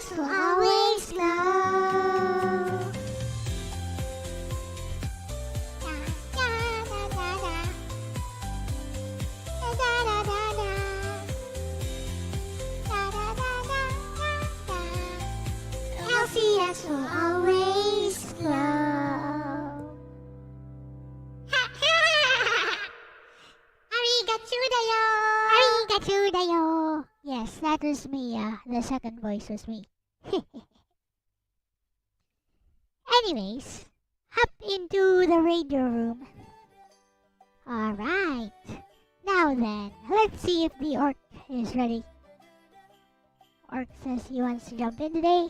Superchats will always glow. Elle-C will always glow. Arigatou. Yes, that was me. The second voice was me. Anyways, hop into the radio room. Alright. Now then, let's see if the orc is ready. Orc says he wants to jump in today.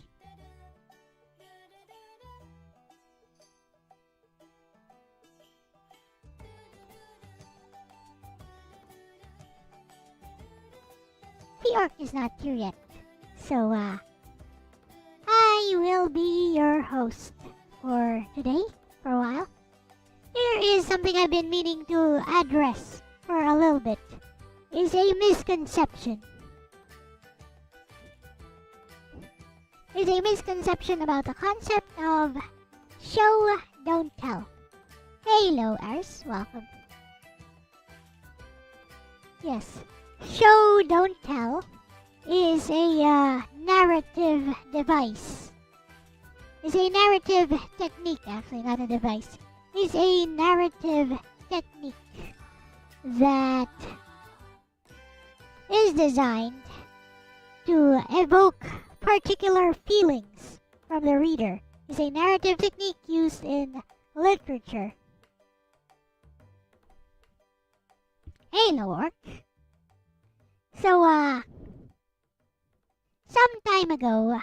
The orc is not here yet, so I will be your host for today, for a while. There is something I've been meaning to address for a little bit. It's a misconception. It's a misconception about the concept of show, don't tell. Hello, Ars, welcome. Yes. Show, don't tell is a narrative device. It's a narrative technique, actually, not a device. It's a narrative technique that is designed to evoke particular feelings from the reader. It's a narrative technique used in literature. Hello, orc. So, some time ago,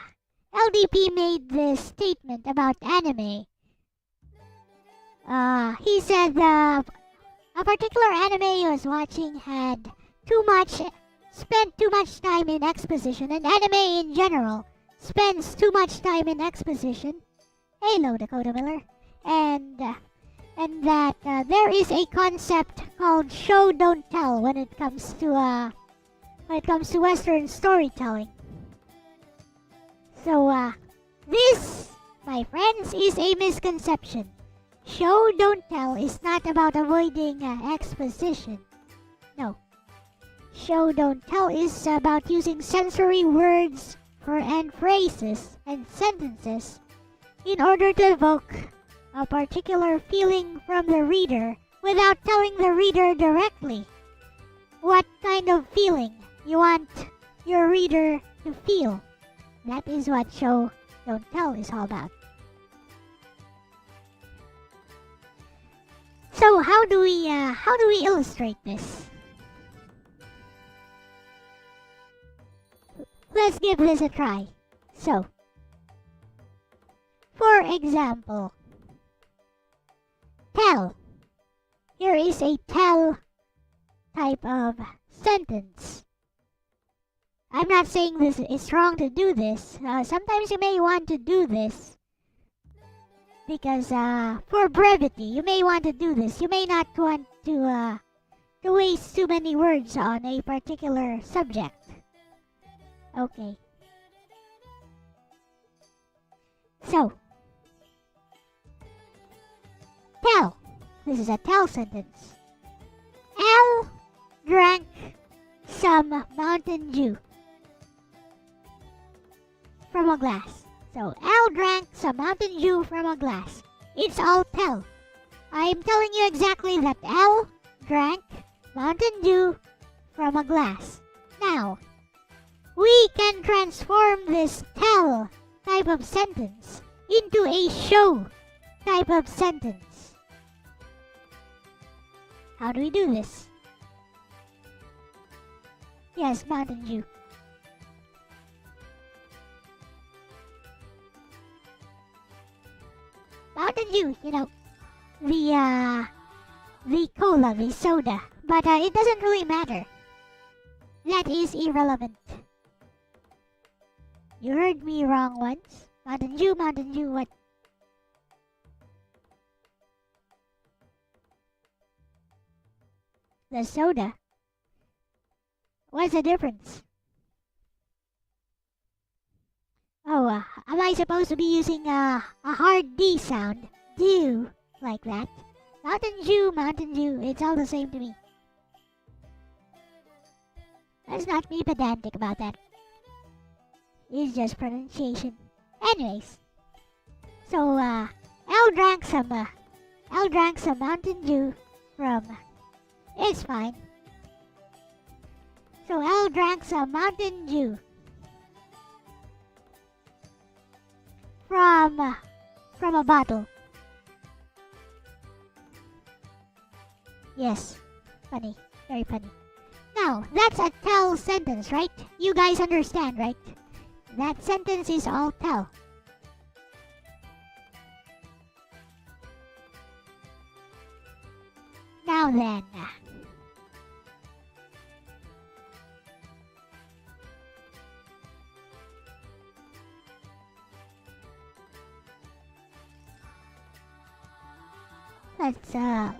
LDP made this statement about anime. He said a particular anime he was watching had spent too much time in exposition, and anime in general spends too much time in exposition. Hello, Dakota Miller. And that there is a concept called show, don't tell when it comes to Western storytelling. So, this, my friends, is a misconception. Show, don't tell is not about avoiding exposition. No. Show, don't tell is about using sensory words and phrases and sentences in order to evoke a particular feeling from the reader without telling the reader directly what kind of feeling you want your reader to feel. That is what show, don't tell is all about. So how do we illustrate this? Let's give this a try. So, for example, tell. Here is a tell type of sentence. I'm not saying this is wrong to do this. Sometimes you may want to do this because for brevity, you may want to do this. You may not want to waste too many words on a particular subject. Okay. So, tell. This is a tell sentence. Elle drank some Mountain Dew from a glass. So, Elle drank some Mountain Dew from a glass. It's all tell. I'm telling you exactly that Elle drank Mountain Dew from a glass. Now, we can transform this tell type of sentence into a show type of sentence. How do we do this? Yes, Mountain Dew. Mountain Dew, you know, the cola, the soda. But it doesn't really matter. That is irrelevant. You heard me wrong once. Mountain Dew, what? The soda. What's the difference? am I supposed to be using a hard D sound? Dew, like that. Mountain Dew, it's all the same to me. Let's not be pedantic about that. It's just pronunciation. Anyways, so Elle drank some Mountain Dew from. It's fine. So Elle drank some Mountain Dew from a bottle. Yes, funny, very funny. Now, that's a tell sentence, right? You guys understand, right? That sentence is all tell. Now then,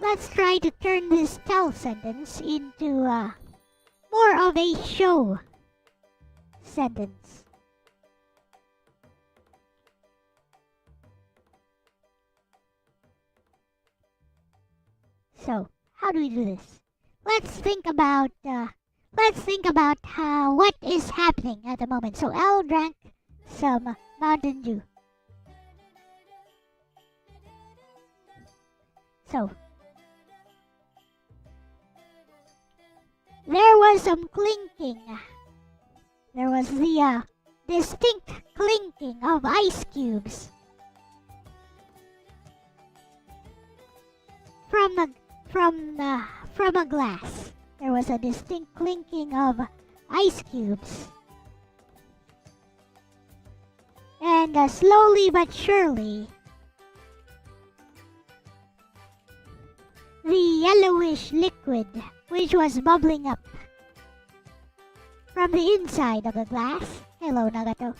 let's try to turn this tell sentence into more of a show sentence. So, how do we do this? Let's think about what is happening at the moment. So Elle drank some Mountain Dew. So there was some clinking. There was the distinct clinking of ice cubes from a glass. There was a distinct clinking of ice cubes. And slowly but surely, the yellowish liquid which was bubbling up from the inside of the glass, hello Nagato,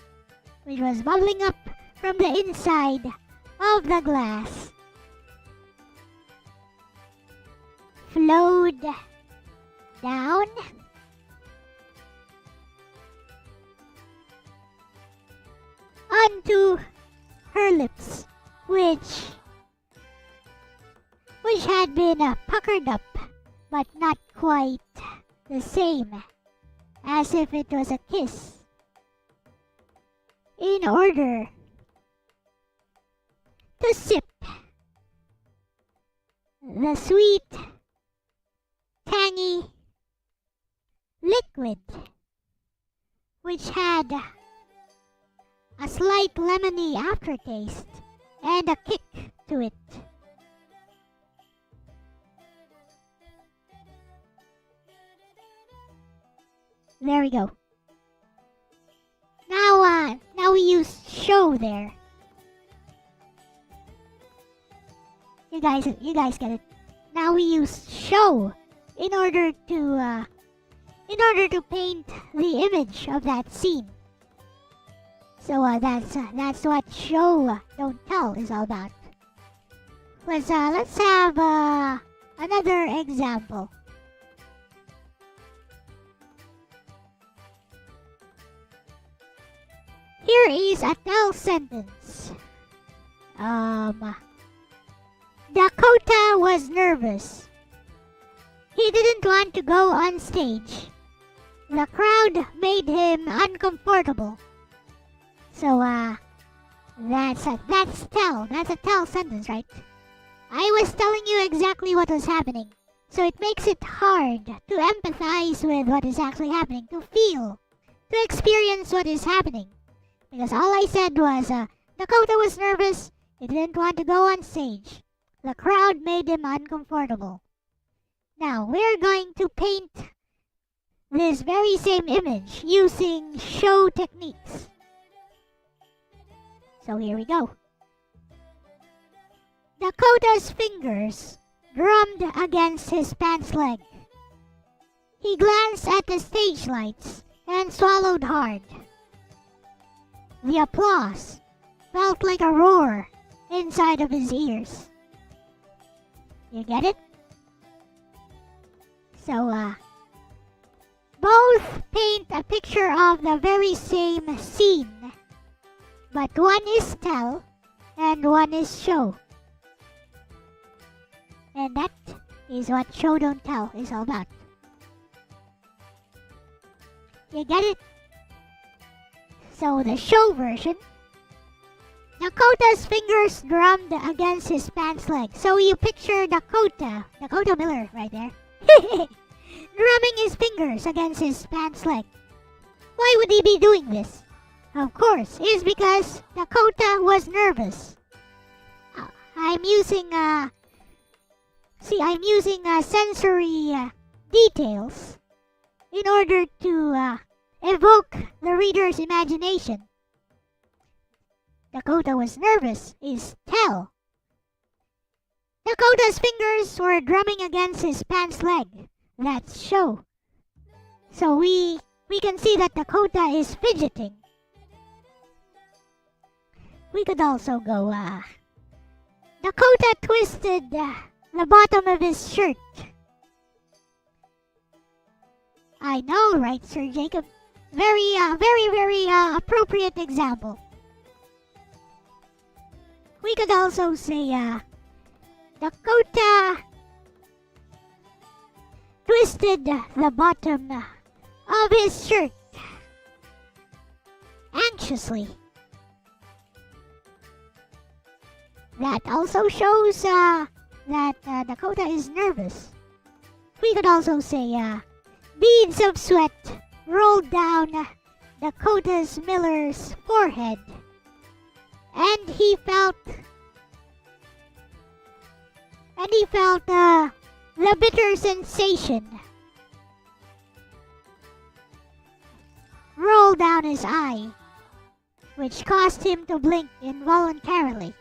which was bubbling up from the inside of the glass, flowed down onto her lips, which had been puckered up, but not quite the same as if it was a kiss, in order to sip the sweet, tangy liquid, which had a slight lemony aftertaste and a kick to it. There we go. Now we use show there. You guys get it. Now we use show in order to paint the image of that scene. So that's what show don't tell is all about. Let's have another example. Here is a tell sentence. Dakota was nervous. He didn't want to go on stage. The crowd made him uncomfortable. So that's a tell. That's a tell sentence, right? I was telling you exactly what was happening. So it makes it hard to empathize with what is actually happening, to feel, to experience what is happening. Because all I said was, Dakota was nervous, he didn't want to go on stage. The crowd made him uncomfortable. Now, we're going to paint this very same image using show techniques. So here we go. Dakota's fingers drummed against his pants leg. He glanced at the stage lights and swallowed hard. The applause felt like a roar inside of his ears. You get it? So, both paint a picture of the very same scene But one is tell and one is show. And that is what show don't tell is all about. You get it? So the show version, Dakota's fingers drummed against his pants leg. So you picture Dakota Miller right there, drumming his fingers against his pants leg. Why would he be doing this? Of course, it's because Dakota was nervous. I'm using sensory details in order to evoke the reader's imagination. Dakota was nervous is tell. Dakota's fingers were drumming against his pants leg. That's show. So we can see that Dakota is fidgeting. We could also go, Dakota twisted the bottom of his shirt. I know, right, Sir Jacob? Very appropriate example. We could also say, Dakota twisted the bottom of his shirt anxiously. That also shows that Dakota is nervous. We could also say, beads of sweat rolled down Dakota's Miller's forehead, and he felt the bitter sensation roll down his eye, which caused him to blink involuntarily.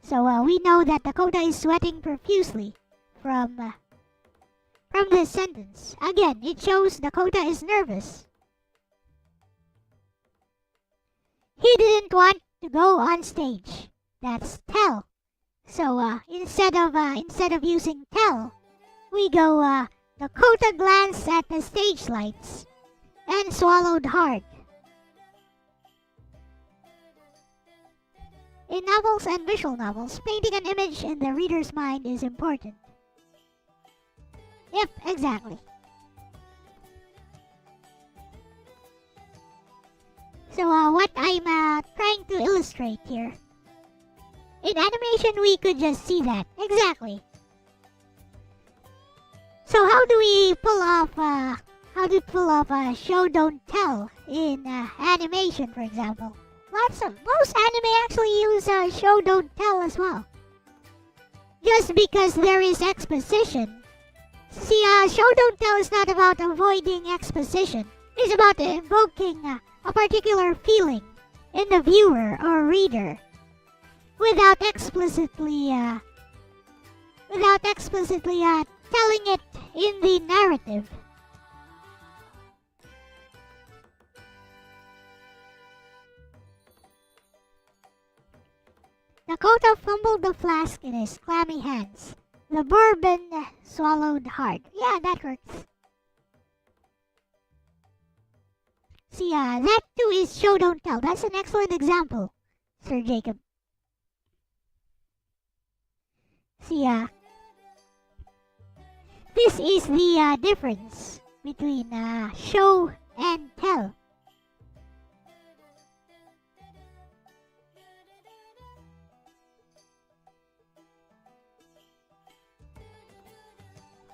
So we know that Dakota is sweating profusely from this sentence. Again, it shows Dakota is nervous. He didn't want to go on stage. That's tell. So instead of using tell, we go Dakota glanced at the stage lights and swallowed hard. In novels and visual novels, painting an image in the reader's mind is important. Yep, exactly. So what I'm trying to illustrate here. In animation, we could just see that. Exactly. So how do we pull off show don't tell in animation, for example? Most anime actually use show don't tell as well. Just because there is exposition. See, show don't tell is not about avoiding exposition. It's about evoking a particular feeling in the viewer or reader without explicitly telling it in the narrative. Dakota fumbled the flask in his clammy hands. The bourbon swallowed hard. Yeah, that works. See, that too is show don't tell. That's an excellent example, Sir Jacob. See, this is the difference between show and tell.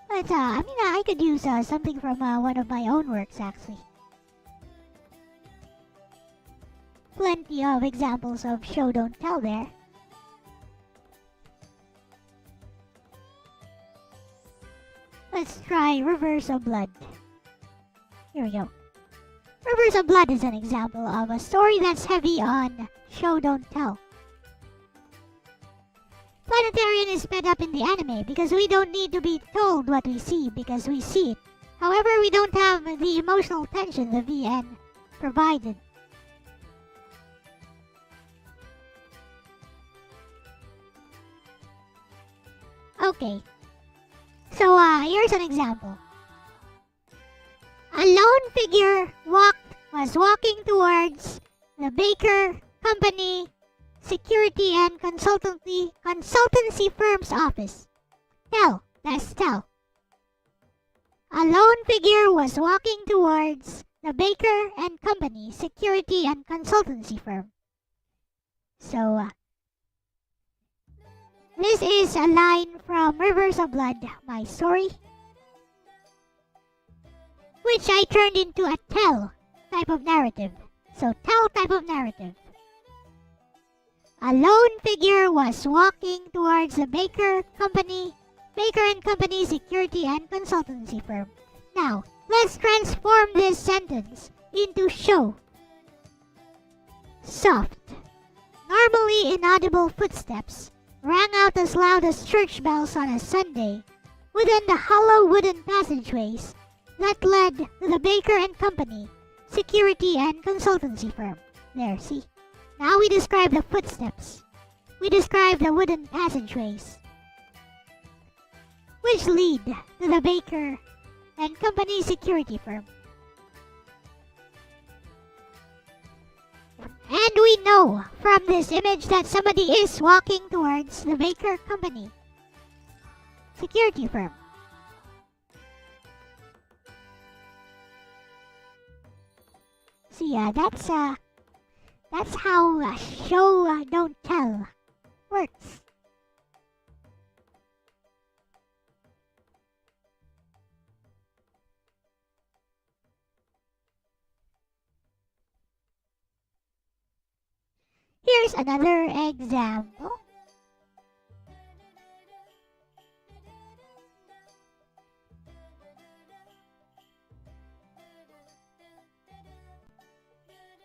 But, I could use something from one of my own works, actually. Plenty of examples of show don't tell there. Let's try Rivers of Blood. Here we go. Rivers of Blood is an example of a story that's heavy on show don't tell. Planetarian is sped up in the anime because we don't need to be told what we see because we see it. However, we don't have the emotional tension the VN provided. Okay, so here's an example. A lone figure walked was walking towards the Baker Company security and consultancy firm's office. Tell, that's tell. A lone figure was walking towards the Baker and Company security and consultancy firm. So, this is a line from Rivers of Blood, my story, which I turned into a tell type of narrative. So, tell type of narrative. A lone figure was walking towards the Baker and Company security and consultancy firm. Now, let's transform this sentence into show. Soft, normally inaudible footsteps rang out as loud as church bells on a Sunday within the hollow wooden passageways that led to the Baker and Company security and consultancy firm. There, see? Now we describe the footsteps. We describe the wooden passageways which lead to the Baker and Company security firm. And we know from this image that somebody is walking towards the Baker Company security firm. See, that's how show don't tell works. Here's another example.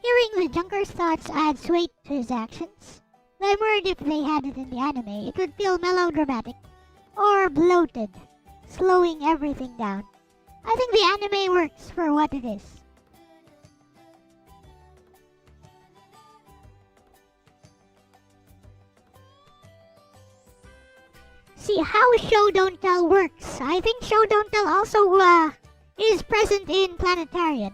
Hearing the Junker's thoughts adds weight to his actions. I'm worried if they had it in the anime, it would feel melodramatic or bloated, slowing everything down. I think the anime works for what it is. See how show don't tell works. I think show don't tell also is present in Planetarian.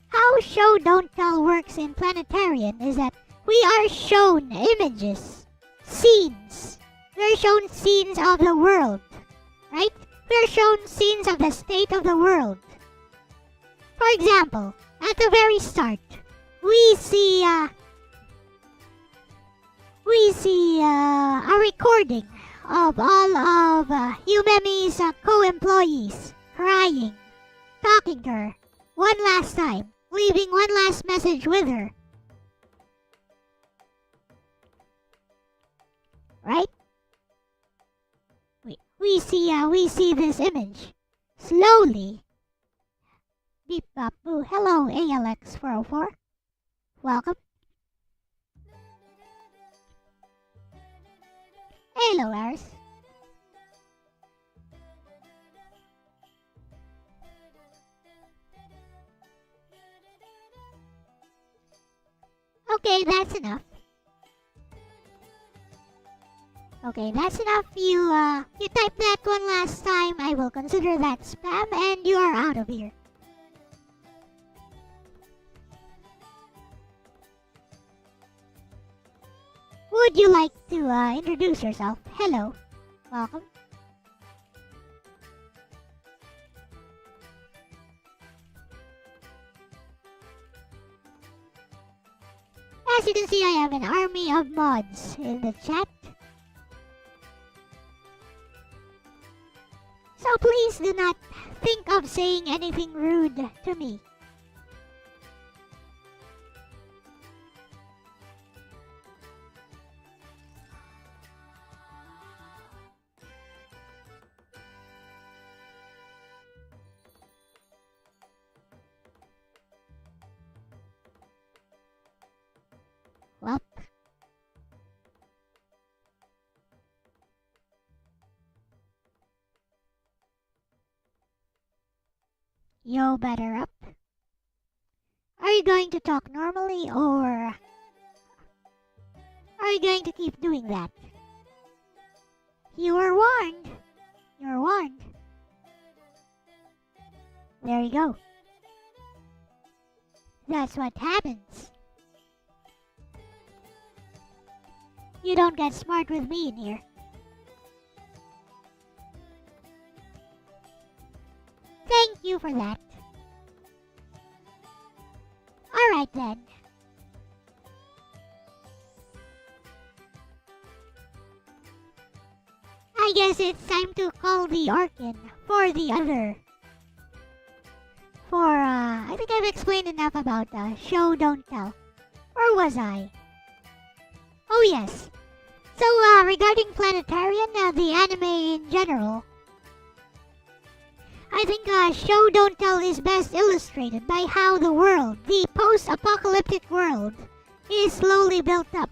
How show don't tell works in Planetarian is that we are shown images, scenes. We're shown scenes of the world, right? We're shown scenes of the state of the world. For example, at the very start, we see a recording of all of Yumemi's co-employees crying, talking to her one last time, leaving one last message with her. Right? We see this image slowly. Beep bop boo. Hello, ALX404. Welcome. Hello, Aris. Okay, that's enough. Okay, that's enough. You type that one last time. I will consider that spam and you are out of here. Would you like to introduce yourself? Hello. Welcome. As you can see, I have an army of mods in the chat. So please do not think of saying anything rude to me. Well, yo, better up. Are you going to talk normally or are you going to keep doing that? You were warned. You're warned. There you go. That's what happens. You don't get smart with me in here. Thank you for that. Alright then. I guess it's time to call the orc in for the other. I think I've explained enough about show don't tell. Or was I? Oh yes. So regarding Planetarian, the anime in general, I think show don't tell is best illustrated by how the world, the post-apocalyptic world, is slowly built up.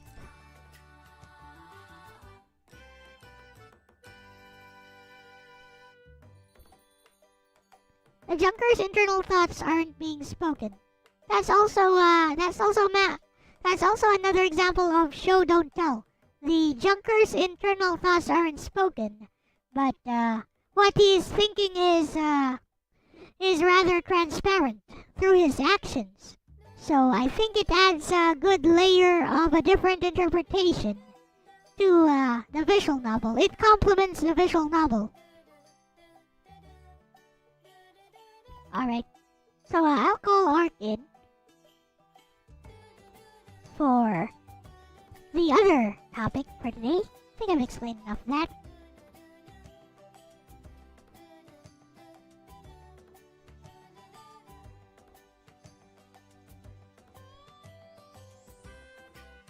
The Junker's internal thoughts aren't being spoken. That's also another example of show don't tell. The Junker's internal thoughts aren't spoken, but what he's thinking is rather transparent through his actions. So I think it adds a good layer of a different interpretation to the visual novel. It complements the visual novel. Alright, so I'll call Ark in for the other topic for today. I think I've explained enough of that.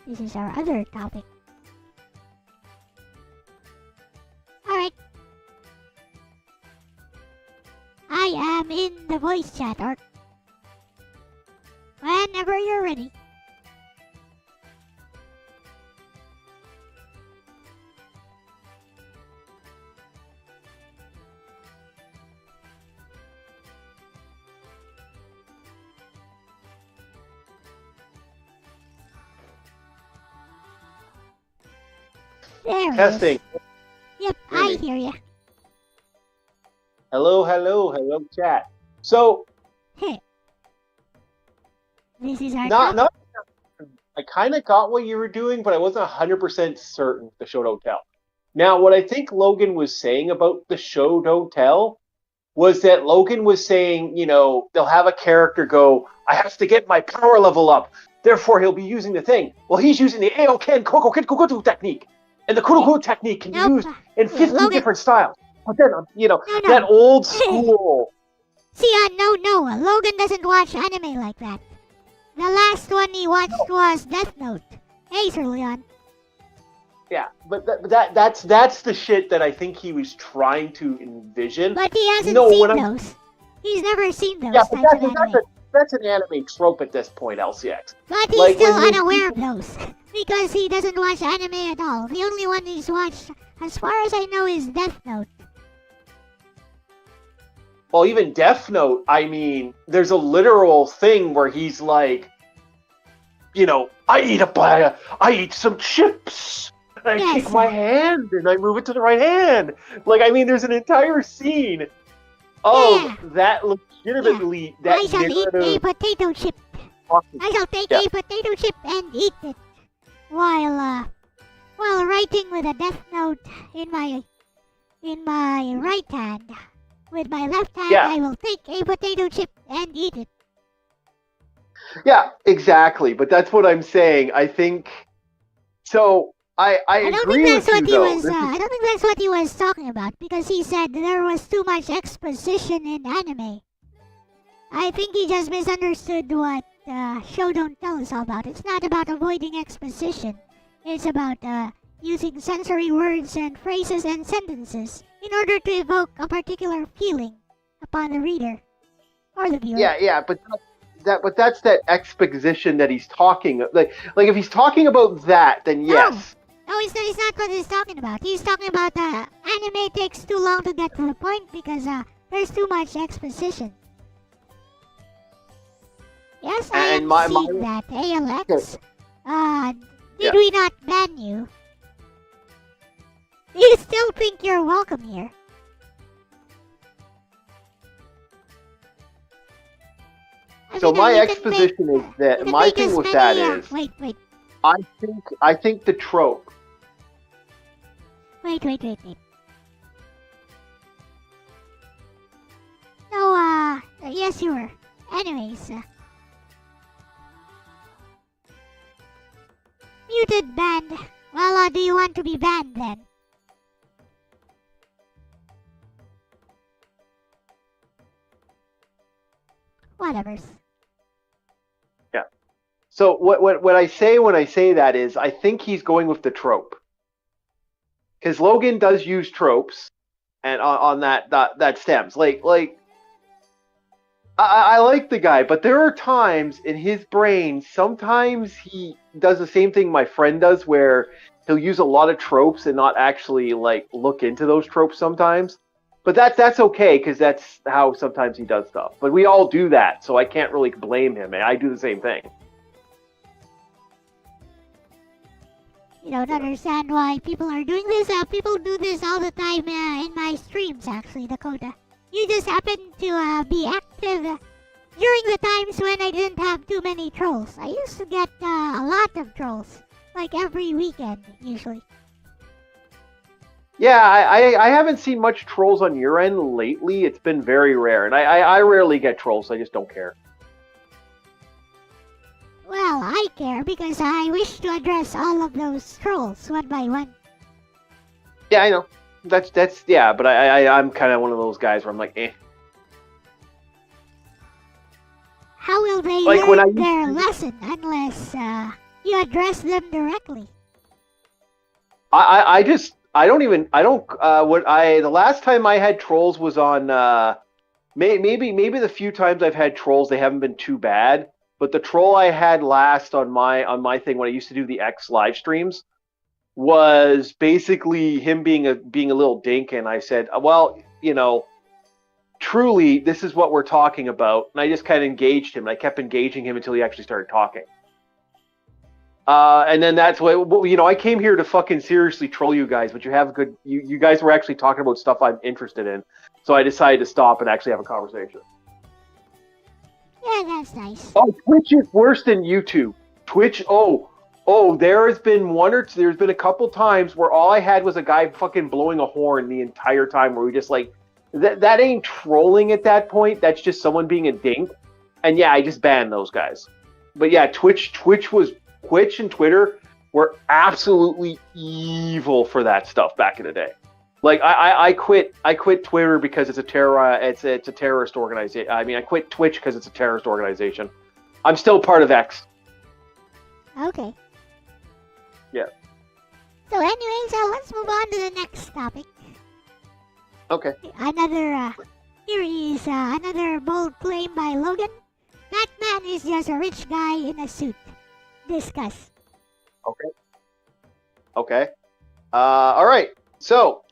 This is our other topic. Alright. I am in the voice chat, Ark. Whenever you're ready. There it Testing. is. Yep, I hear ya. Hello, chat. So, This is our not. I kind of got what you were doing, but I wasn't 100% certain the show don't tell. Now, what I think Logan was saying about the show don't tell was that Logan was saying, you know, they'll have a character go, I have to get my power level up, therefore he'll be using the thing. Well, he's using the Aoken Kokokutu technique. And the Kuruku technique can be used in 50 different styles. But then, you know, that old school. See, no, Logan doesn't watch anime like that. The last one he watched was Death Note. Hey, Sir Leon. Yeah, but that's the shit that I think he was trying to envision. But he hasn't seen those. He's never seen those types of anime. That's an anime trope at this point, LCX. But he's still unaware of those. Because he doesn't watch anime at all. The only one he's watched, as far as I know, is Death Note. Well, even Death Note, I mean, there's a literal thing where he's like, you know, I eat some chips. And I take my hand and I move it to the right hand. Like, I mean, there's an entire scene of that legitimately... That I shall eat a potato chip. I shall take a potato chip and eat it. While writing with a Death Note in my right hand. With my left hand, I will take a potato chip and eat it. Yeah, exactly. But that's what I'm saying. I think... So... I agree with you, though. I don't think that's what he was talking about, because he said there was too much exposition in anime. I think he just misunderstood what show don't tell is all about. It's not about avoiding exposition. It's about using sensory words and phrases and sentences in order to evoke a particular feeling upon the reader or the viewer. Yeah, but that's that exposition that he's talking. Like if he's talking about that, then yes. No, it's not what he's talking about. He's talking about anime takes too long to get to the point because there's too much exposition. Yes, I am seeing that, ALX. Did we not ban you? You still think you're welcome here? So mean, my you can exposition make, is that you can my make thing as with many, that is wait. I think the trope. Wait. No, yes you were. Anyways, muted banned. Well, do you want to be banned then? Whatever's. Yeah. So what I say when I say that is I think he's going with the trope. Because Logan does use tropes, and on that stems like I like the guy, but there are times in his brain. Sometimes he does the same thing my friend does, where he'll use a lot of tropes and not actually like look into those tropes sometimes. But that's okay because that's how sometimes he does stuff. But we all do that, so I can't really blame him. I do the same thing. You don't understand why people are doing this. People do this all the time in my streams, actually, Dakota. You just happen to be active during the times when I didn't have too many trolls. I used to get a lot of trolls, like every weekend, usually. Yeah, I haven't seen much trolls on your end lately. It's been very rare, and I rarely get trolls. So I just don't care. Well, I care because I wish to address all of those trolls one by one. Yeah, I know. That's yeah, but I'm kind of one of those guys where I'm like, eh. How will they Like learn their lesson unless you address them directly? The last time I had trolls was on maybe the few times I've had trolls they haven't been too bad, but the troll I had last on my thing when I used to do the X live streams was basically him being a little dink, and I said, well, truly this is what we're talking about, and I just kind of engaged him, and I kept engaging him until he actually started talking. And then that's what I came here to fucking seriously troll you guys, but you guys were actually talking about stuff I'm interested in, so I decided to stop and actually have a conversation. Yeah, that's nice. Oh, Twitch is worse than YouTube. Twitch, there's been a couple times where all I had was a guy fucking blowing a horn the entire time, where we just like, that ain't trolling at that point, that's just someone being a dink. And yeah, I just banned those guys. But yeah, Twitch and Twitter were absolutely evil for that stuff back in the day. Like I quit Twitter because it's a terrorist organization. I mean, I quit Twitch because it's a terrorist organization. I'm still part of X. Okay. Yeah. So anyways, let's move on to the next topic. Okay. Here is another bold claim by Logan. Batman is just a rich guy in a suit. Discuss. Okay. All right. So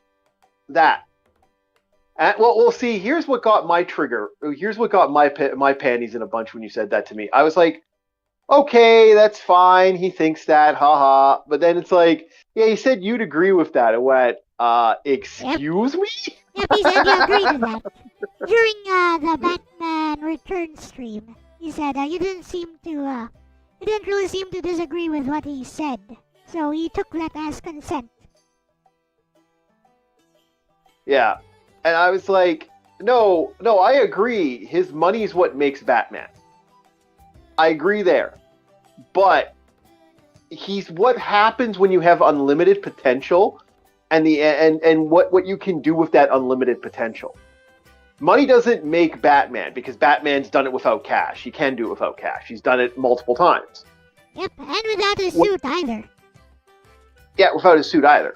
that. Well, we'll see. Here's what got my trigger. Here's what got my panties in a bunch when you said that to me. I was like, okay, that's fine. He thinks that, haha. But then it's like, yeah, he said you'd agree with that. I went, excuse me? Yep, he said you agreed to that. During the Batman Return stream, he said you didn't really seem to disagree with what he said. So he took that as consent. Yeah. And I was like, no, I agree. His money is what makes Batman. I agree there. But he's what happens when you have unlimited potential and what you can do with that unlimited potential. Money doesn't make Batman because Batman's done it without cash. He can do it without cash. He's done it multiple times. Yep, and without his suit either. Yeah, without his suit either.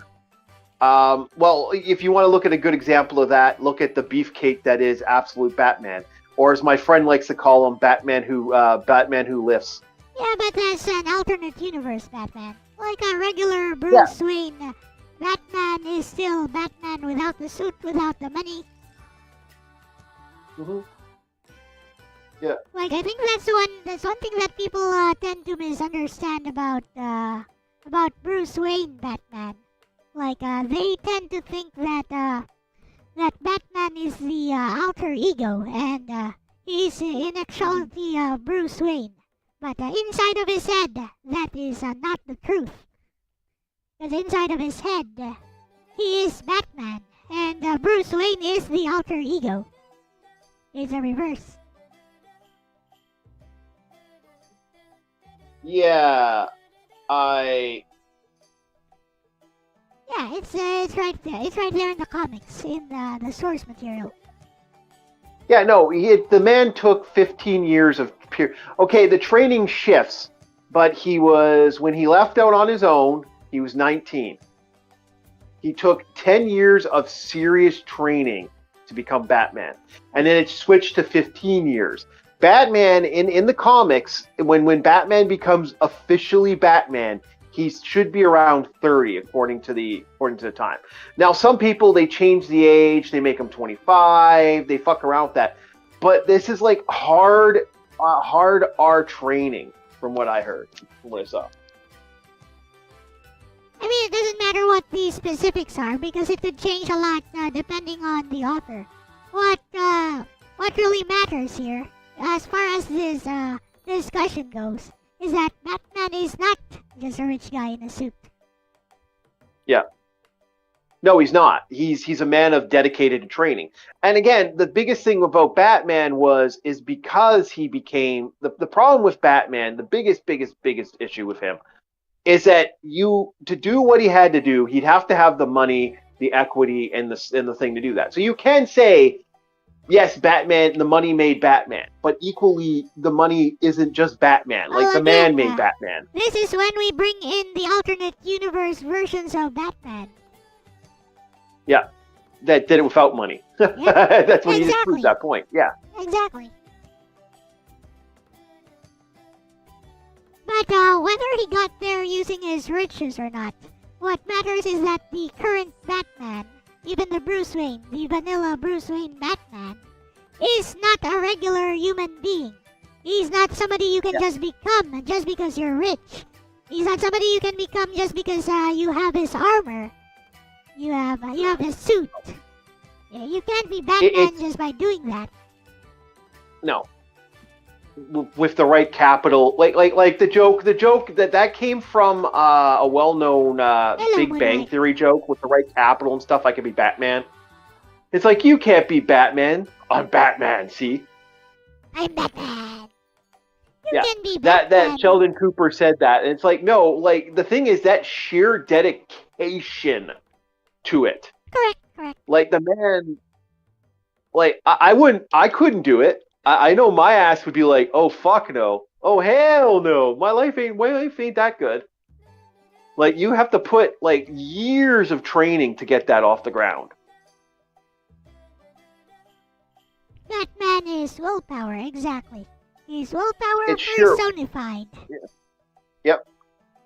Well, if you want to look at a good example of that, look at the beefcake that is absolute Batman, or as my friend likes to call him, Batman who lifts. Yeah, but that's an alternate universe Batman. Like a regular Bruce Wayne, Batman is still Batman without the suit, without the money. Mm-hmm. Yeah. Like I think that's one thing that people tend to misunderstand about Bruce Wayne Batman. Like they tend to think that Batman is the alter ego, and He's in actuality Bruce Wayne. But inside of his head, that is not the truth. Because inside of his head, he is Batman. And Bruce Wayne is the alter ego. It's a reverse. Yeah, Yeah, it's right there. It's right there in the comics, in the source material. Yeah, no, the man took 15 years of okay, the training shifts, but when he left out on his own, he was 19. He took 10 years of serious training to become Batman. And then it switched to 15 years. Batman, in the comics, when Batman becomes officially Batman, he should be around 30, according to the time. Now, some people, they change the age, they make him 25, they fuck around with that. But this is like hard R training, from what I heard, from what I saw. I mean, it doesn't matter what the specifics are, because it could change a lot depending on the author. What really matters here, as far as this discussion goes, is that Batman is not just a rich guy in a suit. Yeah. No, he's not. He's a man of dedicated training. And again, the biggest thing about Batman is because he became the problem with Batman, the biggest issue with him is that to do what he had to do, he'd have to have the money, the equity, and the thing to do that. So you can say, yes, Batman, the money made Batman, but equally, the money isn't just Batman. Like, the man made Batman. This is when we bring in the alternate universe versions of Batman. Yeah, that did it without money. Yeah, that's when you just proved that point. Yeah. Exactly. But whether he got there using his riches or not, what matters is that the current Batman, even the vanilla Bruce Wayne Batman, is not a regular human being. He's not somebody you can just become just because you're rich. He's not somebody you can become just because you have his armor. You have his suit. Yeah, you can't be Batman just by doing that. No. With the right capital, like the joke that came from a well-known Big Bang Theory joke. With the right capital and stuff, I could be Batman. It's like, you can't be Batman. I'm Batman. See? I'm Batman. You can be Batman. That Sheldon Cooper said that, and it's like, no, like, the thing is that sheer dedication to it. Correct. Like, the man, like, I couldn't do it. I know my ass would be like, oh, fuck no. Oh, hell no. My life ain't that good. Like, you have to put, like, years of training to get that off the ground. Batman is willpower, exactly. He's willpower personified. Yeah. Yep.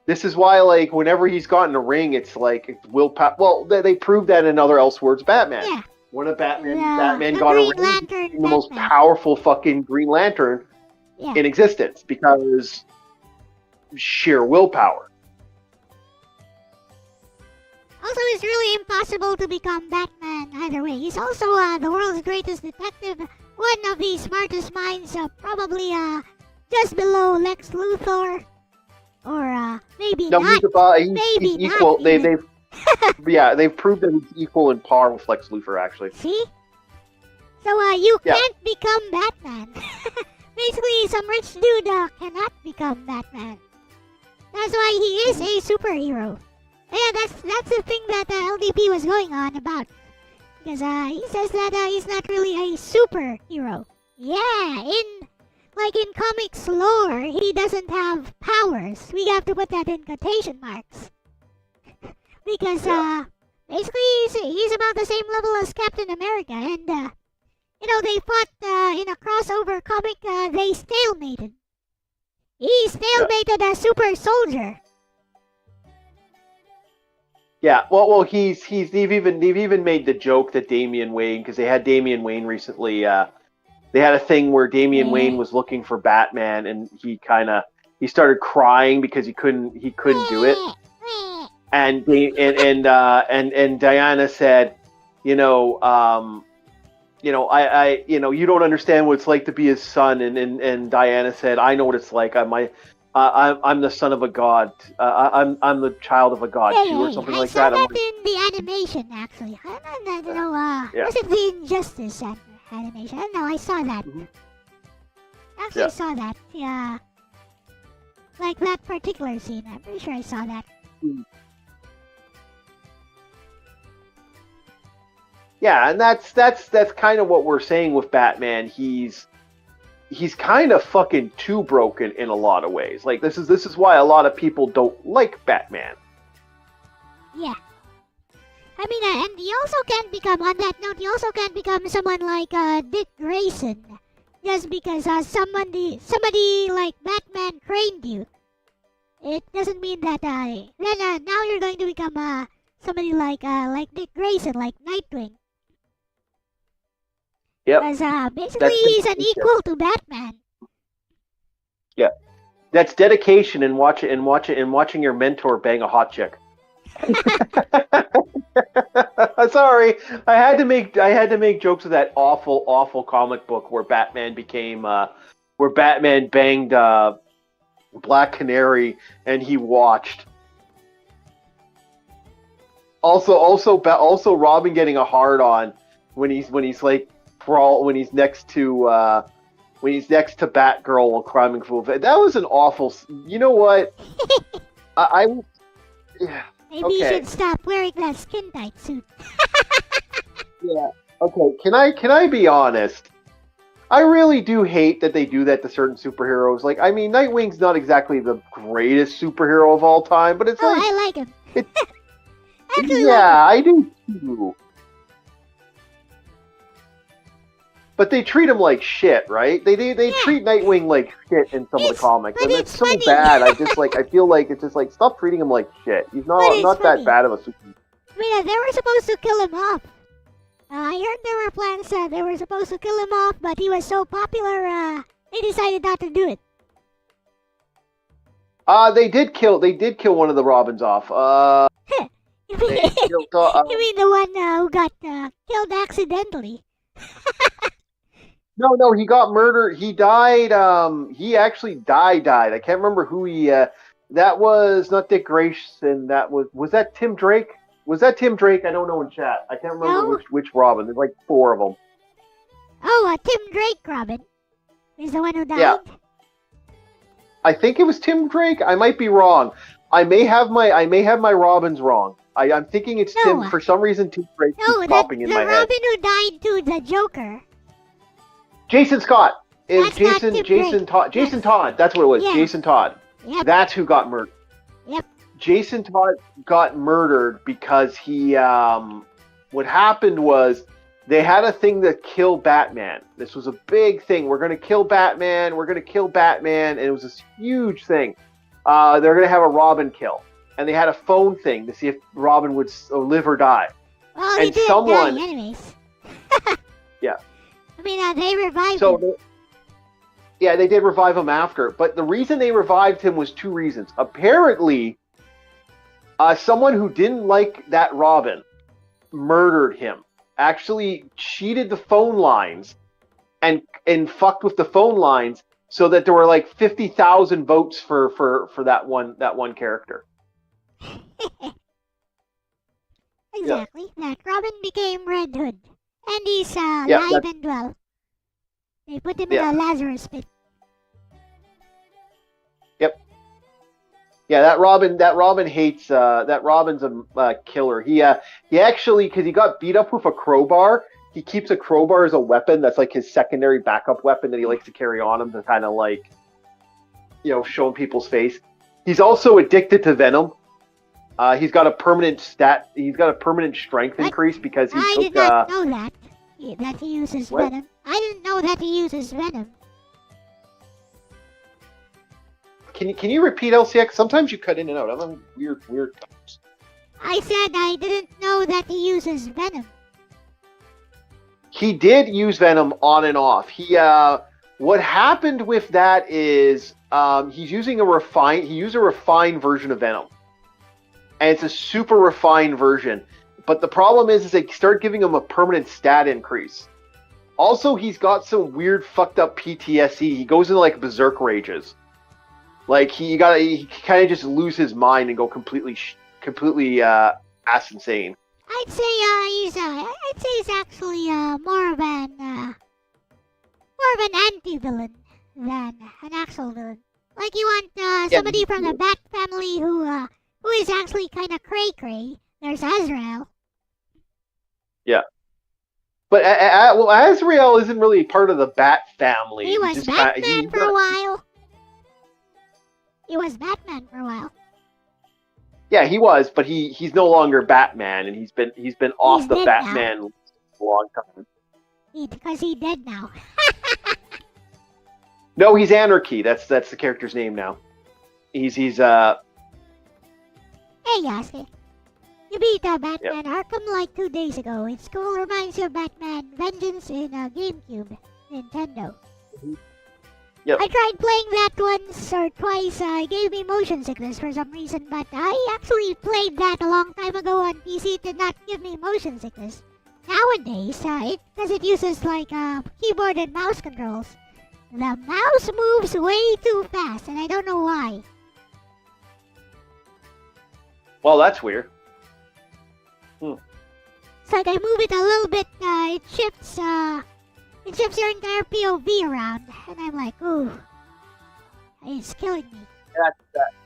This is why, like, whenever he's gotten a ring, it's like, it's willpower. Well, they proved that in other Elseworlds Batman. Yeah. When Batman got a ring, the most powerful fucking Green Lantern in existence, because sheer willpower. Also, it's really impossible to become Batman either way. He's also the world's greatest detective, one of the smartest minds, probably just below Lex Luthor, or maybe no, not. He's equal. They've proved that he's equal in par with Lex Luthor, actually. See? So, you can't become Batman. Basically, some rich dude cannot become Batman. That's why he is a superhero. Yeah, that's the thing that LDP was going on about. Because he says that he's not really a superhero. Yeah, in comics lore, he doesn't have powers. We have to put that in quotation marks. Because basically he's about the same level as Captain America, and they fought in a crossover comic. They stalemated. He stalemated a super soldier. Yeah, well, they've even made the joke that Damian Wayne, because they had Damian Wayne recently. They had a thing where Damian Wayne was looking for Batman, and he started crying because he couldn't do it. And Diana said, you don't understand what it's like to be his son, and Diana said, I know what it's like. I'm the son of a god. I'm the child of a god too, or something like that. I saw that in the animation, actually. I don't know, was it the Injustice animation? I don't know, I saw that. Mm-hmm. Actually, I saw that, yeah. Like that particular scene, I'm pretty sure I saw that. Yeah, and that's kind of what we're saying with Batman. He's kind of fucking too broken in a lot of ways. Like this is why a lot of people don't like Batman. Yeah. I mean, and you also can't become, on that note, you also can't become someone like Dick Grayson just because somebody like Batman trained you. It doesn't mean that then now you're going to become somebody like Dick Grayson, like Nightwing. Yep. Because basically he's an equal to Batman. Yeah. That's dedication and watching your mentor bang a hot chick. Sorry, I had to make jokes of that awful comic book where Batman banged Black Canary and he watched. Also Robin getting a hard on when he's next to Batgirl while climbing through. That was an awful. You know what? Maybe you should stop wearing that skin tight suit. Yeah. Okay. Can I be honest? I really do hate that they do that to certain superheroes. Like, I mean, Nightwing's not exactly the greatest superhero of all time, but it's I like him. I do too. But they treat him like shit, right? They treat Nightwing like shit in some of the comics, and it's so bad. I feel like it's just like, stop treating him like shit. He's not that bad of a superhero. I mean, they were supposed to kill him off. I heard there were plans that they were supposed to kill him off, but he was so popular, they decided not to do it. They did kill one of the Robins off. You mean the one who got killed accidentally? No, he got murdered. He died. He actually died. I can't remember who he. That was not Dick Grayson. Was that Tim Drake? Was that Tim Drake? I don't know in chat. I can't remember which Robin. There's like 4 of them. Oh, Tim Drake Robin is the one who died. Yeah. I think it was Tim Drake. I might be wrong. I may have my Robins wrong. I'm thinking it's Tim. For some reason, Tim Drake is popping in my head. The Robin who died to the Joker. Jason Scott. That's Jason Todd. Jason Todd. That's what it was. Yeah. Jason Todd. Yep. That's who got murdered. Yep. Jason Todd got murdered because he. What happened was they had a thing to kill Batman. This was a big thing. We're going to kill Batman. And it was this huge thing. They're going to have a Robin kill. And they had a phone thing to see if Robin would live or die. Well, he didn't die anyways. Yeah. I mean, they revived him. They did revive him after. But the reason they revived him was 2 reasons. Apparently, someone who didn't like that Robin murdered him. Actually cheated the phone lines and fucked with the phone lines so that there were like 50,000 votes for that one character. Exactly. Yeah. That Robin became Red Hood. And he's alive and well. They put him in a Lazarus pit. Yep. Yeah, that Robin hates. That Robin's a killer. He actually, because he got beat up with a crowbar, he keeps a crowbar as a weapon. That's like his secondary backup weapon that he likes to carry on him to kind of like, show in people's face. He's also addicted to venom. He's got a permanent strength increase because he I did not know that he uses venom. I didn't know that he uses venom. Can you repeat, LCX? Sometimes you cut in and out. I'm on weird times. I said I didn't know that he uses venom. He did use venom on and off. What happened with that is he used a refined version of venom. And it's a super refined version. But the problem is they start giving him a permanent stat increase. Also, he's got some weird, fucked up PTSD. He goes into like berserk rages. Like he kind of just lose his mind and go completely ass insane. I'd say he's actually more of an anti-villain than an actual villain. Like you want somebody from the Bat family who is actually kind of cray-cray. There's Azrael. Yeah. But Azrael isn't really part of the Bat family. He was Batman for a while. He was Batman for a while. Yeah, he was, but he's no longer Batman, and he's been off the Batman list for a long time. Because he's dead now. No, he's Anarchy. That's the character's name now. He's Hey, Yasuke. You beat Batman Arkham like 2 days ago. It's cool. Reminds you of Batman Vengeance in GameCube, Nintendo. Mm-hmm. Yep. I tried playing that once or twice. It gave me motion sickness for some reason, but I actually played that a long time ago on PC. It did not give me motion sickness. Nowadays, because it uses like keyboard and mouse controls, the mouse moves way too fast, and I don't know why. Well, that's weird. It's like I move it a little bit, it shifts your entire POV around, and I'm like, ooh, it's killing me.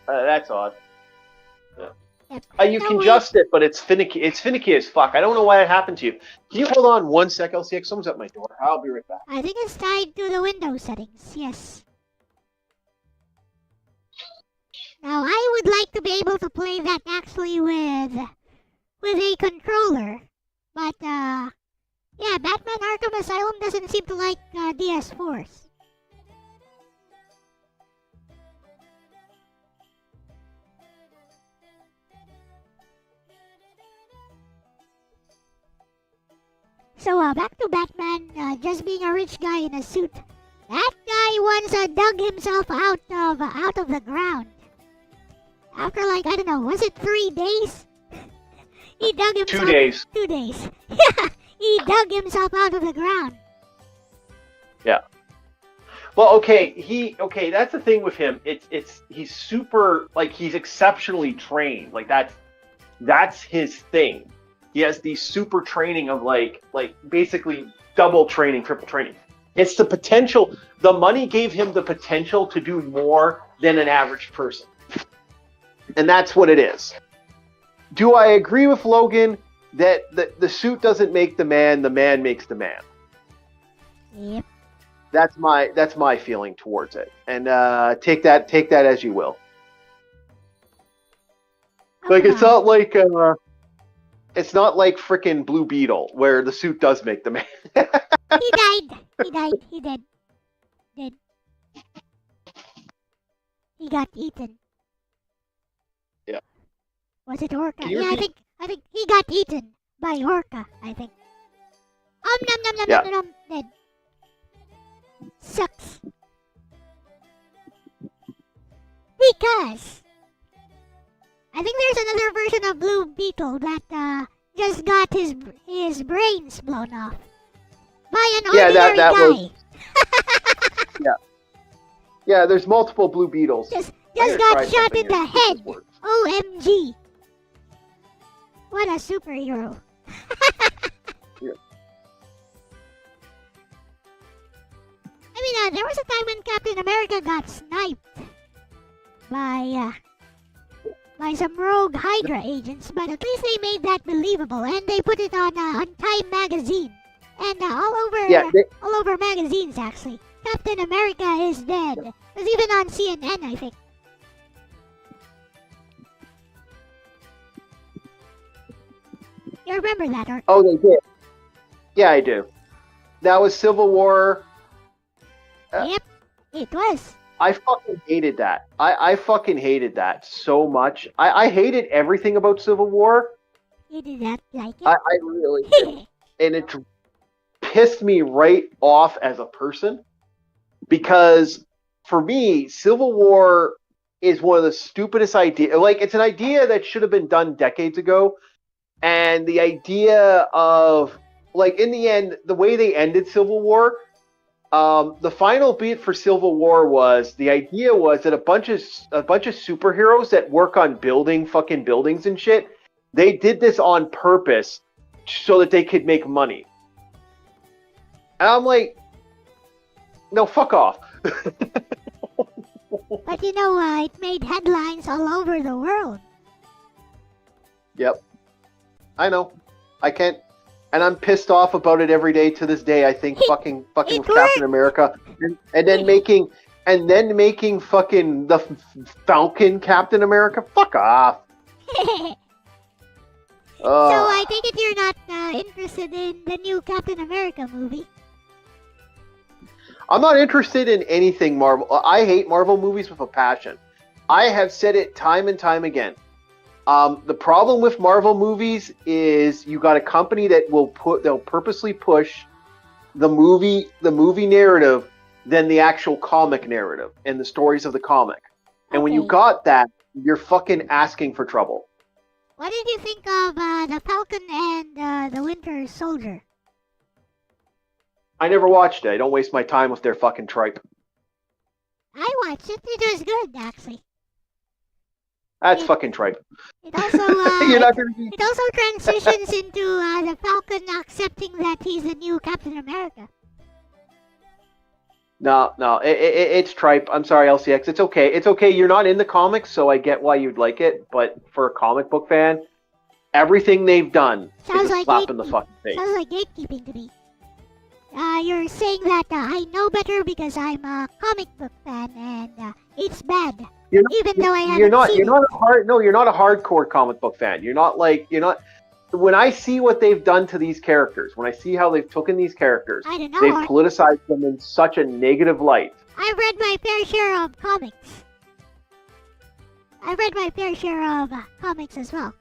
That's odd. Yeah. Yep. You can adjust it, but it's finicky. It's finicky as fuck. I don't know why it happened to you. Can you hold on 1 sec, Elle-C? Someone's at my door. I'll be right back. I think it's tied to the Windows settings, yes. Now, I would like to be able to play that actually with a controller, but, yeah, Batman Arkham Asylum doesn't seem to like DS4s. So, back to Batman, just being a rich guy in a suit. That guy once dug himself out of the ground. After like, I don't know, was it 3 days? He dug himself... 2 days. 2 days. Yeah, he dug himself out of the ground. Yeah. Well, okay, that's the thing with him. He's super, like, he's exceptionally trained. Like, that's his thing. He has the super training of like basically double training, triple training. It's the potential. The money gave him the potential to do more than an average person. And that's what it is. Do I agree with Logan that the suit doesn't make the man makes the man? Yep. That's my feeling towards it. And take that as you will. Like it's not like frickin' Blue Beetle where the suit does make the man. He died. He did. He got eaten. Yeah. Was it Orca? Yeah, I think he got eaten by Orca, I think. Nom, dead. Sucks. Because I think there's another version of Blue Beetle that just got his brains blown off by an ordinary guy. Yeah, there's multiple Blue Beetles. Just got shot in the head. OMG. What a superhero. Yeah. I mean, there was a time when Captain America got sniped by some rogue Hydra agents, but at least they made that believable, and they put it on Time magazine, and all over magazines actually. Captain America is dead. It was even on CNN, I think. You remember that, or? Oh, they did. Yeah, I do. That was Civil War. Yep, it was. I fucking hated that. I fucking hated that so much. I hated everything about Civil War. You did not like it? I really did. And it pissed me right off as a person. Because for me, Civil War is one of the stupidest ideas. Like, it's an idea that should have been done decades ago. And the idea of like in the end, the way they ended Civil War, the final beat for Civil War was the idea was that a bunch of superheroes that work on building fucking buildings and shit, they did this on purpose so that they could make money. And I'm like, no, fuck off. But it made headlines all over the world. Yep. I know. I can't. And I'm pissed off about it every day to this day. I think fucking with Captain America, and then making fucking the Falcon Captain America. Fuck off. So I take it you're not interested in the new Captain America movie. I'm not interested in anything Marvel. I hate Marvel movies with a passion. I have said it time and time again. The problem with Marvel movies is you got a company that they'll purposely push the movie narrative than the actual comic narrative and the stories of the comic. And when you got that, you're fucking asking for trouble. What did you think of the Falcon and the Winter Soldier? I never watched it. I don't waste my time with their fucking tripe. I watched it. It was good, actually. That's fucking tripe. It also You're not gonna be... it also transitions into the Falcon accepting that he's the new Captain America. No, it's tripe. I'm sorry, LCX. It's okay. It's okay. You're not in the comics, so I get why you'd like it. But for a comic book fan, everything they've done is a slap in the fucking face. Sounds like gatekeeping to me. You're saying that I know better because I'm a comic book fan, and it's bad. Even though I haven't seen it. You're not a hardcore comic book fan. You're not. When I see what they've done to these characters, when I see how they've taken these characters, they've politicized them in such a negative light. I've read my fair share of comics. I've read my fair share of comics as well.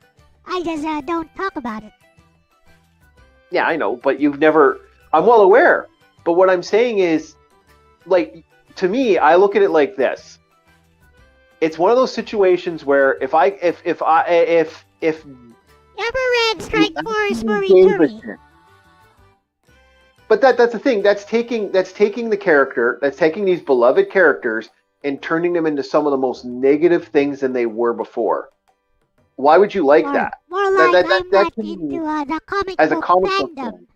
I just don't talk about it. Yeah, I know, but you've never... I'm well aware. But what I'm saying is, like, to me, I look at it like this. It's one of those situations where if You ever read Strike Force Morituri? But that's the thing. That's taking the character, that's taking these beloved characters and turning them into some of the most negative things than they were before. Why would you like that? More like I'm not into the comic as book a comic fandom.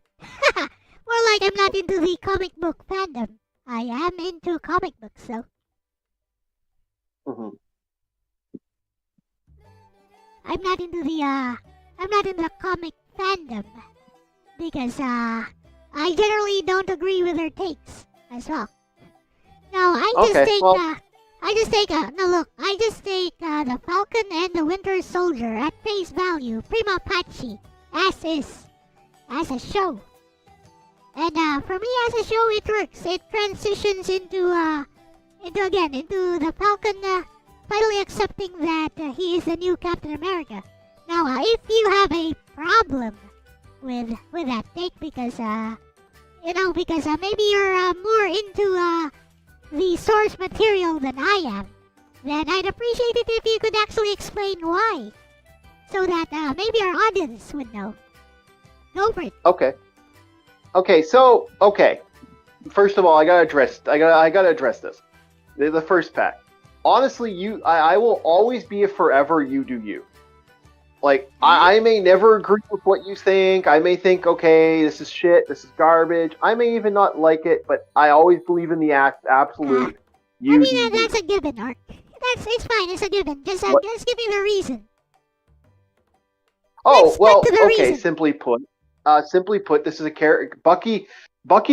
More like I'm not into the comic book fandom. I am into comic books, though. Mm-hmm. I'm not into the comic fandom because I generally don't agree with their takes as well. No, I just take the Falcon and the Winter Soldier at face value, prima facie, as is, as a show. And for me, as a show, it works. It transitions into the Falcon finally accepting that he is the new Captain America. Now, if you have a problem with that take, because maybe you're more into the source material than I am, then I'd appreciate it if you could actually explain why, so that maybe our audience would know. Go for it. Okay. First of all, I gotta address this. The first pack. Honestly, I will always be a forever you do you. Like, I may never agree with what you think. I may think, okay, this is shit, this is garbage. I may even not like it, but I always believe in the absolute. That's a given, Ark. It's fine, it's a given. Just give me the reason. Okay. Simply put, this is a character. Bucky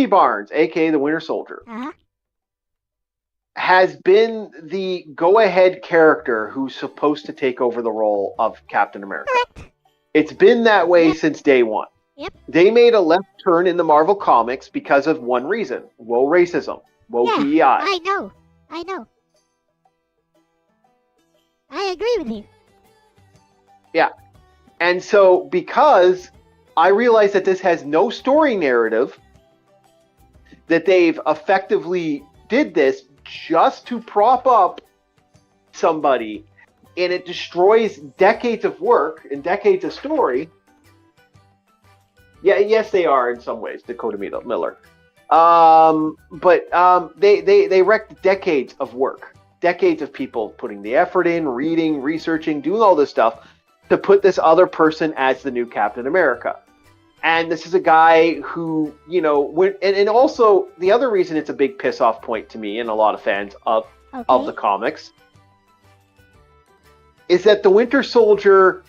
Barnes, aka the Winter Soldier. Has been the go-ahead character who's supposed to take over the role of Captain America. Correct. It's been that way since day one. Yep. They made a left turn in the Marvel Comics because of one reason. Woe racism. Woe DEI. I know. I agree with you. Yeah. And so, because I realize that this has no story narrative, that they've effectively did this just to prop up somebody, and it destroys decades of work and decades of story, Yeah, yes, they are in some ways. Dakota Miller, but they wrecked decades of work, decades of people putting the effort in, reading, researching, doing all this stuff to put this other person as the new Captain America. And this is a guy who, you know, and also the other reason it's a big piss off point to me and a lot of fans of the comics is that the Winter Soldier,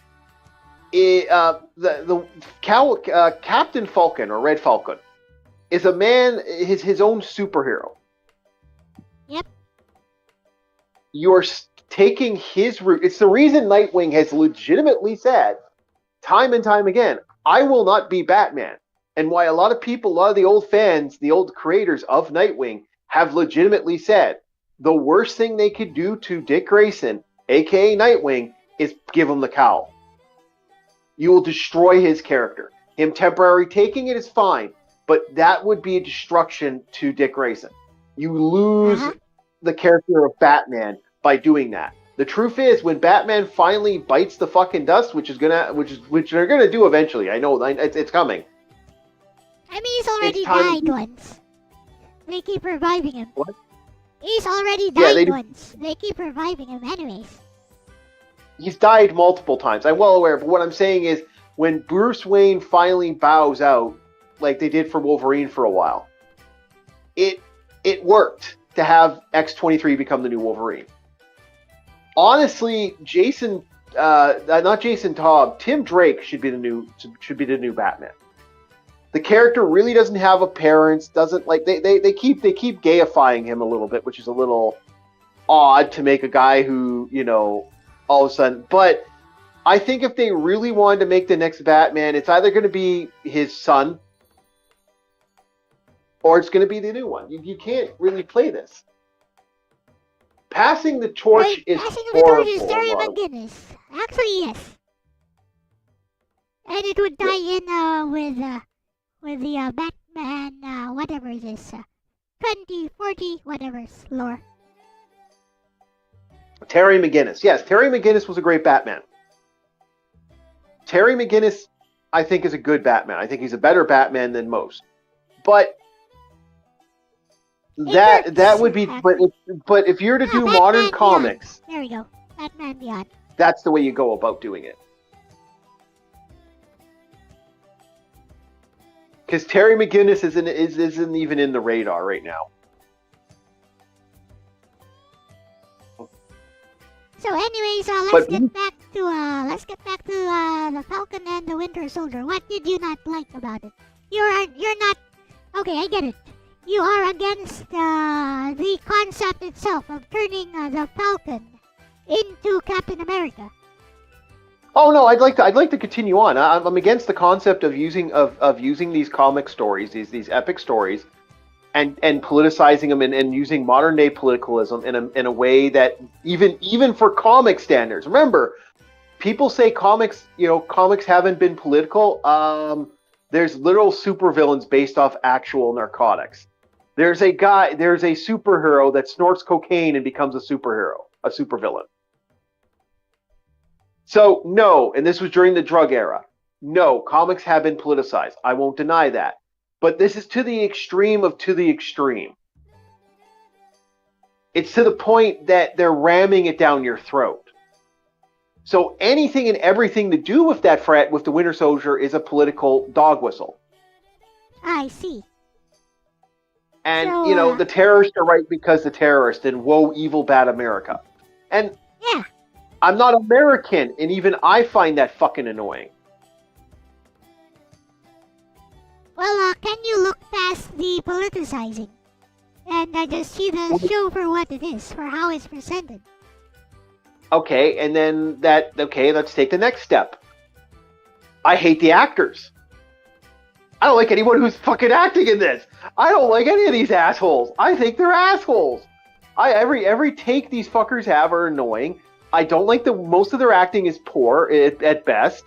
Captain Falcon or Red Falcon, is a man, his own superhero. Yep. You're taking his route. It's the reason Nightwing has legitimately said, time and time again, I will not be Batman. And why a lot of people, a lot of the old fans, the old creators of Nightwing have legitimately said, the worst thing they could do to Dick Grayson, aka Nightwing, is give him the cowl. You will destroy his character. Him temporarily taking it is fine, but that would be a destruction to Dick Grayson. You lose the character of Batman by doing that. The truth is, when Batman finally bites the fucking dust, which they're gonna do eventually. I know it's coming. I mean, he's already died once. They keep reviving him. What? He's already died once. They keep reviving him anyways. He's died multiple times. I'm well aware, but what I'm saying is, when Bruce Wayne finally bows out, like they did for Wolverine for a while, it worked to have X-23 become the new Wolverine. Honestly, not Jason Todd, Tim Drake should be the new Batman. The character really doesn't have a parents, doesn't like they keep gayifying him a little bit, which is a little odd to make a guy who, you know, all of a sudden. But I think if they really wanted to make the next Batman, it's either going to be his son or it's going to be the new one. You can't really play this. Passing the torch is horrible. Passing the torch is Terry McGinnis. Actually, yes. And it would tie in with the Batman, whatever it is, 2040, whatever's lore. Terry McGinnis. Yes, Terry McGinnis was a great Batman. Terry McGinnis, I think, is a good Batman. I think he's a better Batman than most. But that would be, but if you're to do Batman modern comics, there we go, Batman Beyond. That's the way you go about doing it. Because Terry McGinnis isn't even in the radar right now. So, anyways, let's get back to the Falcon and the Winter Soldier. What did you not like about it? You're not. Okay, I get it. You are against the concept itself of turning the Falcon into Captain America. Oh no, I'd like to continue on. I'm against the concept of using these comic stories, these epic stories, and politicizing them and using modern day politicalism in a way that even for comic standards. Remember, people say comics haven't been political. There's literal supervillains based off actual narcotics. There's a superhero that snorts cocaine and becomes a supervillain. So, no, and this was during the drug era. No, comics have been politicized. I won't deny that. But this is to the extreme of to the extreme. It's to the point that they're ramming it down your throat. So anything and everything to do with that threat with the Winter Soldier is a political dog whistle. I see. And, so, the terrorists are right because the terrorists and woe, evil, bad America. And yeah. I'm not American, and even I find that fucking annoying. Well, can you look past the politicizing and just see the show for what it is, for how it's presented? Okay, and then let's take the next step. I hate the actors. I don't like anyone who's fucking acting in this. I don't like any of these assholes. I think they're assholes. Every take these fuckers have are annoying. I don't like most of their acting is poor at best.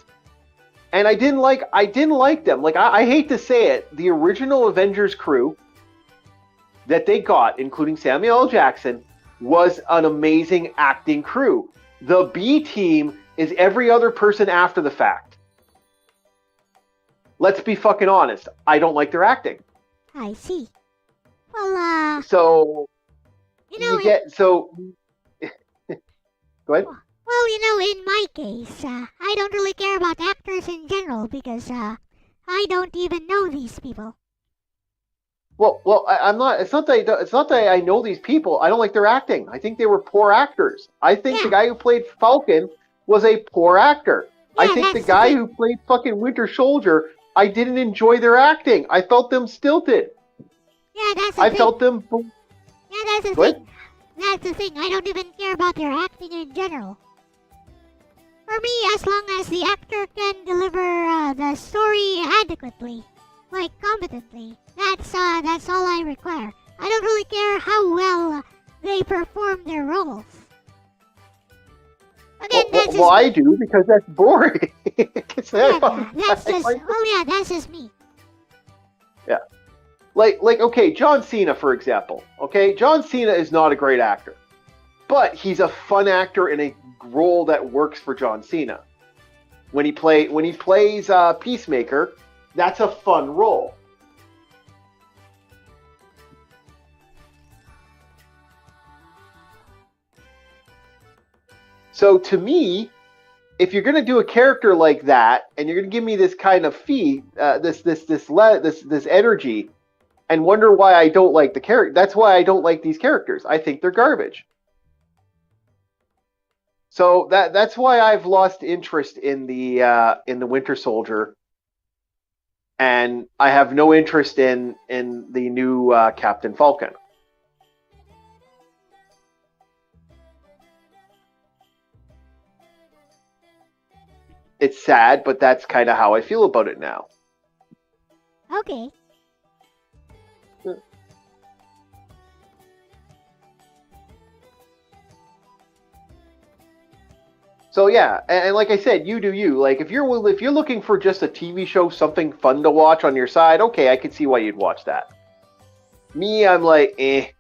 And I didn't like them. Like, I hate to say it, the original Avengers crew that they got, including Samuel L. Jackson, was an amazing acting crew. The B team is every other person after the fact. let's be fucking honest. I don't like their acting. I see. Well, So you know, go ahead. well, you know, in my case, I don't really care about actors in general because I don't even know these people. Well, I'm not. It's not that. It's not that I know these people. I don't like their acting. I think they were poor actors. I think the guy who played Falcon was a poor actor. Yeah, I think the that's guy thing. who played fucking Winter Soldier, I didn't enjoy their acting. I felt them stilted. Yeah, that's the I thing. felt them. Yeah, that's the Go ahead. thing. That's the thing. I don't even care about their acting in general. For me, as long as the actor can deliver the story adequately, like competently, that's all I require. I don't really care how well they perform their roles. Again, that's just I do because that's boring. that's just me. Yeah. Like, okay, John Cena, for example. Okay, John Cena is not a great actor, but he's a fun actor in a role that works for John Cena. When he plays Peacemaker, that's a fun role. So to me, if you're going to do a character like that, and you're going to give me this kind of this energy, and wonder why I don't like the character, that's why I don't like these characters. I think they're garbage. So that's why I've lost interest in the Winter Soldier, and I have no interest in the new Captain Falcon. It's sad, but that's kind of how I feel about it now. Okay. So yeah, and like I said, you do you. Like if you're looking for just a TV show, something fun to watch on your side, okay, I could see why you'd watch that. Me, I'm like, eh.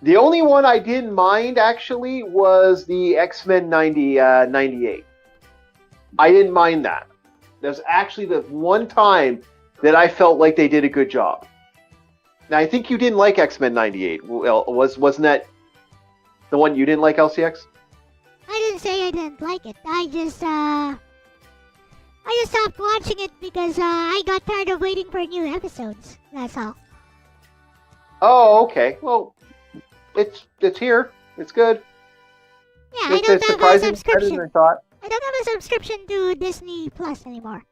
The only one I didn't mind actually was the X-Men 98. I didn't mind that. There's actually the one time that I felt like they did a good job. Now I think you didn't like X-Men 98. Wasn't that the one you didn't like, LCX? I didn't say I didn't like it. I just stopped watching it because I got tired of waiting for new episodes. That's all. Oh, okay. Well, it's here. It's good. Yeah, I don't have a surprisingly better subscription. than I thought. I don't have a subscription to Disney Plus anymore.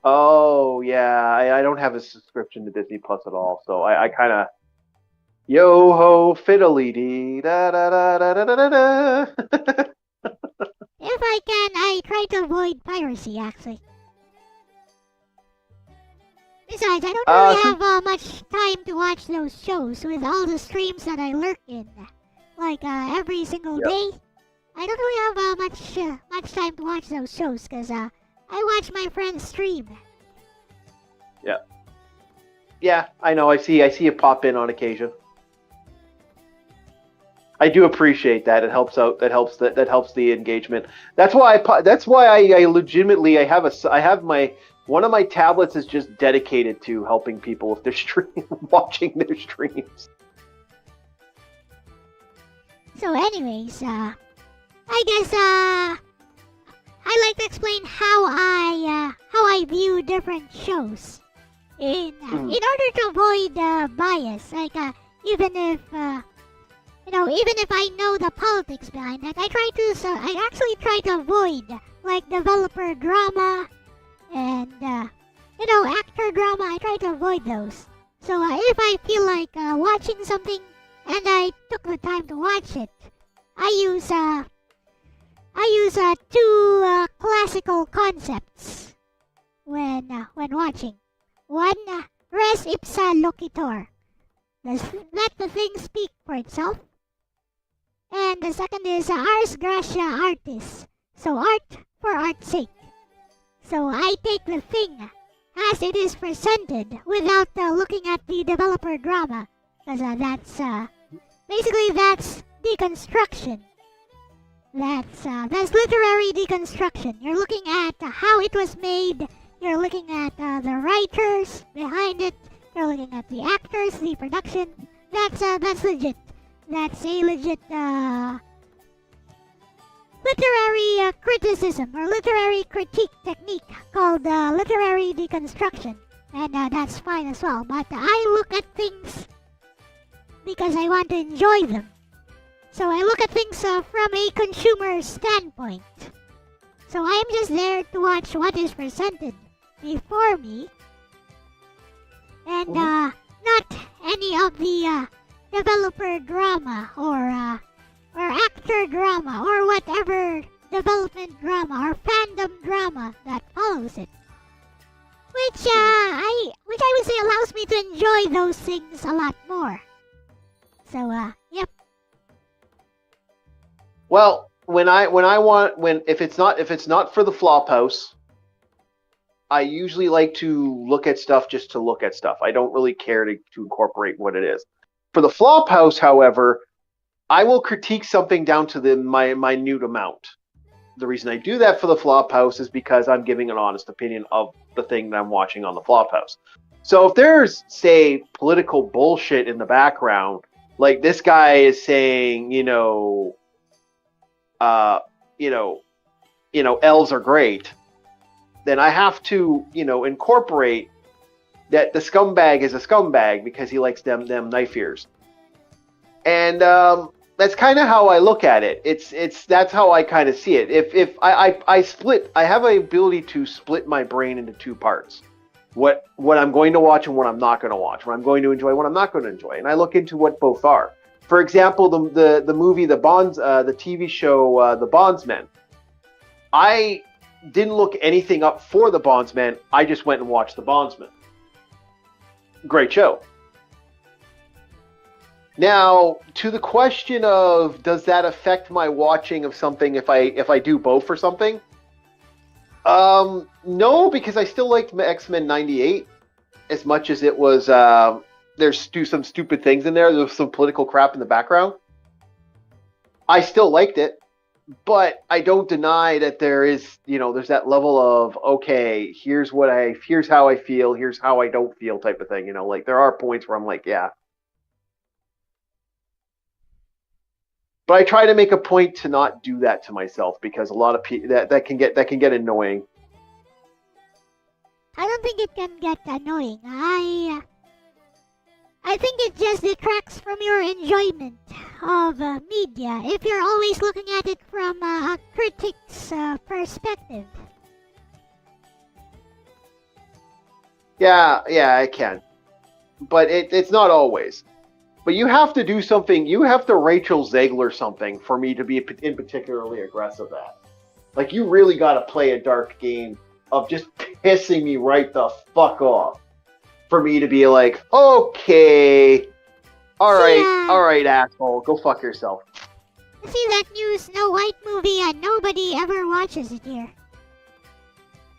Oh, yeah. I don't have a subscription to Disney Plus at all, so I kind of yo ho fiddly dee da da da da da da da. If I can, I try to avoid piracy, actually. Besides, I don't really have much time to watch those shows with all the streams that I lurk in, like every single day. I don't really have much time to watch those shows because I watch my friends stream. Yeah. Yeah, I know. I see you pop in on occasion. I do appreciate that. It helps out. That helps the engagement. That's why I legitimately one of my tablets is just dedicated to helping people with their stream, watching their streams. So, anyways, I guess I'd like to explain how I view different shows. In order to avoid bias, like even if I know the politics behind that, I actually try to avoid like developer drama and actor drama. I try to avoid those. So if I feel like watching something and I took the time to watch it, I use two classical concepts when watching. One, res ipsa loquitur. Let the thing speak for itself. And the second is ars gratia artis. So art for art's sake. So I take the thing as it is presented without looking at the developer drama. Because that's deconstruction. That's literary deconstruction. You're looking at how it was made. You're looking at the writers behind it. You're looking at the actors, the production. That's legit. That's a legit literary criticism or literary critique technique called literary deconstruction. And that's fine as well. But I look at things because I want to enjoy them. So I look at things from a consumer standpoint. So I'm just there to watch what is presented before me. And not any of the developer drama or actor drama or whatever development drama or fandom drama that follows it. Which I would say allows me to enjoy those things a lot more. So yep. Well, if it's not for the Flophouse, I usually like to look at stuff just to look at stuff. I don't really care to incorporate what it is. For the Flophouse, however, I will critique something down to the minute amount. The reason I do that for the Flophouse is because I'm giving an honest opinion of the thing that I'm watching on the Flophouse. So if there's, say, political bullshit in the background, like this guy is saying, L's are great, then I have to, incorporate that the scumbag is a scumbag because he likes them knife ears. And that's kind of how I look at it. That's how I kind of see it. If I have an ability to split my brain into two parts. What I'm going to watch and what I'm not going to watch. What I'm going to enjoy, what I'm not going to enjoy. And I look into what both are. For example, the movie, the TV show, The Bondsman. I didn't look anything up for The Bondsman. I just went and watched The Bondsman. Great show. Now, to the question of does that affect my watching of something if I do both for something? No, because I still liked X-Men 98 as much as it was. There's some stupid things in there. There's some political crap in the background. I still liked it, but I don't deny that there's that level of, okay, here's how I feel, here's how I don't feel type of thing. Like there are points where I'm like, yeah. But I try to make a point to not do that to myself because a lot of people that can get annoying. I don't think it can get annoying. I think it just detracts from your enjoyment of media if you're always looking at it from a critic's perspective. Yeah, I can. But it's not always. But you have to do something. You have to Rachel Zegler something for me to be in particularly aggressive at. Like, you really got to play a dark game of just pissing me right the fuck off for me to be like, okay, all right, asshole, go fuck yourself. See that new Snow White movie and nobody ever watches it here.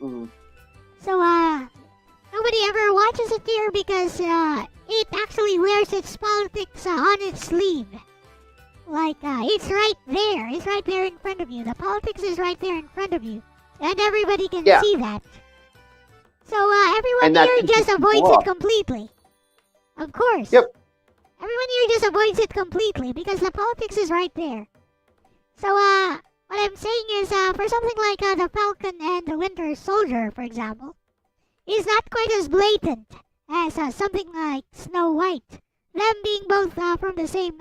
Mm-hmm. So, nobody ever watches it here because, it actually wears its politics on its sleeve. Like, it's right there. It's right there in front of you. The politics is right there in front of you. And everybody can see that. So, everyone here just avoids it completely. Of course. Yep. Everyone here just avoids it completely because the politics is right there. So, what I'm saying is, for something like the Falcon and the Winter Soldier, for example, is not quite as blatant as something like Snow White. Them being both from the same,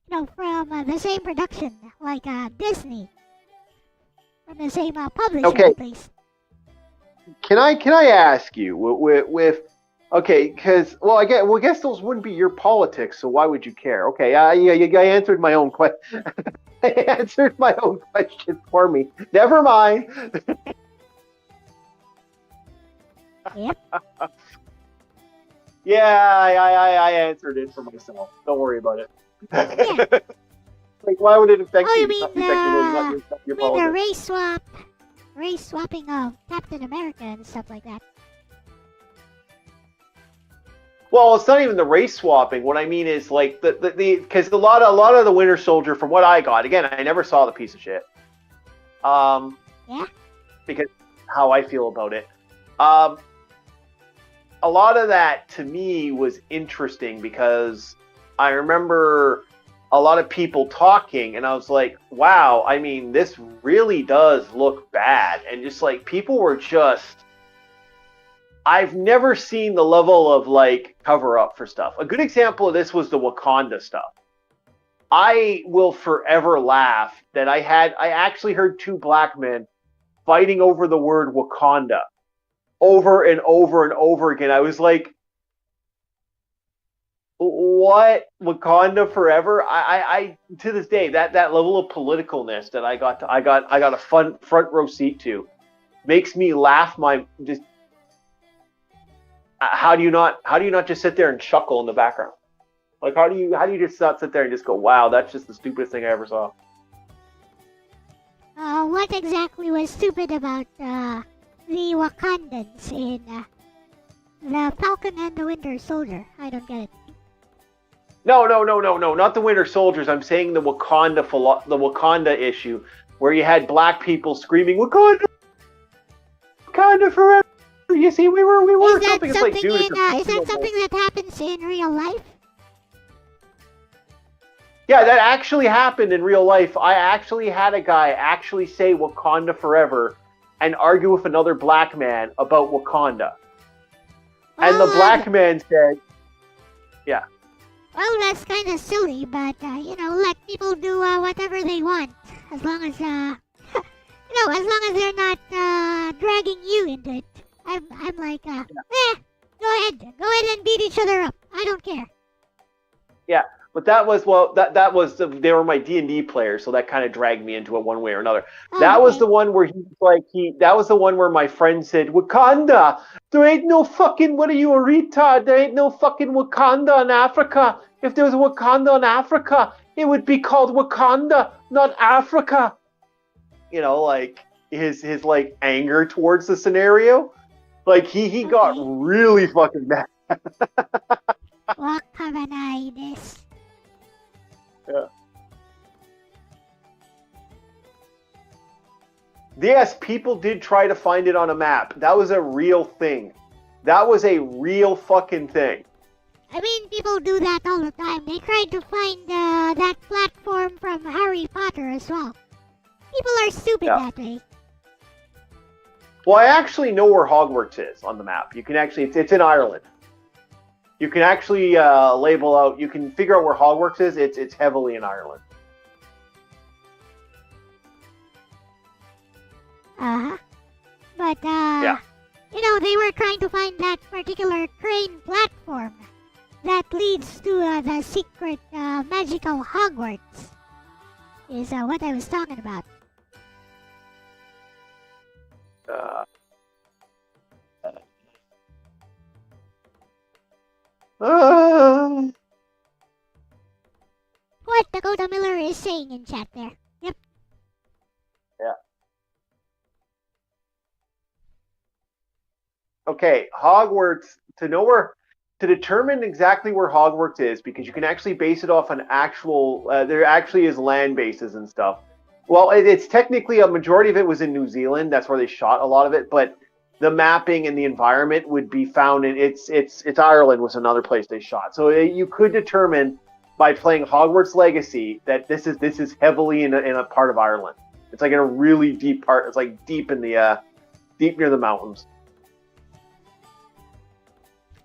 from the same production, like Disney. From the same publisher, at least. Can I ask you with because I guess those wouldn't be your politics, so why would you care? Okay, I answered my own question. I answered my own question for me. Never mind. Yep. Yeah, I answered it for myself. Don't worry about it. Yeah. Like, why would it affect you? You mean the race swapping of Captain America and stuff like that? Well, it's not even the race swapping. What I mean is like the because a lot of the Winter Soldier, from what I got, again, I never saw the piece of shit. Yeah. Because how I feel about it. A lot of that to me was interesting because I remember a lot of people talking, and I was like, wow, I mean, this really does look bad. And just like people were just. I've never seen the level of like cover up for stuff. A good example of this was the Wakanda stuff. I will forever laugh that I actually heard two black men fighting over the word Wakanda over and over and over again. I was like, what? Wakanda forever? I to this day, that level of politicalness that I got a front row seat to makes me laugh my just. How do you not just sit there and chuckle in the background? Like how do you just not sit there and just go, wow, that's just the stupidest thing I ever saw. What exactly was stupid about the Wakandans in the Falcon and the Winter Soldier? I don't get it. No, not the Winter Soldiers. I'm saying the Wakanda issue, where you had black people screaming Wakanda forever. You see, we were is that something like, dude, is that something that happens in real life? Yeah, that actually happened in real life. I actually had a guy actually say Wakanda forever and argue with another black man about Wakanda. Well, and the black man said, yeah. Well, that's kind of silly, but, let people do whatever they want. As long as, as long as they're not dragging you into it. I'm like, go ahead and beat each other up. I don't care. Yeah, but that was they were my D&D players, so that kind of dragged me into it one way or another. Oh, that okay. was the one where that was the one where my friend said, Wakanda, there ain't no fucking, what are you, a retard? There ain't no fucking Wakanda in Africa. If there was a Wakanda in Africa, it would be called Wakanda, not Africa. Like his like anger towards the scenario. Like he got really fucking mad. What have I this? Yeah. Yes, people did try to find it on a map. That was a real thing. That was a real fucking thing. I mean, people do that all the time. They tried to find that platform from Harry Potter as well. People are stupid that way. Well, I actually know where Hogwarts is on the map. You can actually, it's in Ireland. You can actually label out, you can figure out where Hogwarts is. It's heavily in Ireland. But, they were trying to find that particular crane platform that leads to the secret magical Hogwarts. Is what I was talking about. What Dakota Miller is saying in chat there. Yep. Yeah. Okay, Hogwarts, to determine exactly where Hogwarts is, because you can actually base it off an actual, there actually is land bases and stuff. Well, it's technically, a majority of it was in New Zealand. That's where they shot a lot of it. But the mapping and the environment would be found in it's Ireland was another place they shot. So you could determine by playing Hogwarts Legacy that this is heavily in a part of Ireland. It's like in a really deep part. It's like deep in the deep near the mountains.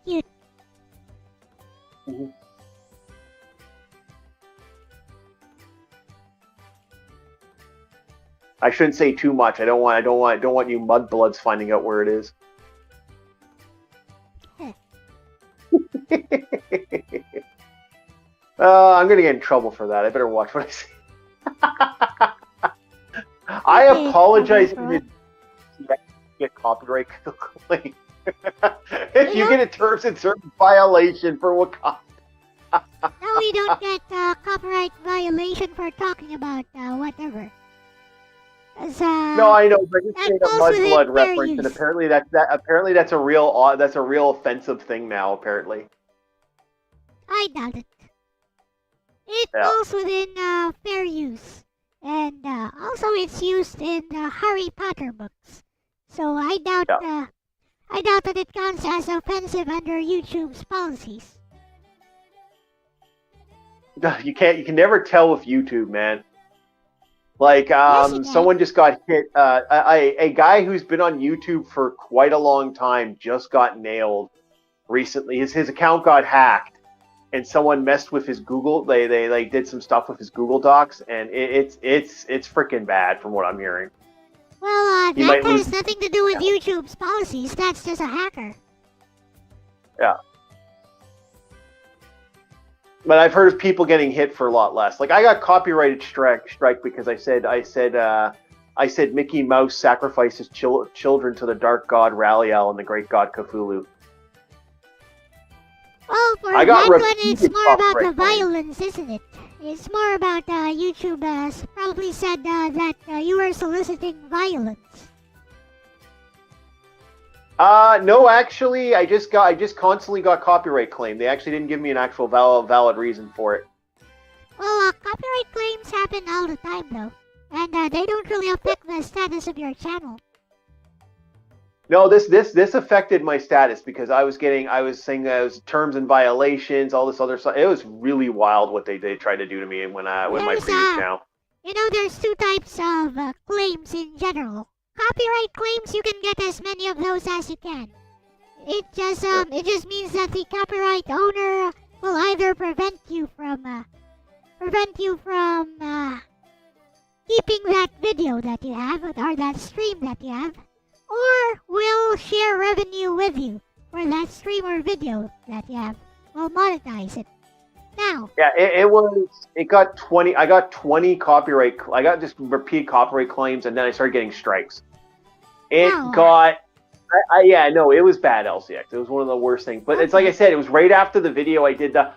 Cute. Mm-hmm. I shouldn't say too much. I don't want you mudbloods finding out where it is. I'm gonna get in trouble for that. I better watch what I say. I apologize if you get copyright claim. If you get a terms and service violation for Wakanda. No, we don't get copyright violation for talking about whatever. No, I know, but it's a mudblood reference, and apparently that's a real offensive thing now. Apparently. I doubt it. It Yeah. falls within fair use. And also it's used in Harry Potter books. So I doubt Yeah. I doubt that it counts as offensive under YouTube's policies. You can never tell with YouTube, man. Like, Yes, you can. someone just got hit. A guy who's been on YouTube for quite a long time just got nailed recently. His account got hacked, and someone messed with his Google. They like did some stuff with his Google Docs, and it's freaking bad from what I'm hearing. Well, He that might has lose. nothing to do with YouTube's policies. That's just a hacker. Yeah. But I've heard of people getting hit for a lot less. Like I got copyrighted strike because I said Mickey Mouse sacrifices children to the dark god Raliel and the great god Cthulhu. Well, for I got that one, repeated it's more about the copyright claims. violence, isn't it? It's more about YouTube probably said that you were soliciting violence. No, actually, I just constantly got copyright claim. They actually didn't give me an actual valid reason for it. Well, copyright claims happen all the time, though. And they don't really affect the status of your channel. No, this affected my status because I was saying those terms and violations, all this other stuff. It was really wild what they tried to do to me when with my previous channel. You know, there's two types of claims in general. Copyright claims, you can get as many of those as you can. It just means that the copyright owner will either prevent you from keeping that video that you have or that stream that you have, or will share revenue with you for that stream or video that you have. Will monetize it. Now. Yeah, it got 20. I got 20 copyright. I got just repeat copyright claims, and then I started getting strikes. It was bad, LCX. It was one of the worst things. But it's like I said, it was right after the video I did the,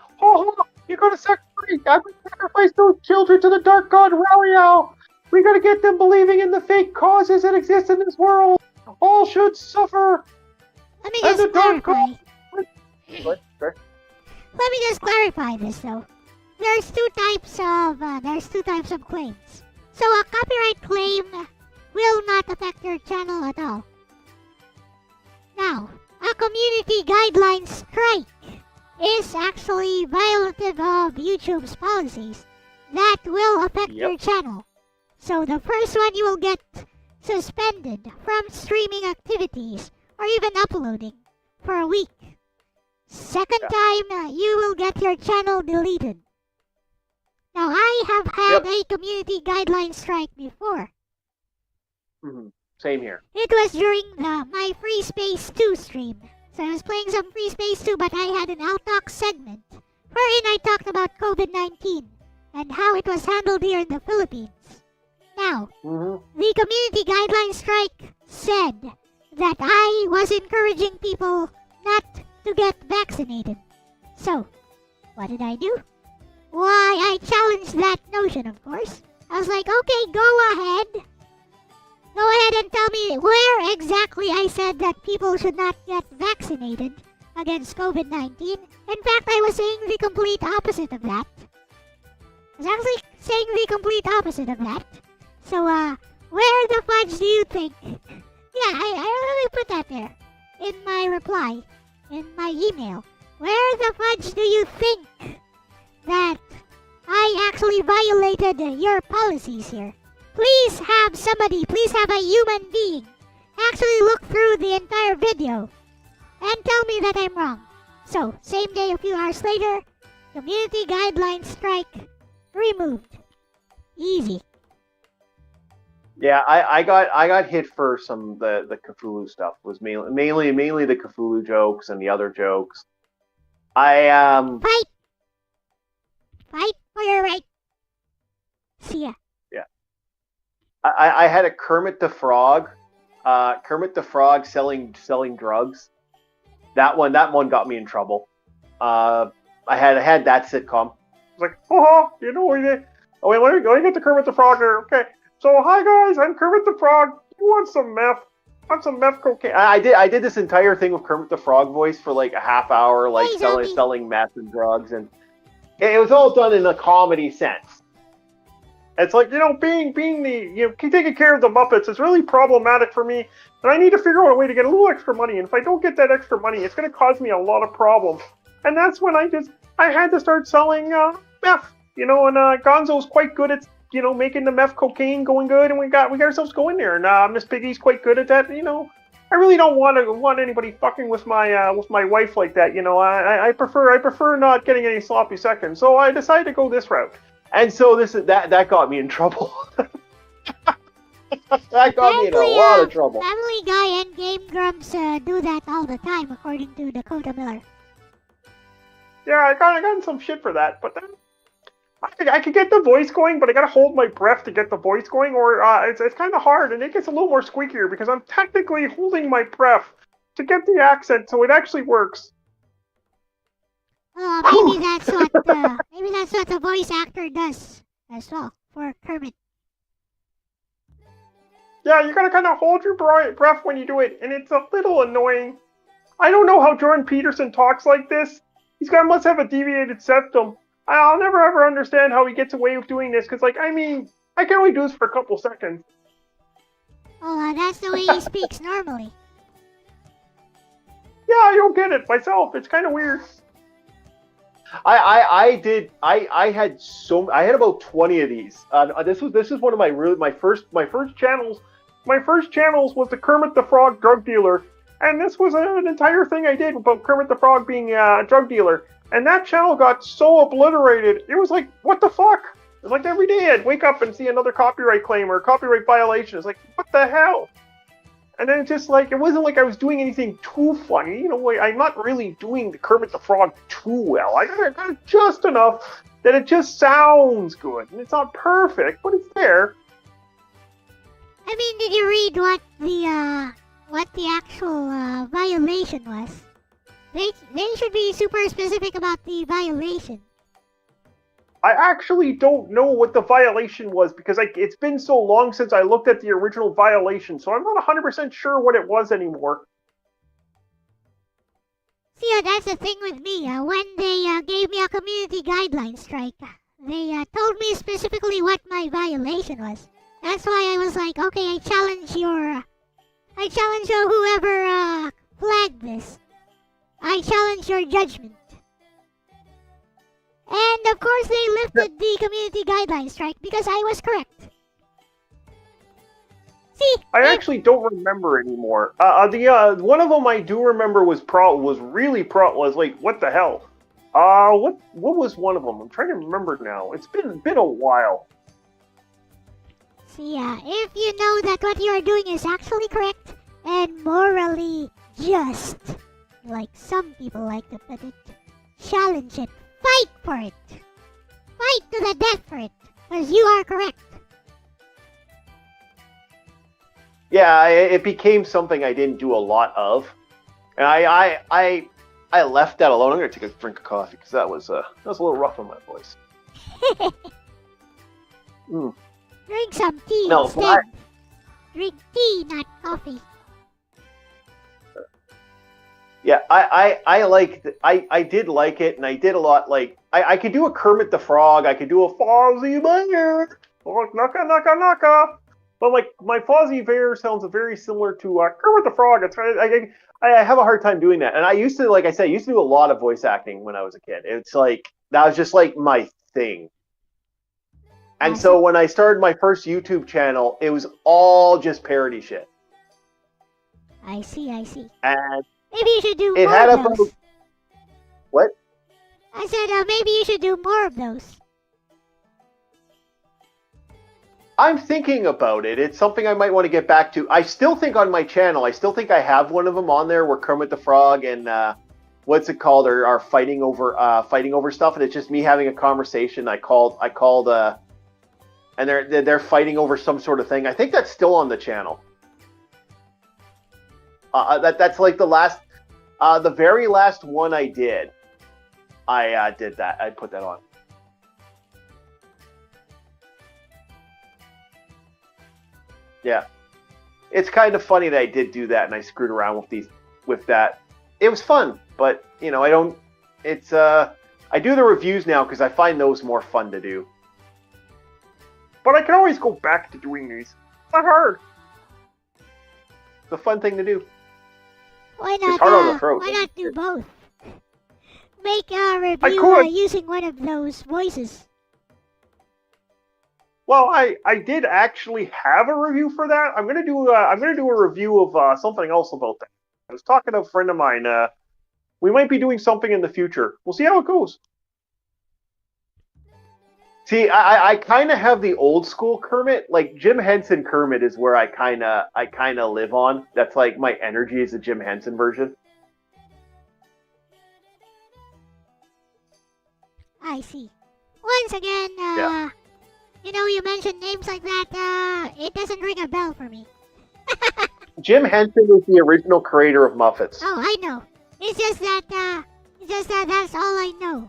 you're going to sacrifice those children to the dark god Raliel. We got to get them believing in the fake causes that exist in this world. All should suffer. Let me just clarify. What? Sure. Let me just clarify this though. There's two types of claims. So a copyright claim will not affect your channel at all. Now, a community guideline strike is actually violative of YouTube's policies that will affect your channel. So the first one, you will get suspended from streaming activities or even uploading for a week. Second time, you will get your channel deleted. Now, I have had a community guideline strike before. Mm-hmm. Same here. It was during my Free Space 2 stream. So I was playing some Free Space 2, but I had an Outtalk segment wherein I talked about COVID-19 and how it was handled here in the Philippines. Now, the community guideline strike said that I was encouraging people not to get vaccinated. So, what did I do? Why, I challenged that notion, of course. I was like, okay, go ahead. Go ahead and tell me where exactly I said that people should not get vaccinated against COVID-19. In fact, I was saying the complete opposite of that. I was actually saying the complete opposite of that. So, where the fudge do you think? Yeah, I really put that there in my reply, in my email. Where the fudge do you think that I actually violated your policies here? Please have a human being, actually look through the entire video and tell me that I'm wrong. So, same day, a few hours later, community guideline strike removed. Easy. Yeah, I got hit for some the Cthulhu stuff. Was mainly the Cthulhu jokes and the other jokes. Fight for your right. See ya. Yeah. I had a Kermit the Frog selling drugs. That one got me in trouble. I had that sitcom. I was like, you know what? Let me get the Kermit the Frog here. Okay. So, hi guys, I'm Kermit the Frog. You want some meth? Want some meth cocaine? I did this entire thing with Kermit the Frog voice for like a half hour, like Hey, zombie. selling meth and drugs, and it was all done in a comedy sense. It's like, being the, taking care of the Muppets is really problematic for me, and I need to figure out a way to get a little extra money, and if I don't get that extra money, it's going to cause me a lot of problems. And that's when I had to start selling meth, and Gonzo's quite good at, making the meth cocaine going good, and we got ourselves going there, and Miss Piggy's quite good at that, I really don't want anybody fucking with my wife like that, I prefer not getting any sloppy seconds, so I decided to go this route. And so that got me in trouble. That got me in a lot of trouble. Family Guy and Game Grumps do that all the time, according to Dakota Miller. Yeah, I got in some shit for that, but I could get the voice going, but I gotta hold my breath to get the voice going, or it's kind of hard, and it gets a little more squeakier because I'm technically holding my breath to get the accent, so it actually works. Maybe that's what the voice actor does as well for Kermit. Yeah, you gotta kind of hold your breath when you do it, and it's a little annoying. I don't know how Jordan Peterson talks like this. Must have a deviated septum. I'll never ever understand how he gets away with doing this, because, I can only do this for a couple seconds. Oh, that's the way he speaks normally. Yeah, I don't get it myself. It's kind of weird. I had about 20 of these. This is one of my first channels. My first channels was the Kermit the Frog drug dealer, and this was an entire thing I did about Kermit the Frog being a drug dealer. And that channel got so obliterated. It was like, what the fuck? It was like every day I'd wake up and see another copyright claim or copyright violation. It's like, what the hell? And then it's just like, it wasn't like I was doing anything too funny. I'm not really doing the Kermit the Frog too well. I got it just enough that it just sounds good. And it's not perfect, but it's there. I mean, did you read what the actual violation was? They should be super specific about the violation. I actually don't know what the violation was because it's been so long since I looked at the original violation, so I'm not 100% sure what it was anymore. See, that's the thing with me. When they gave me a community guideline strike, they told me specifically what my violation was. That's why I was like, okay, I challenge whoever flagged this. I challenge your judgment. And of course they lifted the community guideline strike because I was correct. See, I actually don't remember anymore. The one of them I do remember was like, what the hell? What was one of them? I'm trying to remember now. It's been a while. See, if you know that what you are doing is actually correct and morally just, like some people like to put it, challenge it. Fight for it. Fight to the death for it, because you are correct. Yeah, it became something I didn't do a lot of, and I left that alone. I'm gonna take a drink of coffee because that was a little rough on my voice. Drink some tea instead. Drink tea, not coffee. Yeah, I did like it, and I did a lot. Like I could do a Kermit the Frog, I could do a Fozzie Bear, or Naka Naka Naka. But like my Fozzie Bear sounds very similar to Kermit the Frog. I have a hard time doing that, and I used to, like I said, I used to do a lot of voice acting when I was a kid. It's like that was just like my thing. And so when I started my first YouTube channel, it was all just parody shit. I see. And maybe you should do more of those. What? I said maybe you should do more of those. I'm thinking about it. It's something I might want to get back to. I still think on my channel, I have one of them on there where Kermit the Frog and what's it called are fighting over stuff, and it's just me having a conversation. I called and they're fighting over some sort of thing. I think that's still on the channel. That's like the very last one I did. I did that. I put that on. Yeah. it's kind of funny that I did do that and I screwed around with that. It was fun, but you know, I don't. It's I do the reviews now because I find those more fun to do. But I can always go back to doing these. It's not hard. It's a fun thing to do. Why not? It's hard on the throat. Why not do both? Make a review using one of those voices. Well, I did actually have a review for that. I'm gonna do a review of something else about that. I was talking to a friend of mine. We might be doing something in the future. We'll see how it goes. See, I kind of have the old school Kermit. Like Jim Henson Kermit is where I kind of live on. That's like my energy is a Jim Henson version. I see. Once again, Yeah. you know, you mentioned names like that. It doesn't ring a bell for me. Jim Henson was the original creator of Muppets. Oh, I know. It's just that that's all I know.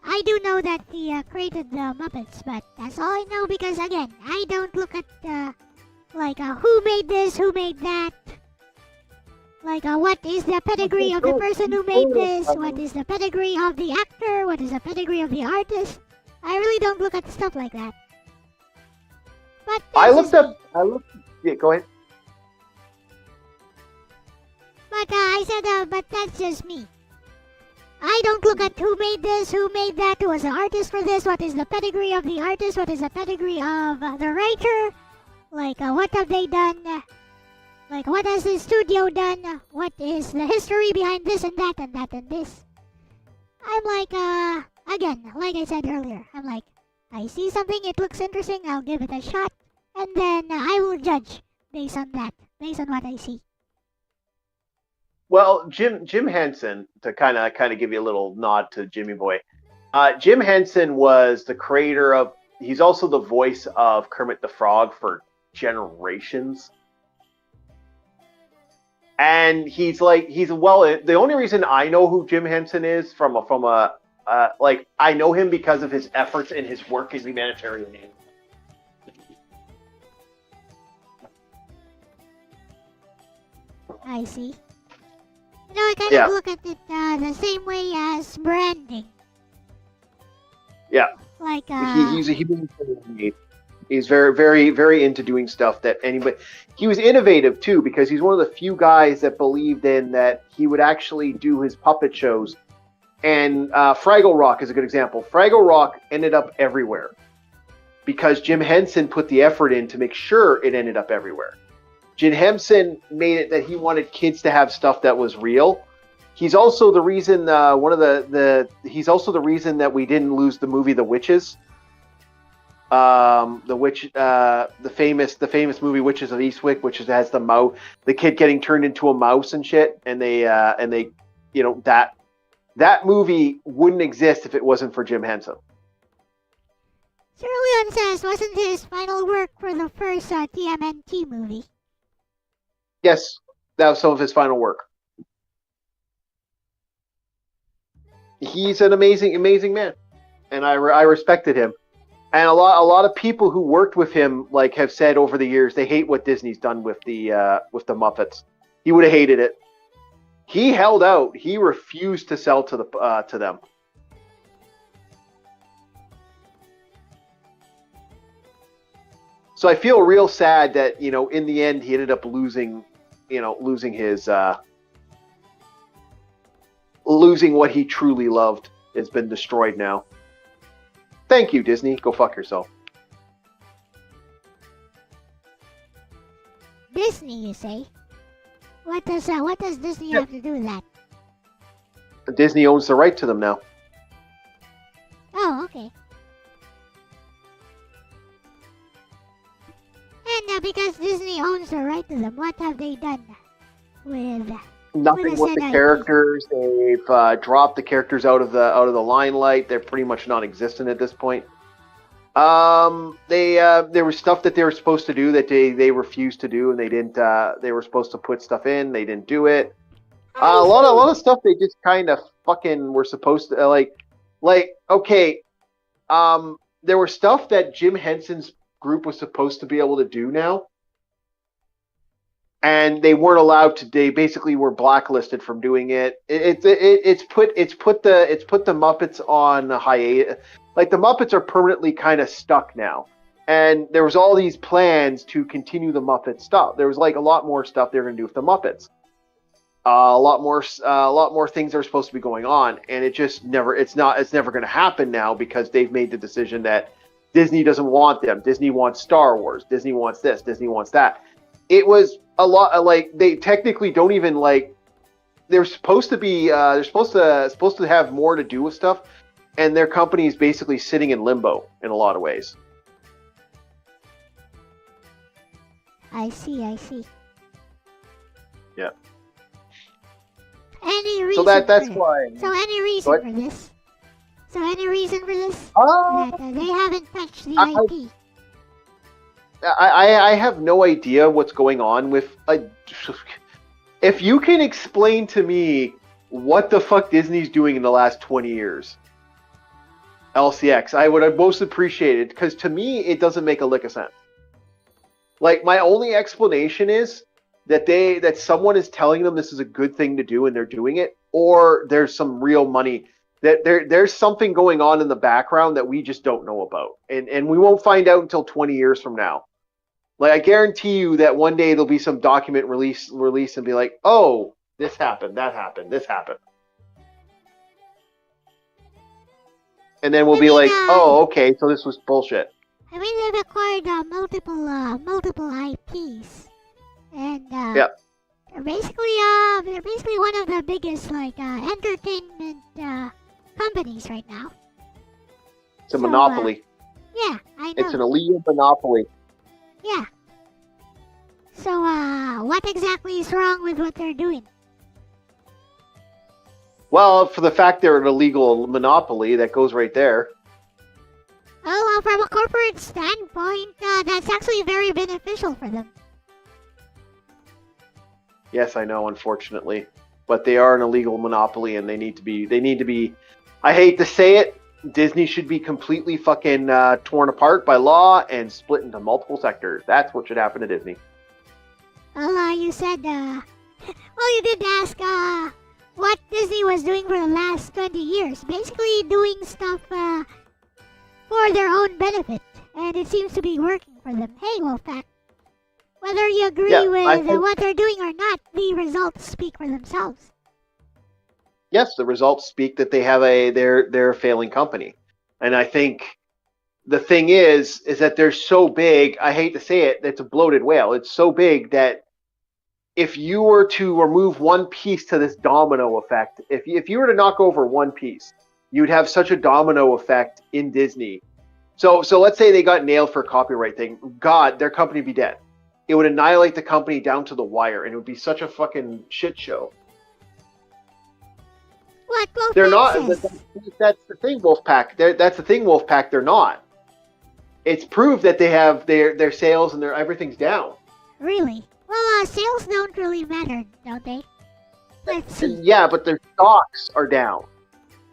I do know that he created the Muppets, but that's all I know because, again, I don't look at, who made this, who made that. Like, what is the pedigree of the person who made this? What is the pedigree of the actor? What is the pedigree of the artist? I really don't look at stuff like that. But Yeah, go ahead. But I said, but that's just me. I don't look at who made this, who made that, who was the artist for this, what is the pedigree of the artist, what is the pedigree of the writer, what have they done, what has the studio done, what is the history behind this and that and that and this. I'm again, like I said earlier, I'm like, I see something, it looks interesting, I'll give it a shot, and then I will judge based on that, based on what I see. Well, Jim Henson, to kind of give you a little nod to Jimmy Boy. Jim Henson was the creator of. He's also the voice of Kermit the Frog for generations. And the only reason I know who Jim Henson is I know him because of his efforts and his work in humanitarian aid. I see. You know, I kind of look at it the same way as branding. Yeah. He's a humanitarian. He's very, very, very into doing stuff that anybody. He was innovative too because he's one of the few guys that believed in that he would actually do his puppet shows. And Fraggle Rock is a good example. Fraggle Rock ended up everywhere because Jim Henson put the effort in to make sure it ended up everywhere. Jim Henson made it that he wanted kids to have stuff that was real. He's also the reason he's also the reason that we didn't lose the movie The Witches. The famous movie Witches of Eastwick, which has the kid getting turned into a mouse and shit, and they that movie wouldn't exist if it wasn't for Jim Henson. Cerulean says, wasn't his final work for the first TMNT movie? Yes, that was some of his final work. He's an amazing, amazing man, and I respected him. And a lot of people who worked with him have said over the years they hate what Disney's done with the Muppets. He would have hated it. He held out. He refused to sell to them. So I feel real sad that in the end he ended up losing what he truly loved. Has been destroyed now. Thank you, Disney. Go fuck yourself. Disney, you say? What does Disney have to do with that? Disney owns the right to them now. Oh, okay. And because Disney owns the right to them, what have they done with? Nothing with the characters. They've dropped the characters out of the limelight. They're pretty much non-existent at this point. There was stuff that they were supposed to do that they refused to do, and they didn't. They were supposed to put stuff in. They didn't do it. A lot of stuff they just kind of fucking were supposed to okay. There were stuff that Jim Henson's group was supposed to be able to do now and they weren't allowed to. They basically were blacklisted from doing it. It's put the Muppets on hiatus. Like the Muppets are permanently kind of stuck now. And there was all these plans to continue the Muppet stuff. There was like a lot more stuff they were going to do with the Muppets. A lot more things are supposed to be going on, and it's never going to happen now because they've made the decision that Disney doesn't want them. Disney wants Star Wars. Disney wants this. Disney wants that. It was a lot like they technically don't even like. They're supposed to be. They're supposed to have more to do with stuff, and their company is basically sitting in limbo in a lot of ways. I see. Yeah. Any reason? So that's why. So any reason for this? That they haven't touched the IP. I have no idea what's going on with. If you can explain to me what the fuck Disney's doing in the last 20 years, LCX, I would have most appreciated, because to me it doesn't make a lick of sense. Like my only explanation is that someone is telling them this is a good thing to do and they're doing it, or there's some real money, that there's something going on in the background that we just don't know about, and we won't find out until 20 years from now. Like I guarantee you that one day there'll be some document release and be like, oh, this happened, that happened, this happened, and then we'll be like, oh, okay, so this was bullshit. I mean, they've acquired multiple IPs. And they're basically one of the biggest entertainment companies right now. It's a monopoly. Yeah, I know. It's an illegal monopoly. Yeah. So what exactly is wrong with what they're doing? Well, for the fact they're an illegal monopoly, that goes right there. Oh, well, from a corporate standpoint, that's actually very beneficial for them. Yes, I know, unfortunately. But they are an illegal monopoly, and they need to be, I hate to say it, Disney should be completely fucking torn apart by law and split into multiple sectors. That's what should happen to Disney. Well, you said, well, you did ask, what Disney was doing for the last 20 years. Basically doing stuff, for their own benefit. And it seems to be working for them. Hey, Wolfpack. Whether you agree with what they're doing or not, the results speak for themselves. Yes, the results speak that they have they're a failing company. And I think the thing is that they're so big, I hate to say it, it's a bloated whale. It's so big that if you were to remove one piece to this domino effect, if you were to knock over one piece, you'd have such a domino effect in Disney. So let's say they got nailed for a copyright thing. God, their company would be dead. It would annihilate the company down to the wire, and it would be such a fucking shit show. What? They're not. That's the thing, Wolfpack. That's the thing, Wolfpack. They're not. It's proved that they have their sales and everything's down. Really? Well, sales don't really matter, don't they? Let's see. Yeah, but their stocks are down.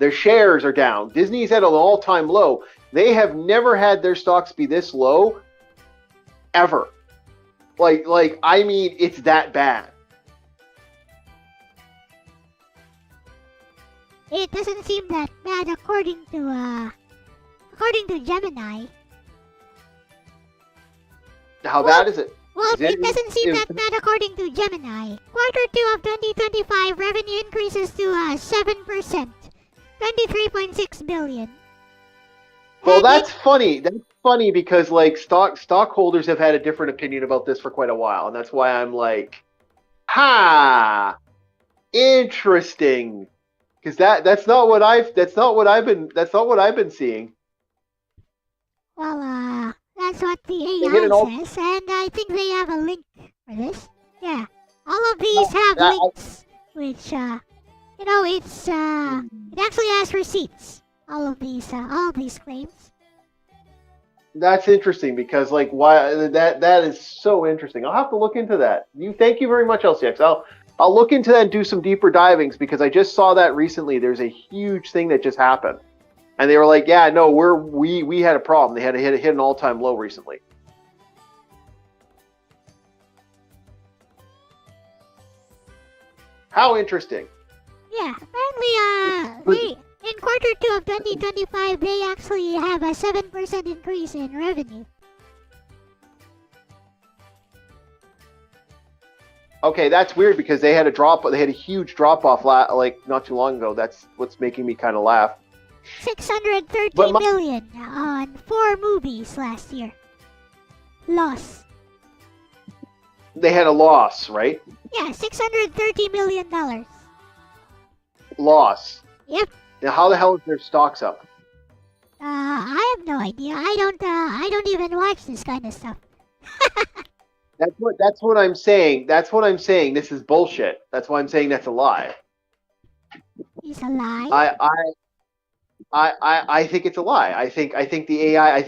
Their shares are down. Disney's at an all-time low. They have never had their stocks be this low, ever. Like I mean, it's that bad. It doesn't seem that bad according to Gemini. How bad is it? Well, it doesn't seem that bad according to Gemini. Q2 of 2025 revenue increases to 7%, 23.6 billion. Well, that's funny. That's funny because like stockholders have had a different opinion about this for quite a while, and that's why I'm like, interesting. Because that's not what I've been seeing. Well, that's what the AI says, and I think they have a link for this. Yeah, all of these have links, which it actually has receipts. All of these claims. That's interesting because like why that is so interesting. I'll have to look into that. Thank you very much, LCX. I'll look into that and do some deeper divings because I just saw that recently. There's a huge thing that just happened, and they were like, "Yeah, no, we had a problem. They had to hit an all-time low recently." How interesting. Yeah, apparently, in quarter 2 of 2025, they actually have a 7% increase in revenue. Okay, that's weird because they had a huge drop off like not too long ago. That's what's making me kind of laugh. 630 million on 4 movies last year. Loss. They had a loss, right? Yeah, $630 million. Loss. Yep. Now, how the hell is their stocks up? I have no idea. I don't even watch this kind of stuff. That's what I'm saying. That's what I'm saying. This is bullshit. That's why I'm saying that's a lie. It's a lie. I think it's a lie. I think the AI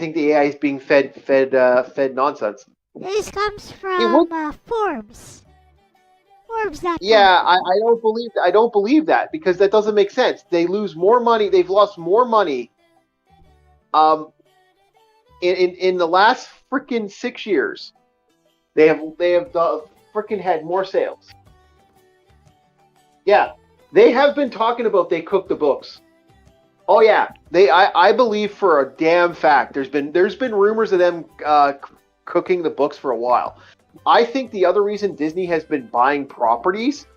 is being fed nonsense. This comes from Forbes. Forbes.com. Yeah, I don't believe that because that doesn't make sense. They lose more money. They've lost more money. In the last freaking 6 years, they have freaking had more sales. Yeah, they have been talking about they cook the books. Oh yeah, I believe for a damn fact. There's been rumors of them cooking the books for a while. I think the other reason Disney has been buying properties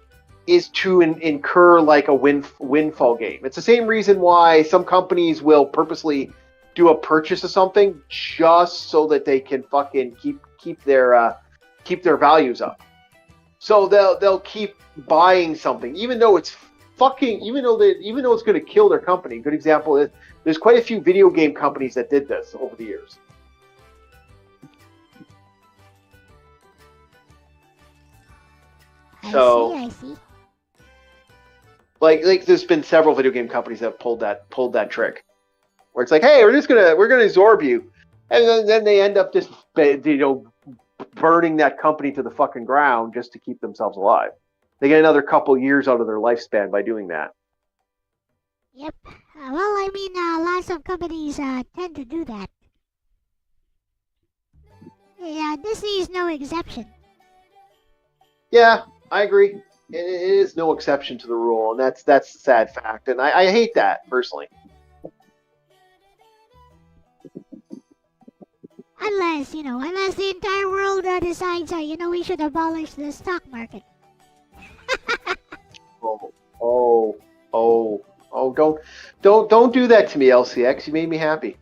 is to incur like a windfall game. It's the same reason why some companies will purposely do a purchase of something just so that they can fucking keep their values up. So they'll keep buying something even though it's it's going to kill their company. Good example is there's quite a few video game companies that did this over the years. I see. Like there's been several video game companies that have pulled that trick, where it's like, hey, we're gonna absorb you, and then they end up just burning that company to the fucking ground just to keep themselves alive. They get another couple years out of their lifespan by doing that. Yep. Well, I mean, lots of companies tend to do that. Yeah, Disney is no exception. Yeah, I agree. It is no exception to the rule, and that's a sad fact, and I hate that personally. Unless the entire world decides, we should abolish the stock market. Don't do that to me, LCX. You made me happy.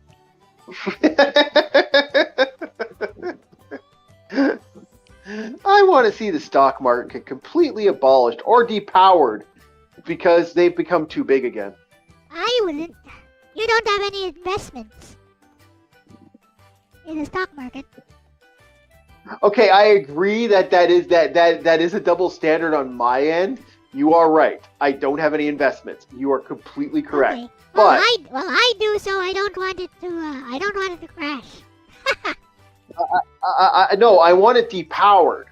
I want to see the stock market completely abolished or depowered because they've become too big again. I wouldn't. You don't have any investments in the stock market. Okay, I agree that is a double standard on my end. You are right. I don't have any investments. You are completely correct. Okay. But I do, so I don't want it to crash. No, I want it depowered.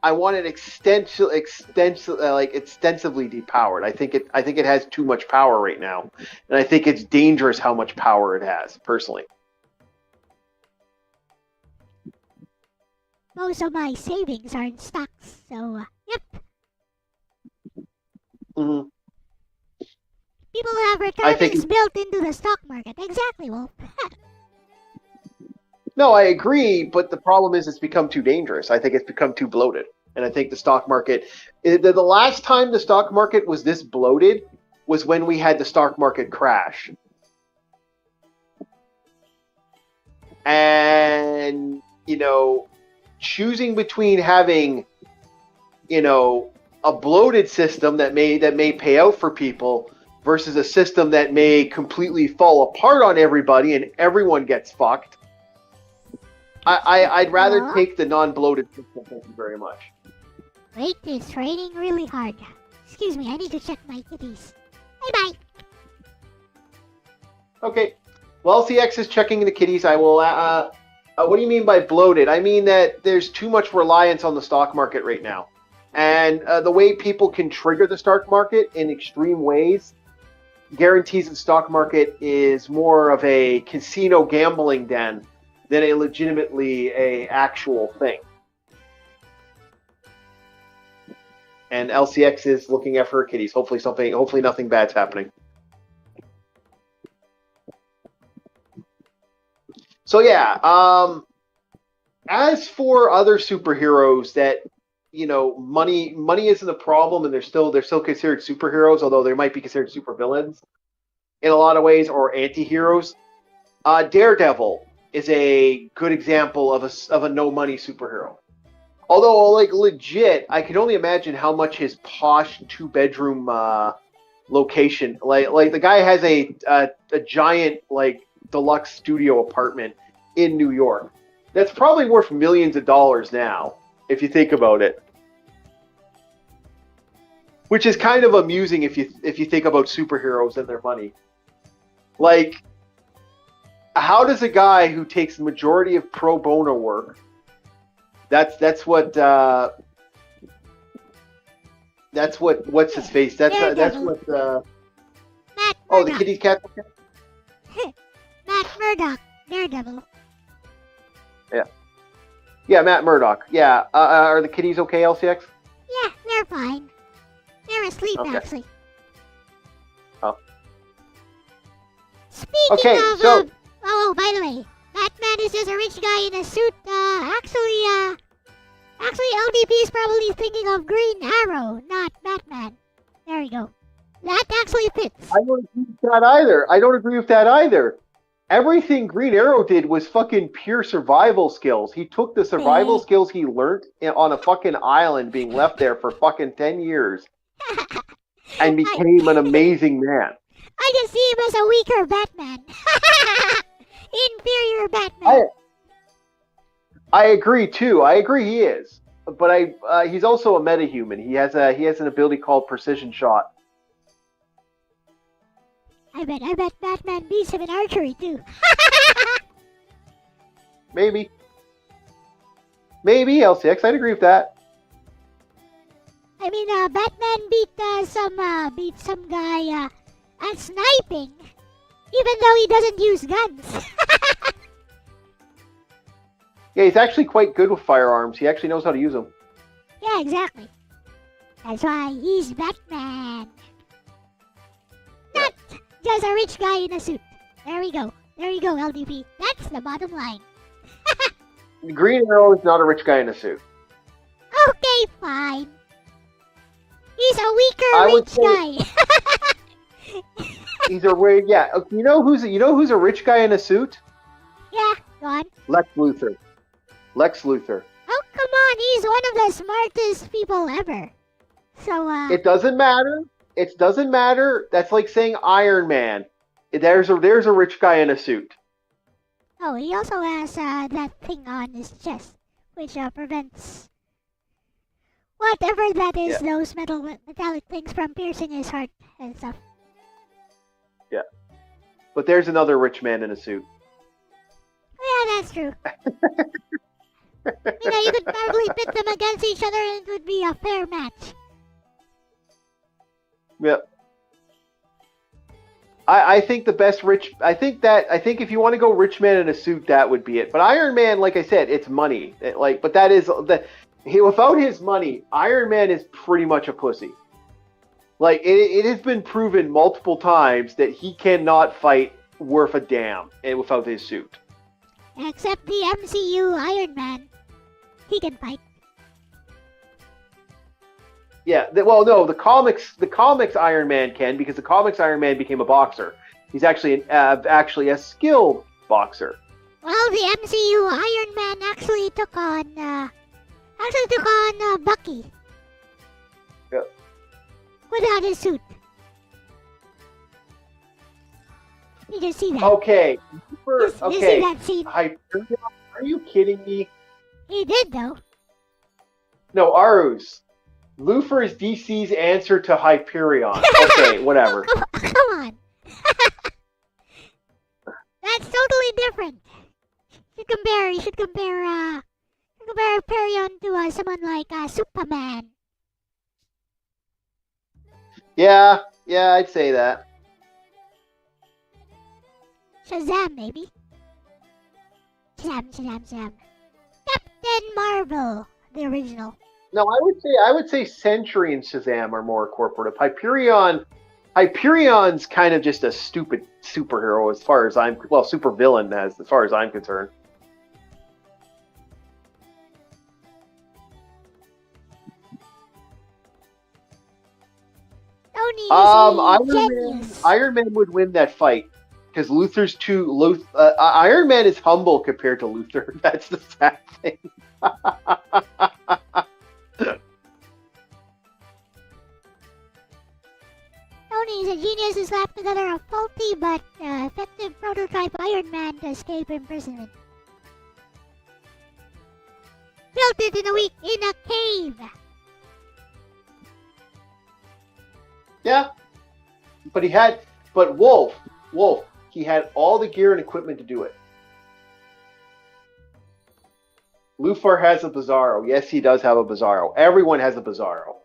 I want it extensively depowered. I think it has too much power right now, and I think it's dangerous how much power it has. Personally, most of my savings are in stocks, so yep. Mm-hmm. People have retirements built into the stock market. Exactly, Wolf. No, I agree, but the problem is it's become too dangerous. I think it's become too bloated. And I think the stock market, the last time the stock market was this bloated was when we had the stock market crash. And, choosing between having, a bloated system that may pay out for people versus a system that may completely fall apart on everybody and everyone gets fucked. I'd rather take the non-bloated system. Thank you very much. Wait, it's raining really hard. Excuse me, I need to check my kitties. Bye-bye. Okay. Well, CX is checking the kitties. I will... what do you mean by bloated? I mean that there's too much reliance on the stock market right now. And the way people can trigger the stock market in extreme ways guarantees the stock market is more of a casino gambling den than a legitimately a actual thing. and LCX is looking after her kitties. Hopefully nothing bad's happening. So yeah, as for other superheroes that, you know, money isn't a problem, and they're still considered superheroes, although they might be considered supervillains in a lot of ways, or anti-heroes. Daredevil is a good example of a no money superhero. Although, like, legit, I can only imagine how much his posh 2-bedroom location, like the guy has a giant, like, deluxe studio apartment in New York. That's probably worth millions of dollars now, if you think about it. Which is kind of amusing if you think about superheroes and their money. Like, how does a guy who takes the majority of pro bono work, that's what what's his face? That's what Matt oh, the Murdock. kitty cat. Matt Murdock, Daredevil. Yeah, Matt Murdock. Yeah, are the kitties okay, LCX? Yeah, they're fine. They're asleep, Okay. actually. Oh. Speaking Okay, of, so oh, by the way, Batman is just a rich guy in a suit. Actually, LDP is probably thinking of Green Arrow, not Batman. There we go. That actually fits. I don't agree with that either. Everything Green Arrow did was fucking pure survival skills. He took the survival skills he learned on a fucking island, being left there for fucking 10 years, and became an amazing man. I just see him as a weaker Batman. Inferior Batman. I agree too. I agree he is, but he's also a metahuman. He has an ability called precision shot. I bet Batman beats him in archery too. Maybe LCX. I'd agree with that. I mean, Batman beat some guy at sniping, even though he doesn't use guns. Yeah, he's actually quite good with firearms. He actually knows how to use them. Yeah, exactly. That's why he's Batman. Not just a rich guy in a suit. There we go, LDP. That's the bottom line. Green Arrow is not a rich guy in a suit. Okay, fine. He's a weaker rich guy. He's a weird, yeah. You know who's a rich guy in a suit? Yeah, go on. Lex Luthor. Oh, come on, he's one of the smartest people ever. So, It doesn't matter. It doesn't matter. That's like saying Iron Man. There's a rich guy in a suit. Oh, he also has that thing on his chest, which prevents whatever that is, those metallic things from piercing his heart and stuff. Yeah. But there's another rich man in a suit. Yeah, that's true. You know, you could probably pit them against each other and it would be a fair match. Yep. I think the best I think if you want to go rich man in a suit, that would be it. But Iron Man, like I said, it's money. Without his money, Iron Man is pretty much a pussy. Like, it has been proven multiple times that he cannot fight worth a damn without his suit. Except the MCU Iron Man. He can fight. Yeah, no, the comics Iron Man can, because the comics Iron Man became a boxer. He's actually a skilled boxer. Well, the MCU Iron Man actually took on Bucky. Yeah. Without his suit. You can see that. Okay. You see that scene? Hyperion? Are you kidding me? He did, though. No, Arus. Luthor is DC's answer to Hyperion. Okay, whatever. Come on. That's totally different. You should compare Hyperion to someone like Superman. Yeah, I'd say that. Shazam, maybe. Shazam. Captain Marvel, the original. No, I would say Sentry and Shazam are more corporative. Hyperion's kind of just a stupid superhero as far as super villain as far as I'm concerned. Tony is genius. Iron Man would win that fight because Luthor's too. Iron Man is humble compared to Luthor. That's the sad thing. Tony is a genius who slapped together a faulty but effective prototype Iron Man to escape imprisonment. Built it in a week in a cave. Yeah, but Wolf, he had all the gear and equipment to do it. Luthor has a Bizarro. Yes, he does have a Bizarro. Everyone has a Bizarro.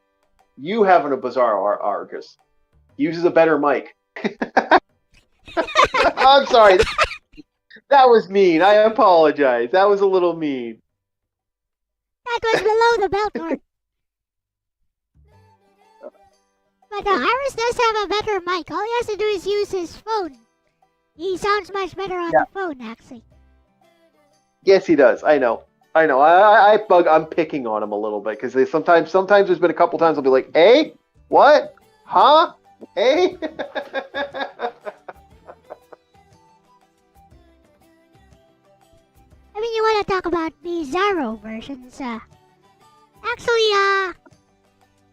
You have a Bizarro, Argus. He uses a better mic. I'm sorry. That was mean. I apologize. That was a little mean. That was below the belt, Lord. But Iris does have a better mic. All he has to do is use his phone. He sounds much better on the phone, actually. Yes, he does. I know. I'm picking on him a little bit because sometimes there's been a couple times I'll be like, "Hey, what? Huh? Hey." I mean, you want to talk about Bizarro versions? Actually,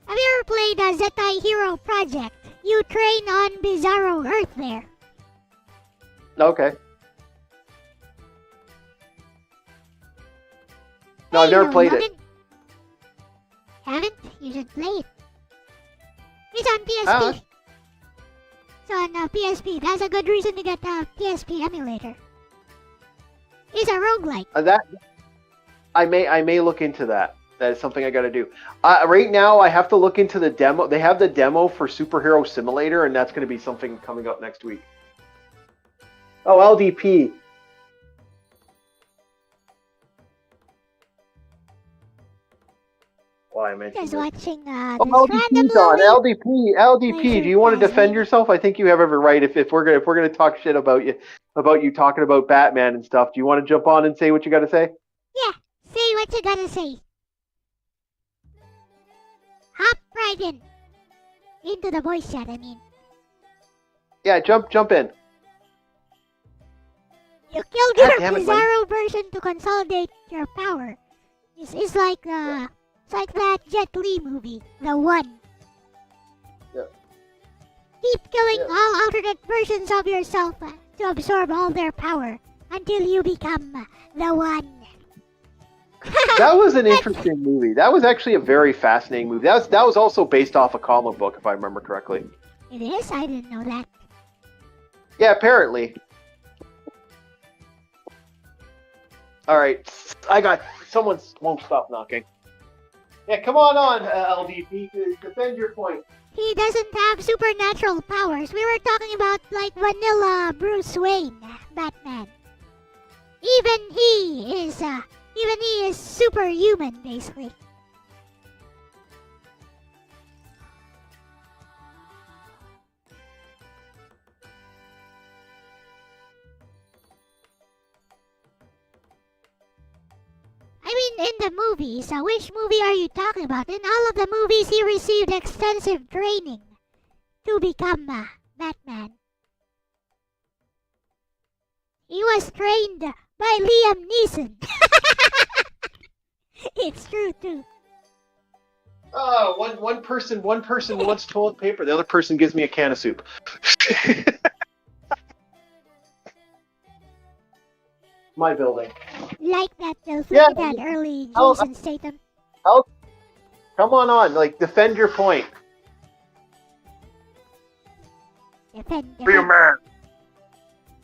have you ever played Zetai Hero Project? You train on Bizarro Earth there. Okay. No, I've never played it. Haven't? You should play it. It's on PSP. It's on PSP. That's a good reason to get a PSP emulator. It's a roguelike. I may look into that. That is something I got to do. Right now, I have to look into the demo. They have the demo for Superhero Simulator, and that's going to be something coming up next week. Oh, LDP. Why I mentioned just watching this LDP's on. LDP. Do you want to defend yourself? I think you have every right. If we're gonna talk shit about you talking about Batman and stuff, do you want to jump on and say what you got to say? Yeah, say what you got to say. Hop right in. Into the voice chat, I mean. Yeah, jump in. You killed your Bizarro version to consolidate your power. It's like that Jet Li movie, The One. Yeah. Keep killing all alternate versions of yourself to absorb all their power until you become the One. That was an interesting movie. That was actually a very fascinating movie. That was also based off a comic book, if I remember correctly. It is? I didn't know that. Yeah, apparently. All right, someone won't stop knocking. Yeah, come on, LDP, defend your point. He doesn't have supernatural powers. We were talking about like vanilla Bruce Wayne, Batman. Even he is superhuman, basically. I mean, in the movies, which movie are you talking about? In all of the movies, he received extensive training to become Batman. He was trained by Liam Neeson. It's true, too. Oh, one person wants toilet paper. The other person gives me a can of soup. My building. Like that, though. Look at that early Jason Statham. Come on. Like, defend your point. Defend. Real man.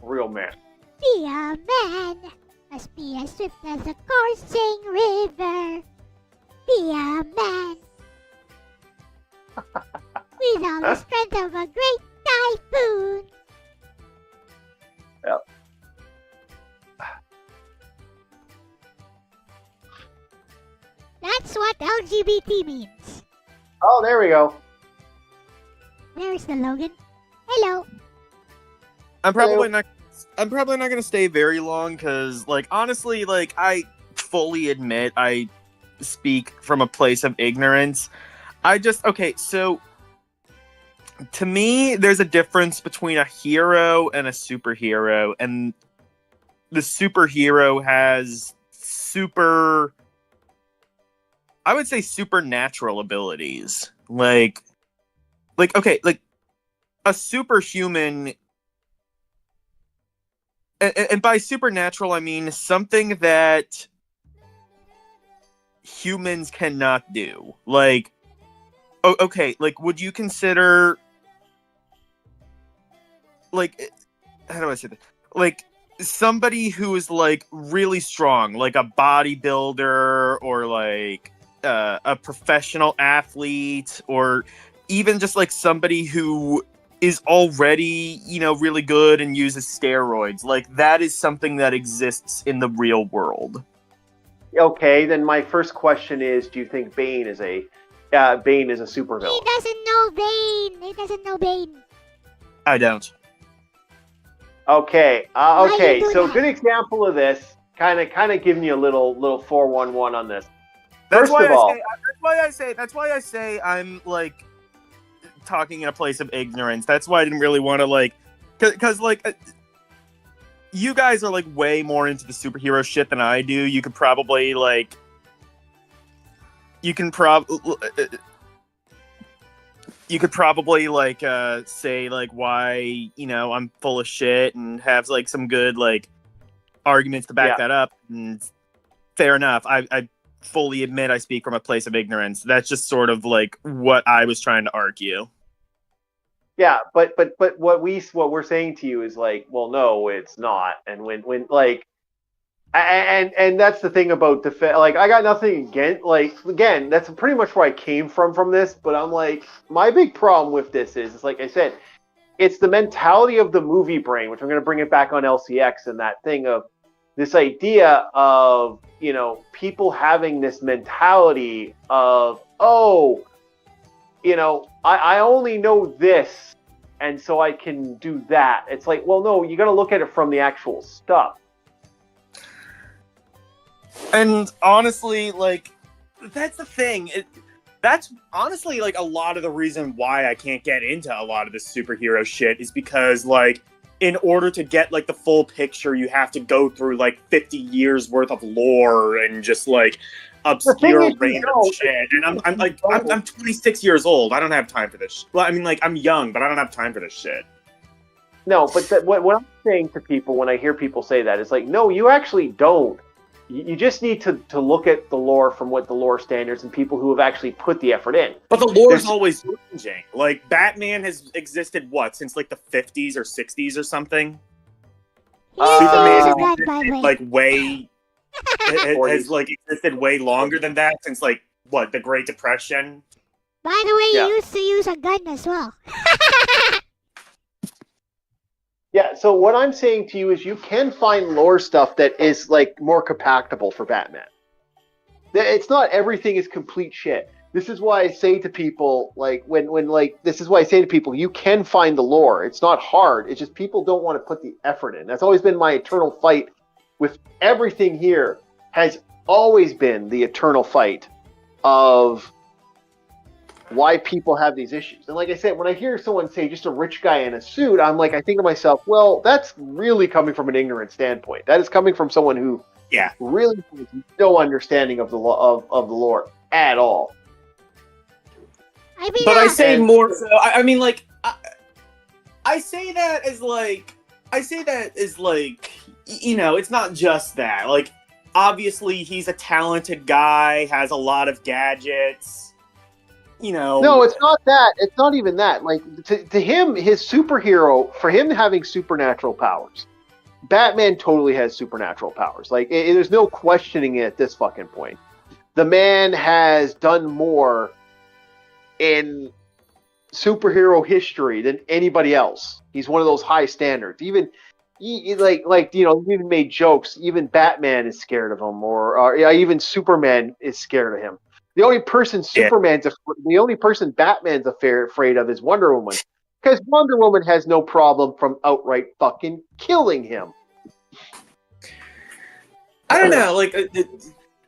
Real man. Be a man. Must be as swift as a coursing river. Be a man. With all the strength of a great typhoon. Yep. That's what what LGBT means. Oh, there we go. There's the Logan. Hello. I'm probably not going to stay very long because, like, honestly, like, I fully admit I speak from a place of ignorance. So to me, there's a difference between a hero and a superhero, and the superhero has I would say supernatural abilities. Like a superhuman, and by supernatural I mean something that humans cannot do. Like, like, would you consider, like, how do I say that? Like, somebody who is, like, really strong, like a bodybuilder, or like a professional athlete, or even just like somebody who is already, really good and uses steroids. Like, that is something that exists in the real world. Okay, then my first question is: do you think Bane is a supervillain? He doesn't know Bane. He doesn't know Bane. I don't. Okay. Why you do So that? good example of this. Kind of giving you a little 411 on this. That's First of all, that's why I say I'm, like, talking in a place of ignorance. That's why I didn't really want to, like, because like, you guys are, like, way more into the superhero shit than I do. You could probably, like, say, like, why, I'm full of shit, and have, like, some good, like, arguments to back that up. And fair enough. I fully admit I speak from a place of ignorance. That's just sort of, like, what I was trying to argue. yeah, but what we're saying to you is, like, well, no, it's not. And when like, and that's the thing about like, I got nothing against, like, again, that's pretty much where I came from this. But I'm like, my big problem with this is like I said, it's the mentality of the movie brain, which I'm going to bring it back on LCX, and that thing of this idea of, people having this mentality of, oh, I only know this, and so I can do that. It's like, well, no, you got to look at it from the actual stuff. And honestly, like, that's the thing. That's honestly, like, a lot of the reason why I can't get into a lot of this superhero shit is because, like, in order to get, like, the full picture, you have to go through, like, 50 years worth of lore and just, like, obscure random shit. And I'm 26 years old. I don't have time for this. Well, I mean, like, I'm young, but I don't have time for this shit. No, but what I'm saying to people when I hear people say that is like, no, you actually don't. You just need to look at the lore from what the lore standards and people who have actually put the effort in. But the lore is always changing. Like, Batman has existed, since, like, the 50s or 60s or something? Superman, like, has, like, existed way longer than that, since, like, the Great Depression? By the way, you used to use a gun as well. Yeah, so what I'm saying to you is you can find lore stuff that is, like, more compactable for Batman. It's not everything is complete shit. This is why I say to people, like, this is why I say to people, you can find the lore. It's not hard. It's just people don't want to put the effort in. That's always been my eternal fight with everything here, has always been the eternal fight of why people have these issues. And like I said, when I hear someone say just a rich guy in a suit, I'm like, I think to myself, well, that's really coming from an ignorant standpoint. That is coming from someone who really has no understanding of the lore at all. I mean, but I say more so. I mean, like, I say that as like, it's not just that. Like, obviously, he's a talented guy, has a lot of gadgets. No, it's not that. It's not even that. Like, to him, his superhero, for him having supernatural powers, Batman totally has supernatural powers. Like, there's no questioning it at this fucking point. The man has done more in superhero history than anybody else. He's one of those high standards. Even, even made jokes. Even Batman is scared of him, or even Superman is scared of him. The only person Batman's afraid of is Wonder Woman, because Wonder Woman has no problem from outright fucking killing him. I don't know, like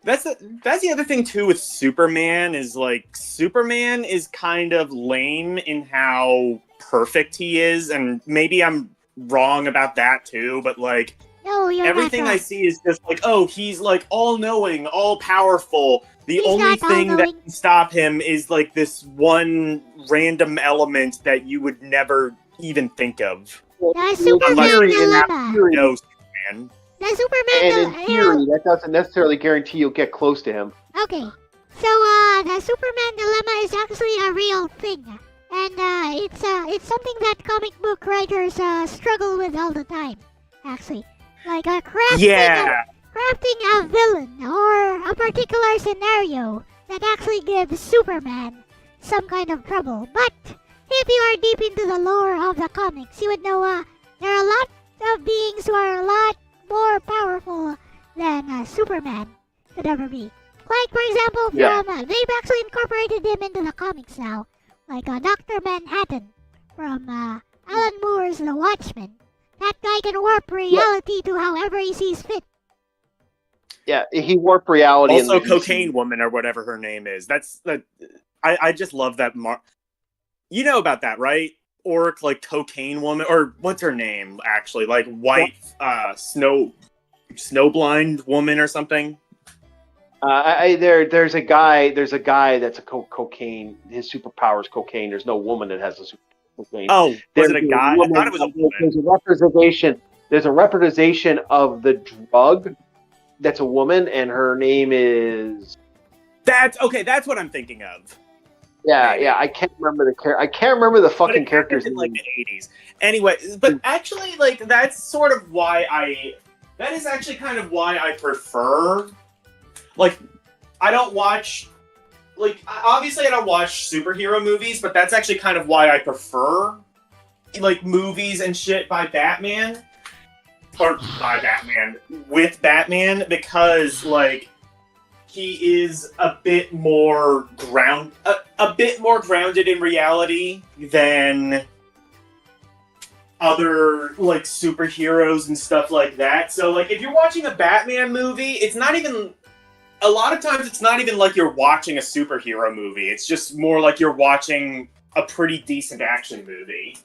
that's the other thing too with Superman is like Superman is kind of lame in how perfect he is, and maybe I'm wrong about that too, but like No, you're everything not I wrong. see is just like, oh, he's like all-knowing, all-powerful. The He's only not thing that all-knowing. can stop him is like this one random element that you would never even think of. The Superman dilemma. No, Superman. The Superman And in dilemma. theory, that doesn't necessarily guarantee you'll get close to him. Okay, so the Superman dilemma is actually a real thing, and it's something that comic book writers struggle with all the time. Actually, like crafting a villain or a particular scenario that actually gives Superman some kind of trouble. But if you are deep into the lore of the comics, you would know there are a lot of beings who are a lot more powerful than Superman could ever be. Like, for example, they've actually incorporated him into the comics now. Like Dr. Manhattan from Alan Moore's The Watchmen. That guy can warp reality to however he sees fit. Yeah, he warped reality. Also, Cocaine Woman or whatever her name is. I just love that. You know about that, right? Or like Cocaine Woman, or what's her name actually? Like white snowblind woman or something. There's a guy that's a cocaine. His superpower is cocaine. There's no woman that has a super cocaine. Oh, was it a guy? I thought it was a woman. There's a representation of the drug that's a woman, and her name is. That's what I'm thinking of. Yeah. I can't remember the fucking character's name. Like the 80s. Anyway, but actually, like that's sort of why that is actually kind of why I prefer. Like, I don't watch. Like, obviously, I don't watch superhero movies, but that's actually kind of why I prefer, like, movies and shit by Batman. Or by Batman. With Batman, because, like, he is a bit more grounded in reality than other, like, superheroes and stuff like that. So, like, if you're watching a Batman movie, it's not even... A lot of times, it's not even like you're watching a superhero movie. It's just more like you're watching a pretty decent action movie.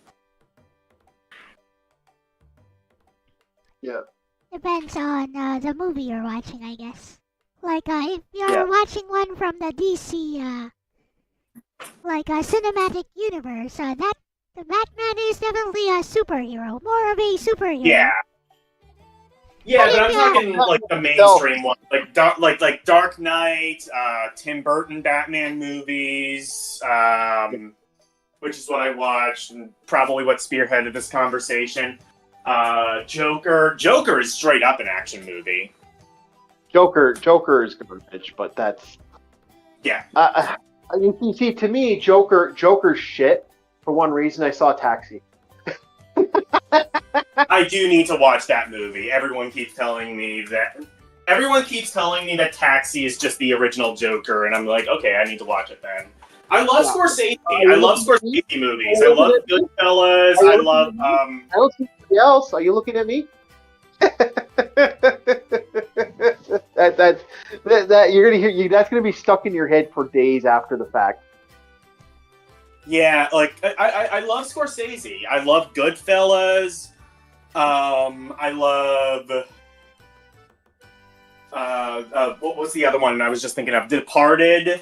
Yeah. Depends on the movie you're watching, I guess. Like, if you're watching one from the DC, cinematic universe, the Batman is definitely a superhero. More of a superhero. Yeah. Yeah, but I'm talking like the mainstream one, like Dark Knight, Tim Burton Batman movies, which is what I watched and probably what spearheaded this conversation. Joker is straight up an action movie. Joker is garbage, but that's you see, to me, Joker's shit. For one reason, I saw Taxi. I do need to watch that movie. Everyone keeps telling me that Taxi is just the original Joker, and I'm like, okay, I need to watch it then. I love Scorsese. I love Scorsese movies. I love Goodfellas. I love. I don't see anybody else. Are you looking at me? that you're gonna hear. That's gonna be stuck in your head for days after the fact. Yeah, like I love Scorsese. I love Goodfellas. I love what was the other one I was just thinking of? Departed.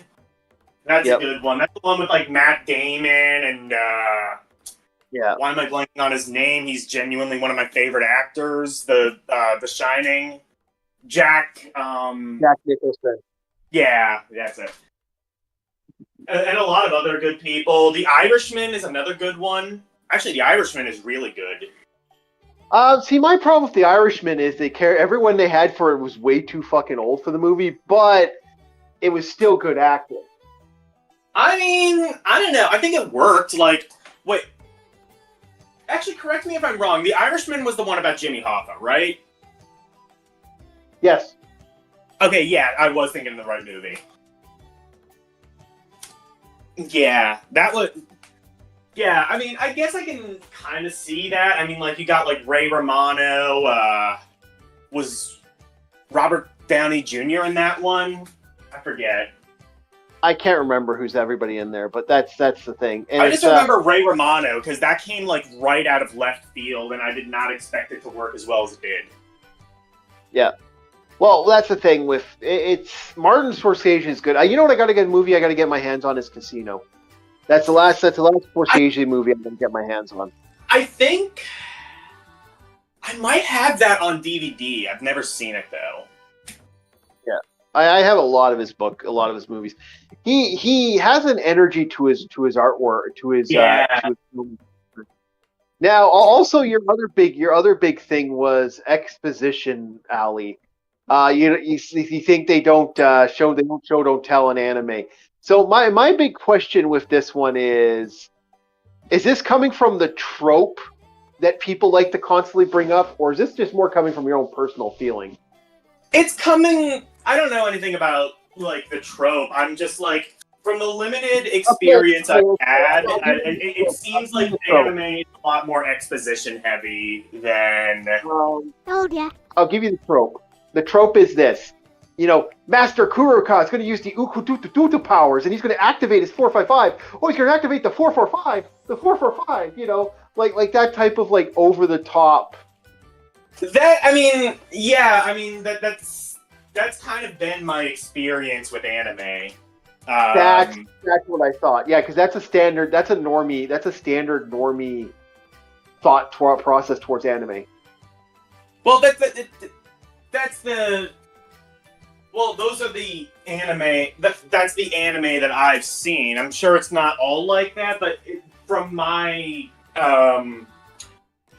That's a good one. That's the one with like Matt Damon and why am I blanking on his name? He's genuinely one of my favorite actors. The Shining. Jack Nicholson. Yeah, that's it. And a lot of other good people. The Irishman is another good one. Actually, The Irishman is really good. See, my problem with The Irishman is everyone they had for it was way too fucking old for the movie, but it was still good acting. I mean, I don't know. I think it worked. Like, wait. Actually, correct me if I'm wrong. The Irishman was the one about Jimmy Hoffa, right? Yes. Okay, yeah, I was thinking of the right movie. Yeah, that was. Yeah, I mean, I guess I can kind of see that. I mean, like, you got, like, Ray Romano, was Robert Downey Jr. in that one? I forget. I can't remember who's everybody in there, but that's the thing. And I just remember Ray Romano, because that came, like, right out of left field, and I did not expect it to work as well as it did. Yeah. Well, that's the thing with it's Martin Scorsese is good. You know what? I got to get a movie I got to get my hands on is Casino. That's the last Scorsese movie I'm going to get my hands on. I think I might have that on DVD. I've never seen it though. Yeah, I have a lot of his movies. He has an energy to his artwork, to his movies. Now, also your other big thing was exposition, Ali. You think they don't show don't tell in anime. So my big question with this one is this coming from the trope that people like to constantly bring up, or is this just more coming from your own personal feeling? It's coming. I don't know anything about like the trope. I'm just like from the limited experience I've had. It seems like anime is a lot more exposition heavy than. Told ya. I'll give you the trope. The trope is this. Master Kuroka is going to use the Ukututututu powers, and he's going to activate his 455. Oh, he's going to activate the 445. The 445. Like that type of like over the top. That's kind of been my experience with anime. That's what I thought. Yeah, because that's a standard normie thought process towards anime. Well, those are the anime. That's the anime that I've seen. I'm sure it's not all like that, but from my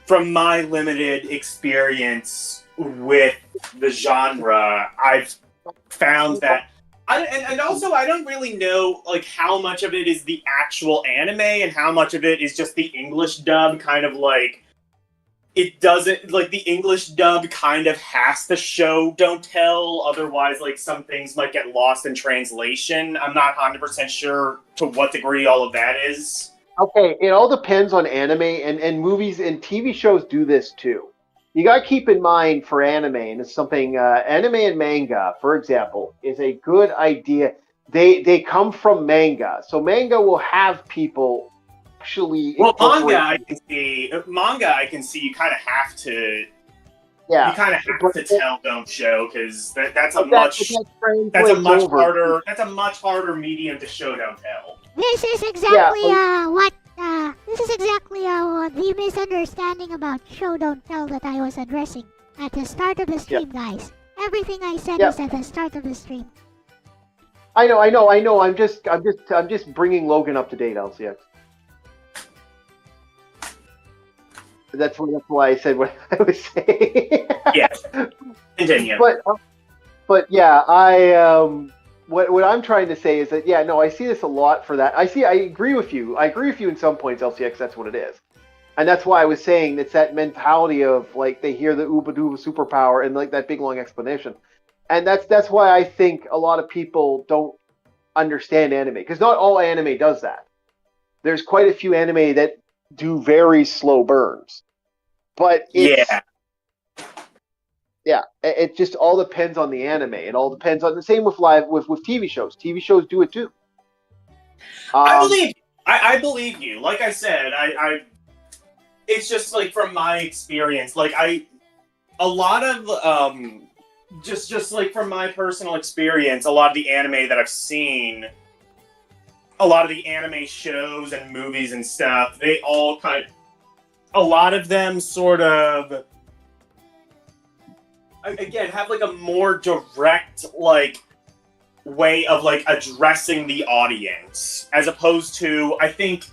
limited experience with the genre, I've found that. And also, I don't really know like how much of it is the actual anime and how much of it is just the English dub. Kind of like it doesn't like the English dub kind of has to show don't tell. Otherwise, like some things might get lost in translation. I'm not 100% sure to what degree all of that is. Okay, it all depends on anime, and movies and TV shows do this too. You got to keep in mind for anime, and it's something anime and manga, for example, is a good idea. They come from manga, so manga will have people actually. Well, manga I can see. You kind of have to. Yeah. You kind of have to tell, don't show, because that's a much harder medium to show, don't tell. This is exactly the misunderstanding about show don't tell that I was addressing at the start of the stream, guys. Everything I said is at the start of the stream. I know. I'm just bringing Logan up to date, LCX. That's why I said what I was saying. Yes. Continue. But yeah, what I'm trying to say is that I see this a lot for that. I agree with you. I agree with you in some points, LCX. That's what it is, and that's why I was saying it's that mentality of like they hear the Uba Duba superpower and like that big long explanation, and that's why I think a lot of people don't understand anime because not all anime does that. There's quite a few anime that do very slow burns, but it just all depends on the anime. It all depends on the same with TV shows. TV shows do it too. I believe you. Like I said, I it's just like from my experience, like a lot of just like from my personal experience, a lot of the anime that I've seen. A lot of the anime shows and movies and stuff, they all a lot of them sort of, again, have like a more direct, like, way of like addressing the audience, as opposed to, I think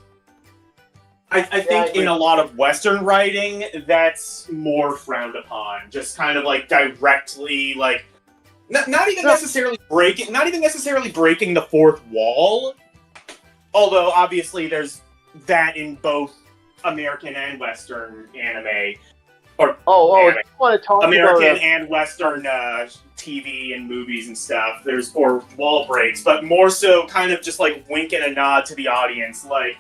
in a lot of Western writing, that's more frowned upon. Just kind of like directly, like, not even necessarily breaking the fourth wall. Although, obviously, there's that in both American and Western anime. Or if you want to talk American about and Western TV and movies and stuff. There's or wall breaks, but more so kind of just like winking a nod to the audience. Like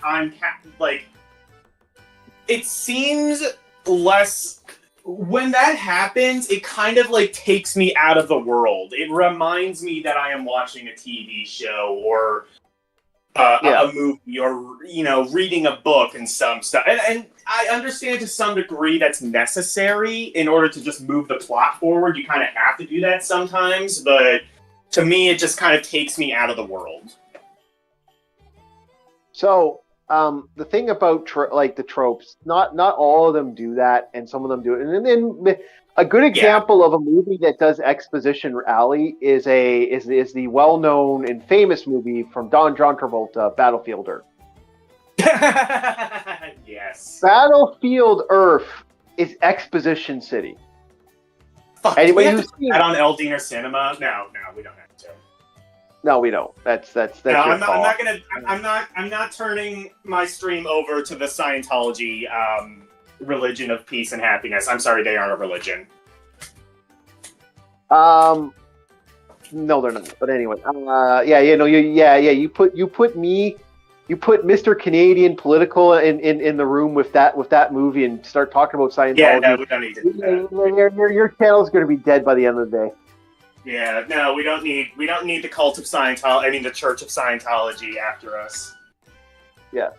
it seems less. When that happens, it kind of like takes me out of the world. It reminds me that I am watching a TV show or a movie, or reading a book and some stuff. And I understand to some degree that's necessary in order to just move the plot forward. You kind of have to do that sometimes, but to me, it just kind of takes me out of the world. So, the thing about the tropes, not all of them do that, and some of them do it. And then a good example of a movie that does exposition, Ali, is the well-known and famous movie from John Travolta, Battlefield Earth. Yes. Battlefield Earth is exposition city. Fuck, Anybody do we who's have to seen that on El Diener Cinema? No, we don't have to. No, we don't. That's No, your I'm fault. I'm not turning my stream over to the Scientology religion of peace and happiness. I'm sorry, they aren't a religion. No, they're not. But anyway, you put Mr. Canadian political in the room with that movie and start talking about Scientology. Yeah, no, we don't need to do that. Your channel's going to be dead by the end of the day. Yeah, no, we don't need the cult of Scientology. I mean, the Church of Scientology after us. Yeah.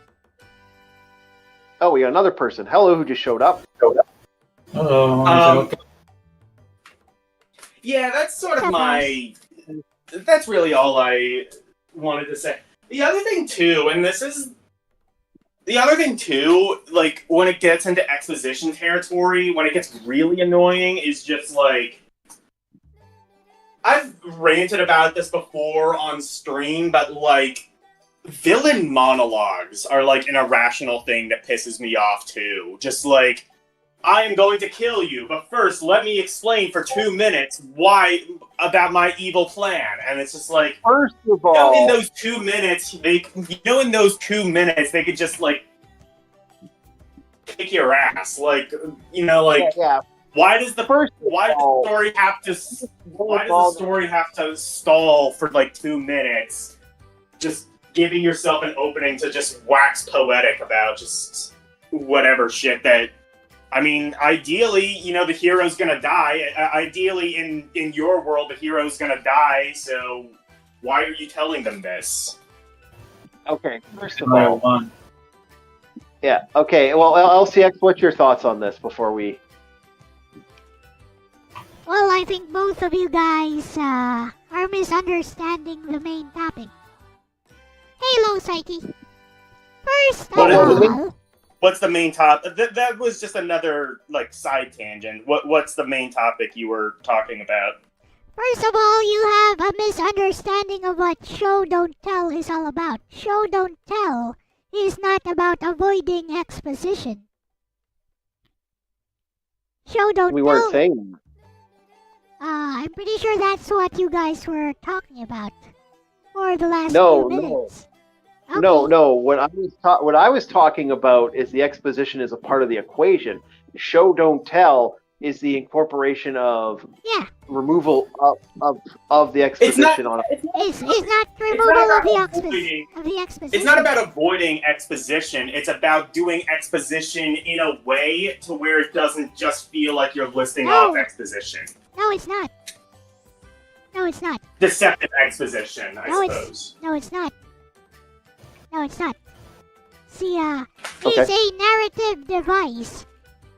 Oh, we got another person. Hello, who just showed up. Hello. Yeah, that's sort of that's really all I wanted to say. The other thing too, like when it gets into exposition territory, when it gets really annoying, is just like, I've ranted about this before on stream, but like villain monologues are like an irrational thing that pisses me off too. Just like, I am going to kill you, but first let me explain for 2 minutes why about my evil plan. And it's just like, first of all, in those 2 minutes, they could just like kick your ass. Like, yeah. Why does the story have to stall for like 2 minutes? Just giving yourself an opening to just wax poetic about just whatever shit that. I mean, ideally, the hero's gonna die. Ideally, in your world, the hero's gonna die. So, why are you telling them this? Okay, first of all, yeah. Okay, well, LCX, what's your thoughts on this before we? Well, I think both of you guys are misunderstanding the main topic. Hello, Psyche. First of all, what's the main topic? That was just another like side tangent. What's the main topic you were talking about? First of all, you have a misunderstanding of what Show Don't Tell is all about. Show Don't Tell is not about avoiding exposition. Show Don't Tell. We weren't saying. I'm pretty sure that's what you guys were talking about for the last few minutes. Okay. No. What I was talking about is the exposition is a part of the equation. Show Don't Tell is the incorporation of removal of the exposition on it. It's not removal of the exposition. It's not about avoiding exposition. It's about doing exposition in a way to where it doesn't just feel like you're listing off exposition. No, it's not. No, it's not. Deceptive exposition, I suppose. No, it's not. See, it's a narrative device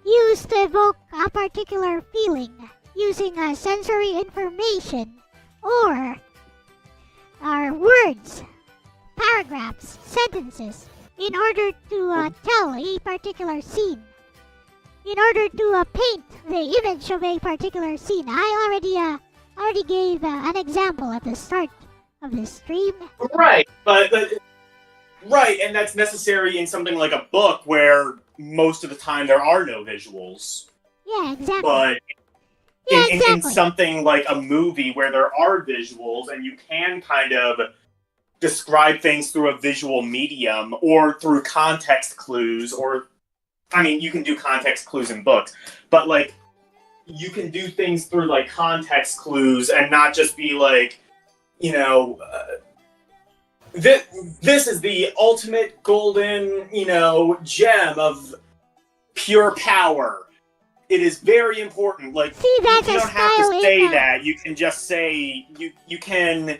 used to evoke a particular feeling using sensory information or words, paragraphs, sentences in order to tell a particular scene. In order to paint the image of a particular scene. I already gave an example at the start of the stream. Right, right, and that's necessary in something like a book where most of the time there are no visuals. Yeah, exactly. But in something like a movie where there are visuals and you can kind of describe things through a visual medium or through context clues or I mean, you can do context clues in books, but like you can do things through like context clues and not just be like, you know, this is the ultimate golden, you know, gem of pure power. It is very important. Like, See, that's you a don't have style to say in that. You can just say you can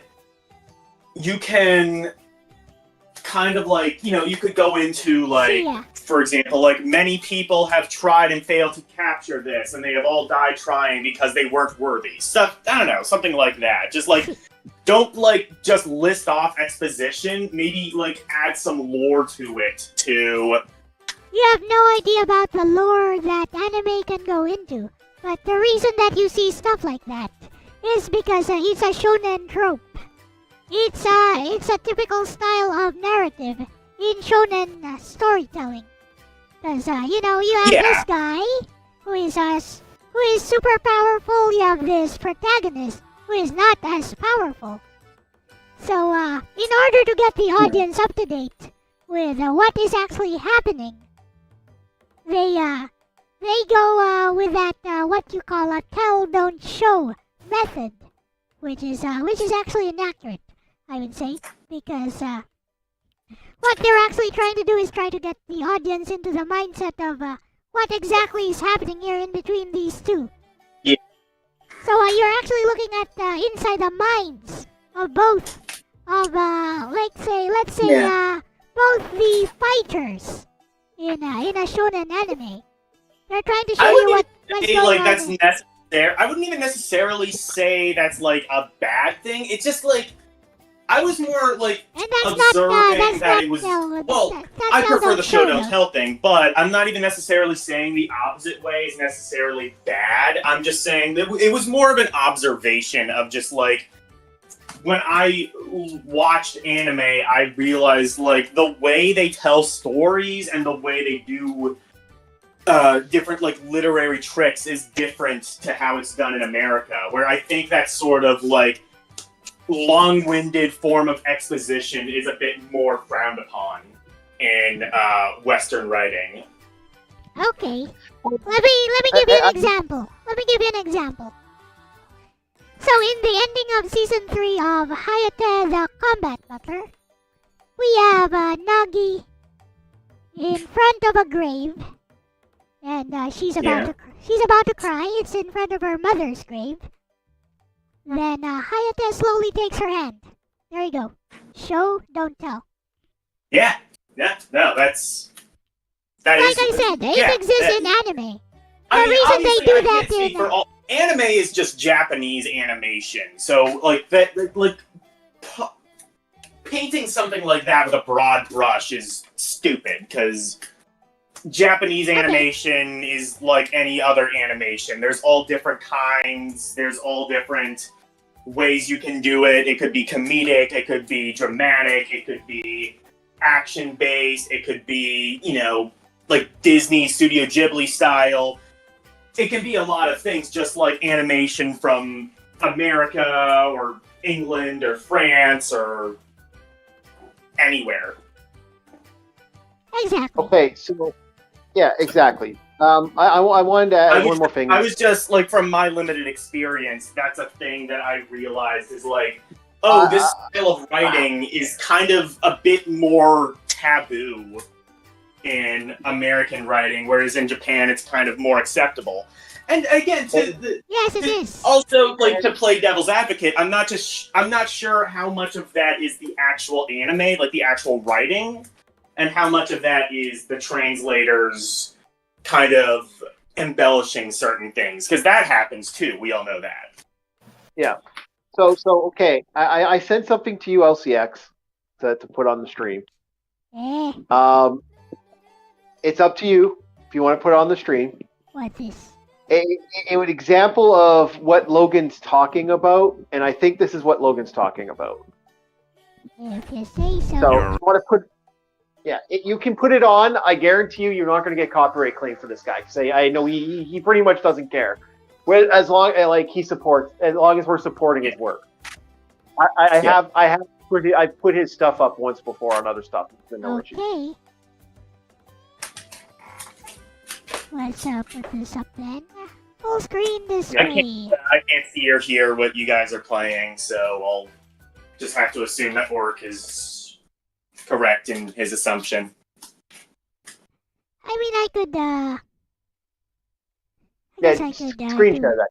kind of like, you know, you could go into like, Yeah. for example, like many people have tried and failed to capture this, and they have all died trying because they weren't worthy. Stuff, I don't know, something like that. Just like, don't like just list off exposition. Maybe like add some lore to it too. You have no idea about the lore that anime can go into, but the reason that you see stuff like that is because it's a shonen trope. It's a typical style of narrative in shonen storytelling. Because you know, you have this guy who is super powerful. You have this protagonist who is not as powerful. So in order to get the audience up to date with what is actually happening, they go with that what you call a tell don't show method, which is actually inaccurate, I would say, because what they're actually trying to do is try to get the audience into the mindset of what exactly is happening here in between these two. Yeah. So you're actually looking at inside the minds of both of let's say both the fighters in a shonen anime. They're trying to show you what's going like on. that's necessary. I wouldn't even necessarily say that's like a bad thing. It's just like I was more like and that's observing not it was. that's I not prefer the show don't though. tell thing, but I'm not even necessarily saying the opposite way is necessarily bad. I'm just saying that it was more of an observation of just like when I watched anime, I realized like the way they tell stories and the way they do different like literary tricks is different to how it's done in America, where I think that sort of like long-winded form of exposition is a bit more frowned upon in Western writing. Okay. Let me give you an example. Let me give you an example. So in the ending of season 3 of Hayate the Combat Butler, we have Nagi in front of a grave, and she's about to cry. It's in front of her mother's grave. Then Hayate slowly takes her hand. There you go. Show, don't tell. Yeah, no, that is. Like I said, it exists in anime. The reason they do that anime is just Japanese animation, so like that, like painting something like that with a broad brush is stupid because Japanese animation is like any other animation. There's all different kinds. There's all different ways you can do it. It could be comedic. It could be dramatic. It could be action-based. It could be, you know, like Disney Studio Ghibli style. It can be a lot of things, just like animation from America or England or France or anywhere. Exactly. Okay, so yeah, exactly. I wanted to add one more thing. I was just like, from my limited experience, that's a thing that I realized is like, this style of writing is kind of a bit more taboo in American writing, whereas in Japan it's kind of more acceptable. And again, yes, it is. Also, like, to play devil's advocate, I'm not sure how much of that is the actual anime, like the actual writing, and how much of that is the translators kind of embellishing certain things, because that happens too. We all know that. Yeah. So okay. I sent something to you, LCX, to put on the stream. It's up to you if you want to put it on the stream. What's this? An example of what Logan's talking about, and I think this is what Logan's talking about. If you say so. So you want to put, you can put it on. I guarantee you're not going to get copyright claim for this guy. Because I know he pretty much doesn't care. As long as we're supporting his work. I put his stuff up once before on other stuff. No issue. Let's put this up then. Full screen I display. can't see or hear what you guys are playing, so I'll just have to assume that Orc is correct in his assumption. I mean, I could, I Yeah, guess I could, screen do, share that.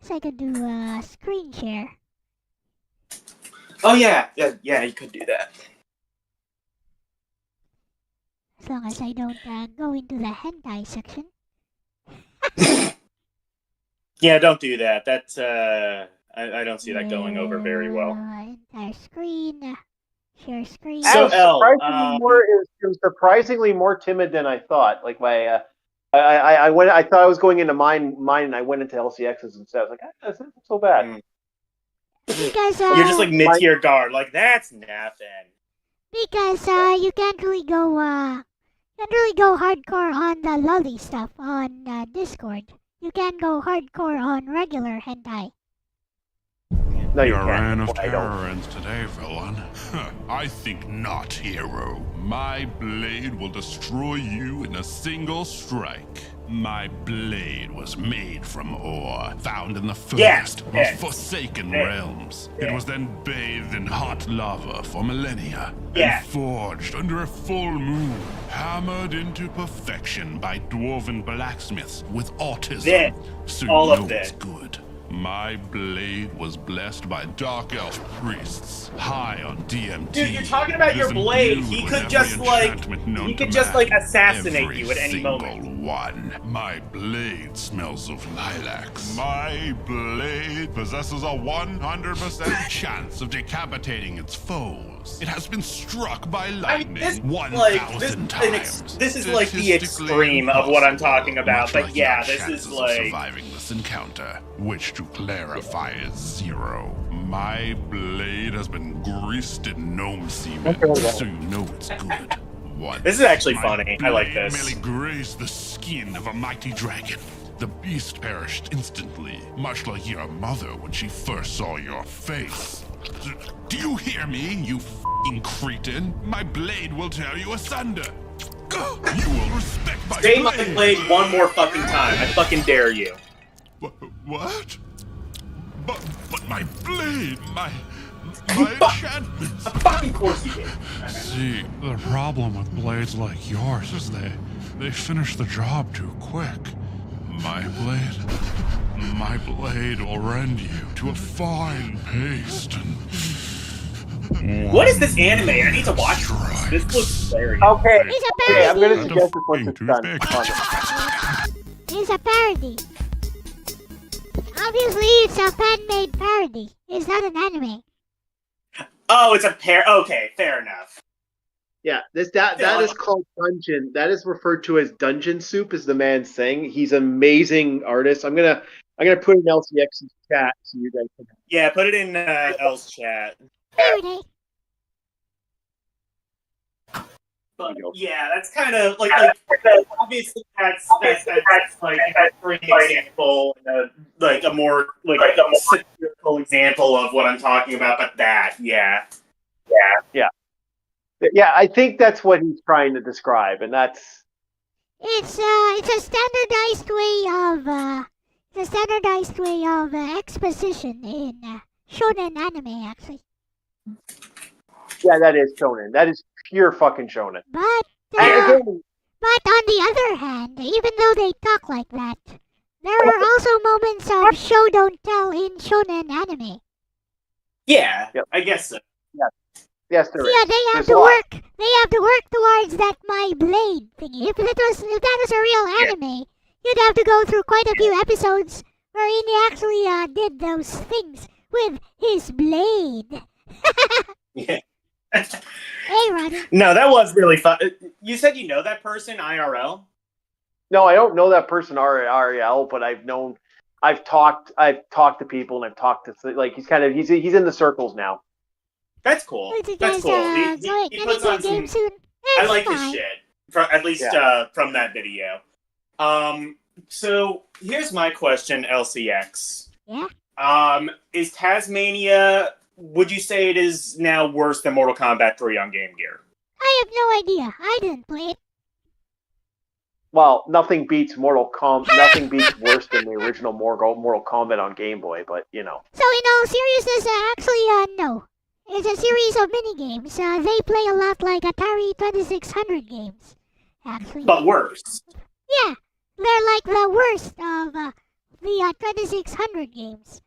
guess I could do, screen share. Oh yeah, you could do that. As long as I don't, go into the hentai section. Yeah, don't do that. That's I don't see that going over very well. Entire screen. Share screen. So, It was surprisingly more timid than I thought. Like I thought I was going into mine, and I went into LCXs instead. I was like, that's not so bad. Because, You're just like mid-tier guard. Like, that's nothing. Because, you can't really go hardcore on the lolly stuff on, Discord. You can go hardcore on regular hentai. No, you Your reign can't. of I don't. terror ends today, villain. I think not, hero. My blade will destroy you in a single strike. My blade was made from ore, found in the furthest, most forsaken realms. It was then bathed in hot lava for millennia, and forged under a full moon, hammered into perfection by dwarven blacksmiths with autism. So all you of know this. it's good. My blade was blessed by dark elf priests, high on DMT. Dude, you're talking about your blade. He could just assassinate you at any moment. One. My blade smells of lilacs. My blade possesses a 100% chance of decapitating its foes. It has been struck by lightning 1,000 times. This is like the extreme of what I'm talking about. But yeah, this is like surviving this encounter, which to clarify is 0. My blade has been greased in gnome semen, so you know it's good. This is actually funny. I like this. Merely grazed the skin of a mighty dragon. The beast perished instantly, much like your mother when she first saw your face. Do you hear me, you f***ing cretin? My blade will tear you asunder. You will respect my blade. Say my blade one more fucking time. I fucking dare you. What? But my blade, my enchantments. Of fucking course you did. See, the problem with blades like yours is they finish the job too quick. My blade will rend you to a fine paste and... What is this anime? I need to watch this. This looks hilarious. Okay, It's a okay, I'm parody. gonna suggest this once it's done. It's a parody. Obviously, it's a fan-made parody. It's not an anime. Oh, it's a pair. Okay, fair enough. Yeah, that is called Dungeon. That is referred to as Dungeon Soup, is the man saying. He's an amazing artist. I'm gonna put in LCX's chat so you guys can. Yeah, put it in Elle's chat. Parody. But yeah, that's kind of like obviously that's like an extreme example, like a more like a satirical example of what I'm talking about. But yeah. Yeah, I think that's what he's trying to describe, and that's. It's a standardized way of exposition in shonen anime, actually. Yeah, that is shonen. That is pure fucking shonen. But And again, but on the other hand, even though they talk like that, there are also moments of show don't tell in shonen anime. Yeah, Yep. I guess so. yes, there is. Yeah, they have to work. They have to work towards that my blade thingy. If that was a real anime, you'd have to go through quite a few episodes wherein he actually did those things with his blade. Yeah. Hey, Roddy. No, that was really fun. You said you know that person IRL? No, I don't know that person Ariel, but I've talked to people, and I've talked to like he's in the circles now. That's cool. Would you That's guys cool. He puts on game some. soon? I It's like his fine. shit. At least from that video. So here's my question, LCX. Yeah? Is Tasmania? Would you say it is now worse than Mortal Kombat 3 on Game Gear? I have no idea. I didn't play it. well, nothing beats nothing beats worse than the original Mortal Kombat on Game Boy, but you know. So in all seriousness, actually, no. It's a series of mini games. They play a lot like Atari 2600 games, actually. But worse. Yeah, they're like the worst of the 2600 games.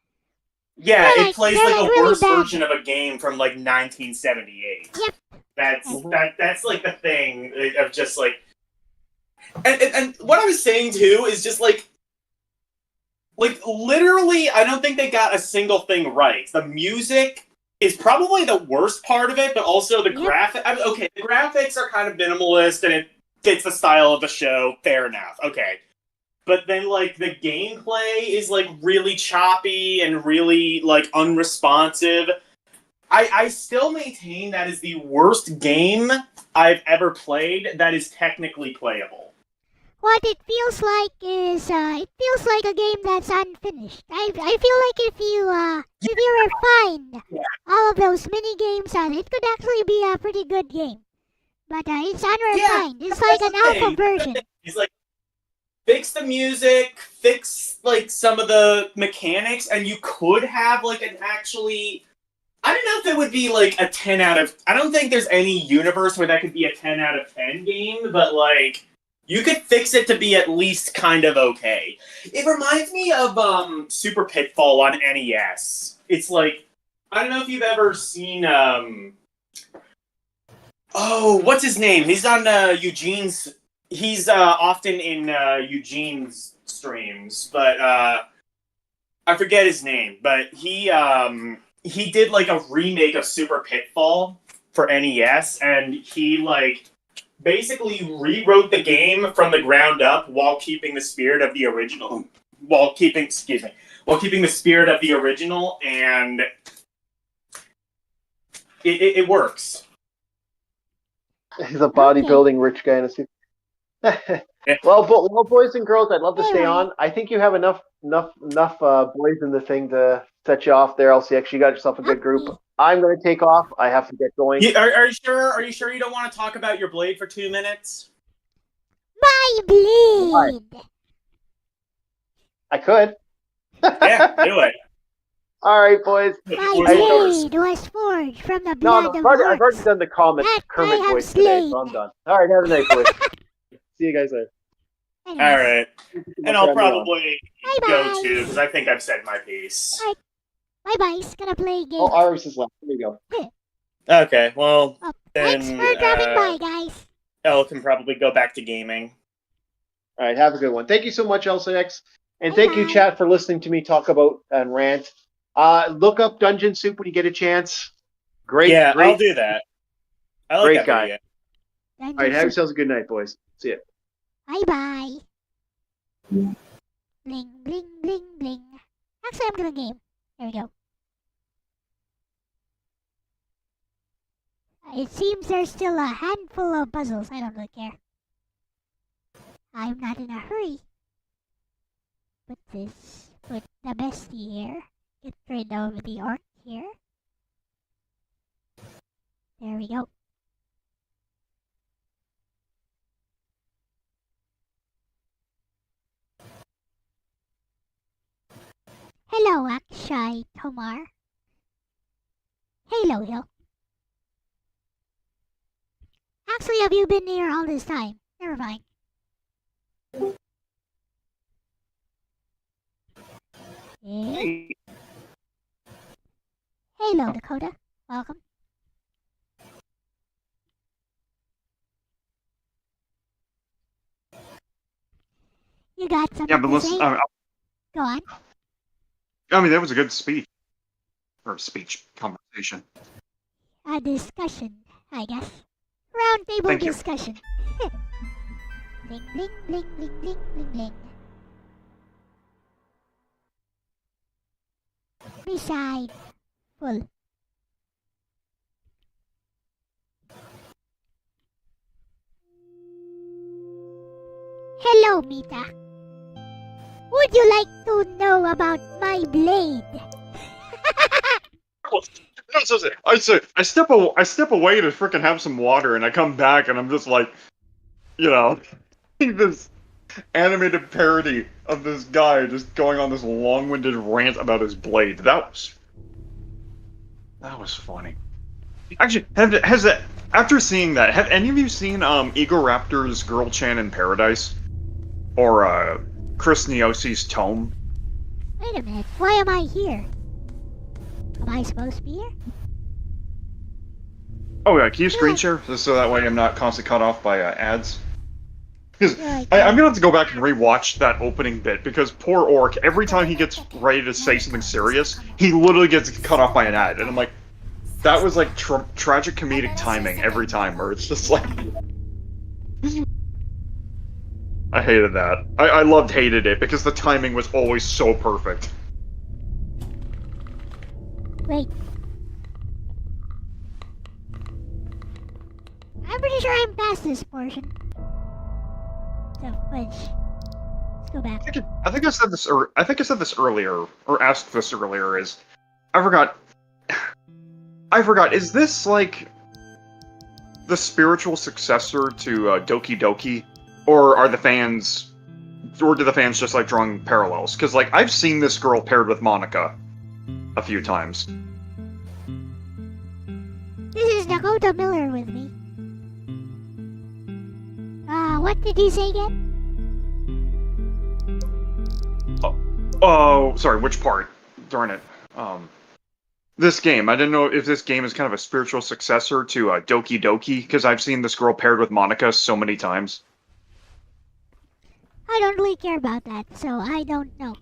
Yeah, They're it plays they're like a really worse bad. version of a game from like 1978. Yep. That's like the thing of just like, and what I was saying too is just like literally, I don't think they got a single thing right. The music is probably the worst part of it, but also the okay, the graphics are kind of minimalist and it fits the style of the show. Fair enough. Okay. But then, like, the gameplay is, like, really choppy and really, like, unresponsive. I still maintain that is the worst game I've ever played that is technically playable. What it feels like is, it feels like a game that's unfinished. I feel like if you refined all of those mini games, it could actually be a pretty good game. But it's unrefined. It's like an alpha version. It's like, fix the music, fix, like, some of the mechanics, and you could have, like, an actually... I don't know if it would be, like, a 10 out of... I don't think there's any universe where that could be a 10 out of 10 game, but, like, you could fix it to be at least kind of okay. It reminds me of Super Pitfall on NES. It's like... I don't know if you've ever seen... Oh, what's his name? He's on Eugene's... He's often in Eugene's streams, but I forget his name. But he did like a remake of Super Pitfall for NES, and he like basically rewrote the game from the ground up while keeping the spirit of the original. While keeping the spirit of the original, and it works. He's a bodybuilding rich guy in a suit. Well, boys and girls, I'd love to stay on. I think you have enough boys in the thing to set you off there. Elle-C, you got yourself a good group. I'm going to take off. I have to get going. Are you sure? Are you sure you don't want to talk about your blade for 2 minutes? My blade! I could. Yeah, do it. All right, boys. My blade was forged from the blood of I've already orcs done the Kermit I have voice today, so I'm done. All right, have a nice boys. See you guys later. Anyways, All right. And I'll probably Bye-bye. go too, because I think I've said my piece. Bye-bye. Gonna play games. Oh, Iris is left. Here we go. Okay, well, Thanks then for dropping by, guys. Elle can probably go back to gaming. All right, have a good one. Thank you so much, Elle-C. And thank you, Bye-bye. chat, for listening to me talk about and rant. Look up Dungeon Soup when you get a chance. Great. I'll do that. I like Great that guy. video. All right, have yourselves a good night, boys. See ya. Bye-bye. Bling, bling, bling, bling. Actually, I'm gonna game. There we go. It seems there's still a handful of puzzles. I don't really care. I'm not in a hurry. Put the bestie here. Get rid of the orc here. There we go. Hello, Akshay Tomar. Hello, Hill. Actually, have you been here all this time? Never mind. Yeah. Hello, Dakota. Welcome. You got something Yeah, but to listen, say? Go on. I mean, that was a good speech. Or speech, conversation. A discussion, I guess. Round table Thank you. discussion. Bling, bling, bling, bling, bling, bling, bling. MiSide. Full. Hello, Mita. Would you like to know about my blade? I step away to freaking have some water, and I come back, and I'm just like, you know, this animated parody of this guy just going on this long-winded rant about his blade. That was funny. Actually, after seeing that, have any of you seen Egoraptor's Girl Chan in Paradise? Or Chris Niosi's Tome? Wait a minute, why am I here? Am I supposed to be here? Oh yeah, can you screen share so that way I'm not constantly cut off by ads? Because Right. I'm gonna have to go back and rewatch that opening bit because poor Orc, every time he gets ready to say something serious, he literally gets cut off by an ad, and I'm like, that was like tragic comedic timing every time, where it's just like, I hated that. I hated it because the timing was always so perfect. Wait. I'm pretty sure I'm past this portion. So, let's go back. I think I said this. I think I said this earlier, or asked this earlier. I forgot. Is this like the spiritual successor to Doki Doki, or do the fans just like drawing parallels? Because like I've seen this girl paired with Monica a few times. This is Dakota Miller with me. What did he say again? Oh, sorry. Which part? Darn it. This game. I didn't know if this game is kind of a spiritual successor to Doki Doki, because I've seen this girl paired with Monica so many times. I don't really care about that, so I don't know.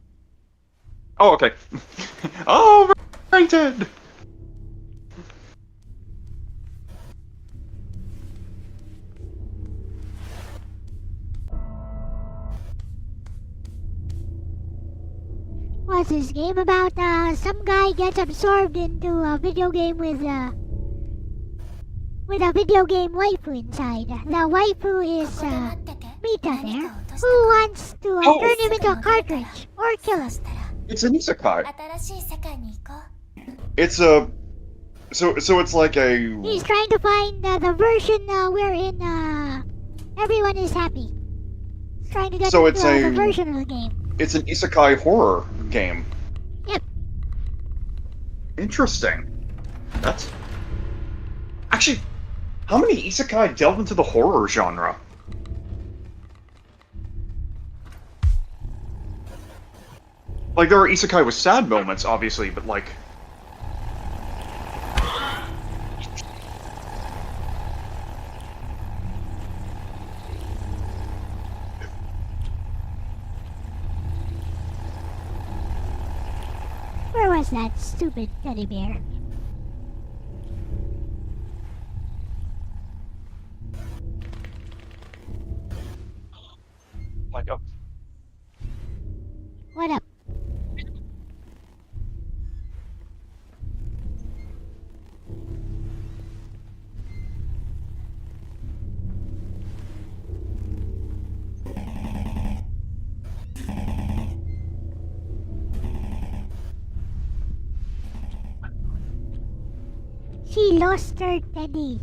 Oh, okay. Oh, rated. What's this game about? Some guy gets absorbed into a video game with a video game waifu inside. The waifu is, Mita there, who wants to turn him into a cartridge, or kill him. It's an isekai. It's a... So it's like a... He's trying to find the version wherein everyone is happy. He's trying to get So into it's the version of the game. It's an isekai horror game. Yep. Interesting. That's... Actually, how many isekai delve into the horror genre? Like, there are isekai with sad moments, obviously, but like... Where was that stupid teddy bear? Like, oh. What up? She lost her teddy.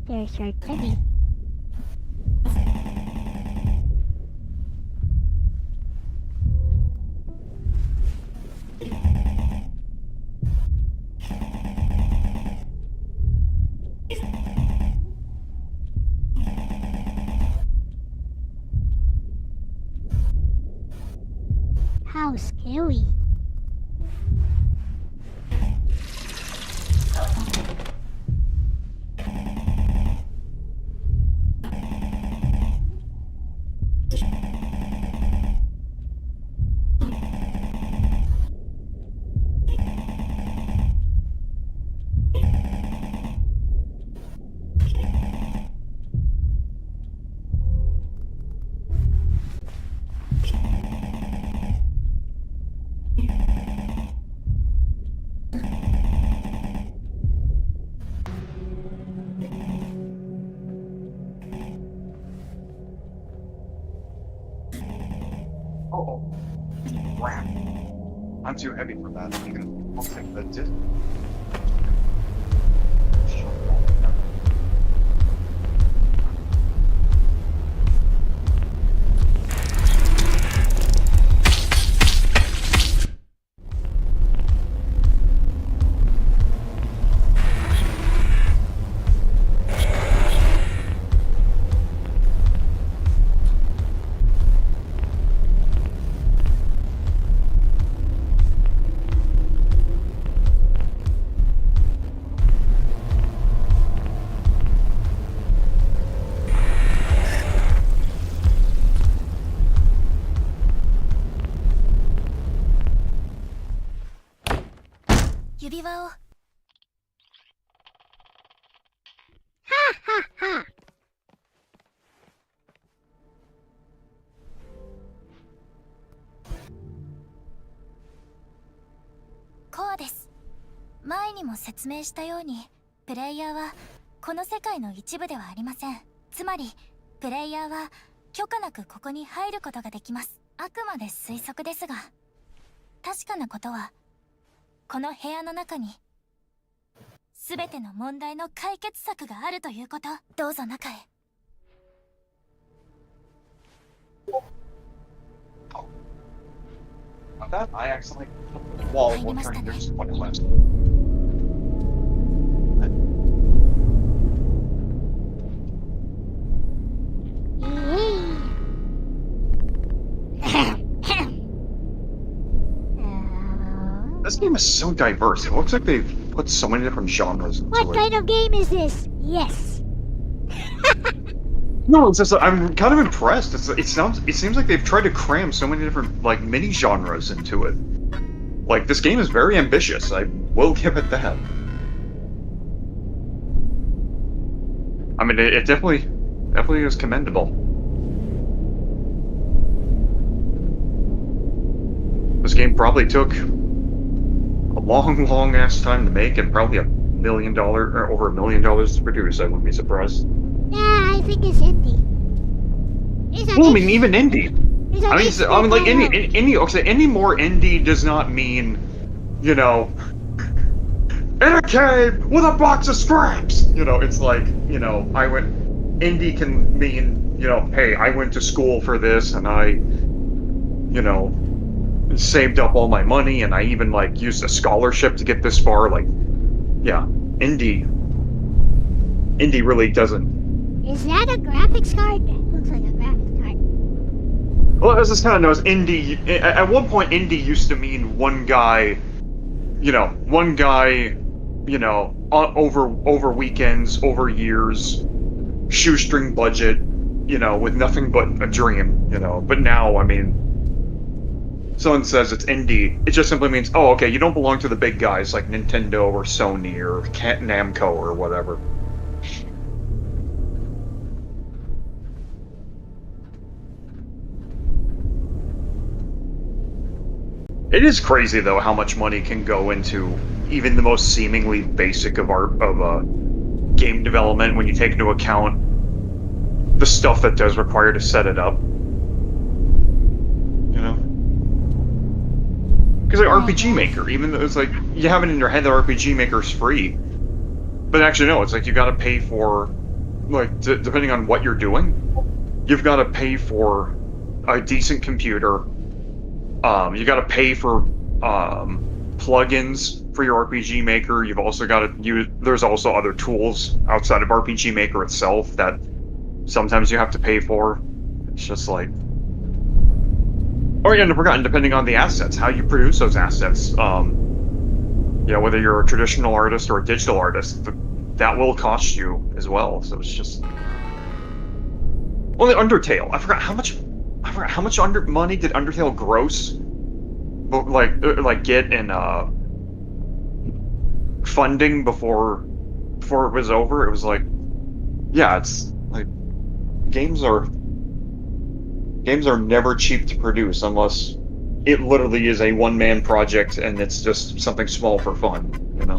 There's her teddy. How scary. crap. I'm too heavy for that. I'll take the disc. Ha ha ha! コアです。前にも説明したように、プレイヤーはこの世界の一部ではありません。つまり、プレイヤーは許可なくここに入ることができます。あくまで推測ですが、確かなことは、この部屋の中に、すべての問題の解決策があるということ。どうぞ中へ。That I accidentally put the wall while turning there's one left. This game is so diverse. It looks like they've put so many different genres into What it. kind of game is this? Yes. No, it's just I'm kind of impressed. It seems like they've tried to cram so many different like mini genres into it. Like this game is very ambitious. I will give it that. I mean, it definitely is commendable. This game probably took a long ass time to make and probably $1 million or over $1 million to produce. I wouldn't be surprised. Yeah, I think it's indie. Well, I mean, even indie. It's I mean, like any more indie does not mean, you know, in a cave with a box of scraps. You know, it's like, you know, indie can mean, you know, hey, I went to school for this and I, you know, saved up all my money and I even like used a scholarship to get this far. Like, yeah, indie really doesn't. Is that a graphics card? Looks like a graphics card. Well, as this kind of knows, indie. At one point, indie used to mean one guy, you know, over weekends, over years, shoestring budget, you know, with nothing but a dream, you know. But now, I mean, someone says it's indie, it just simply means, oh, okay, you don't belong to the big guys like Nintendo or Sony or Namco or whatever. It is crazy though how much money can go into even the most seemingly basic of game development when you take into account the stuff that does require to set it up. You know? Because like RPG Maker, even though it's like you have it in your head that RPG Maker is free, but actually no, it's like you got to pay for, like depending on what you're doing, you've got to pay for a decent computer. You got to pay for plugins for your RPG Maker. You've also got to use. There's also other tools outside of RPG Maker itself that sometimes you have to pay for. It's just like, or and forgotten, depending on the assets, how you produce those assets. You know, whether you're a traditional artist or a digital artist, that will cost you as well. So it's just. Well, the Undertale. I forgot how much money did Undertale gross? Like get in funding before it was over. It was like, yeah, it's like games are never cheap to produce unless it literally is a one-man project and it's just something small for fun, you know.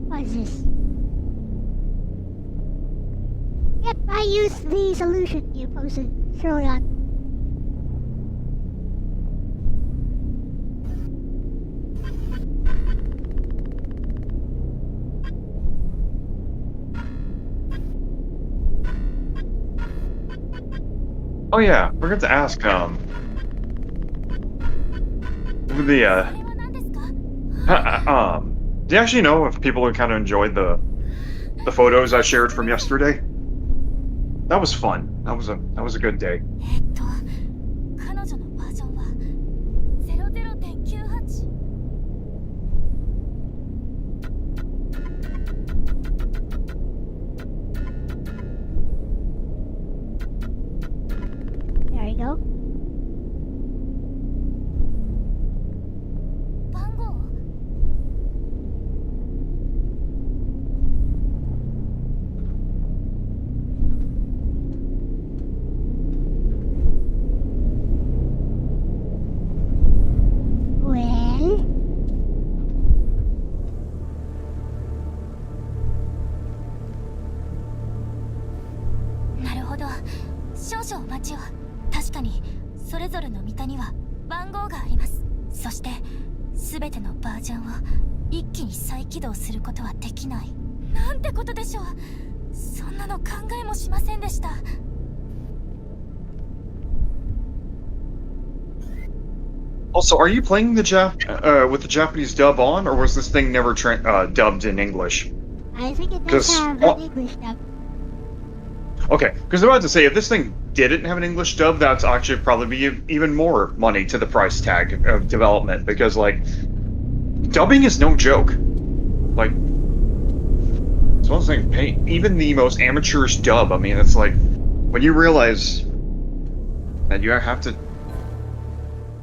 What is this? I used the solution you posted, Shroyan. Oh yeah, we're going to ask, the, それは何ですか？ do you actually know if people kind of enjoyed the photos I shared from yesterday? That was fun. That was a good day. 彼女のバージョンは 00.98。 There you go. 番号？ Well, なるほど。少々お待ちを。確かにそれぞれのミタには番号があります。そして全てのバージョンを一気に再起動することはできない。なんてことでしょう。そんなの考えもしませんでした。 Also, are you playing the with the Japanese dub on, or was this thing never dubbed in English? I think it does 'Cause- have oh. an English dub. Okay, because I'm about to say, if this thing didn't have an English dub, that's actually probably be even more money to the price tag of development, because, like, dubbing is no joke. Like, it's one thing, even the most amateurish dub, I mean, it's like, when you realize that you have to,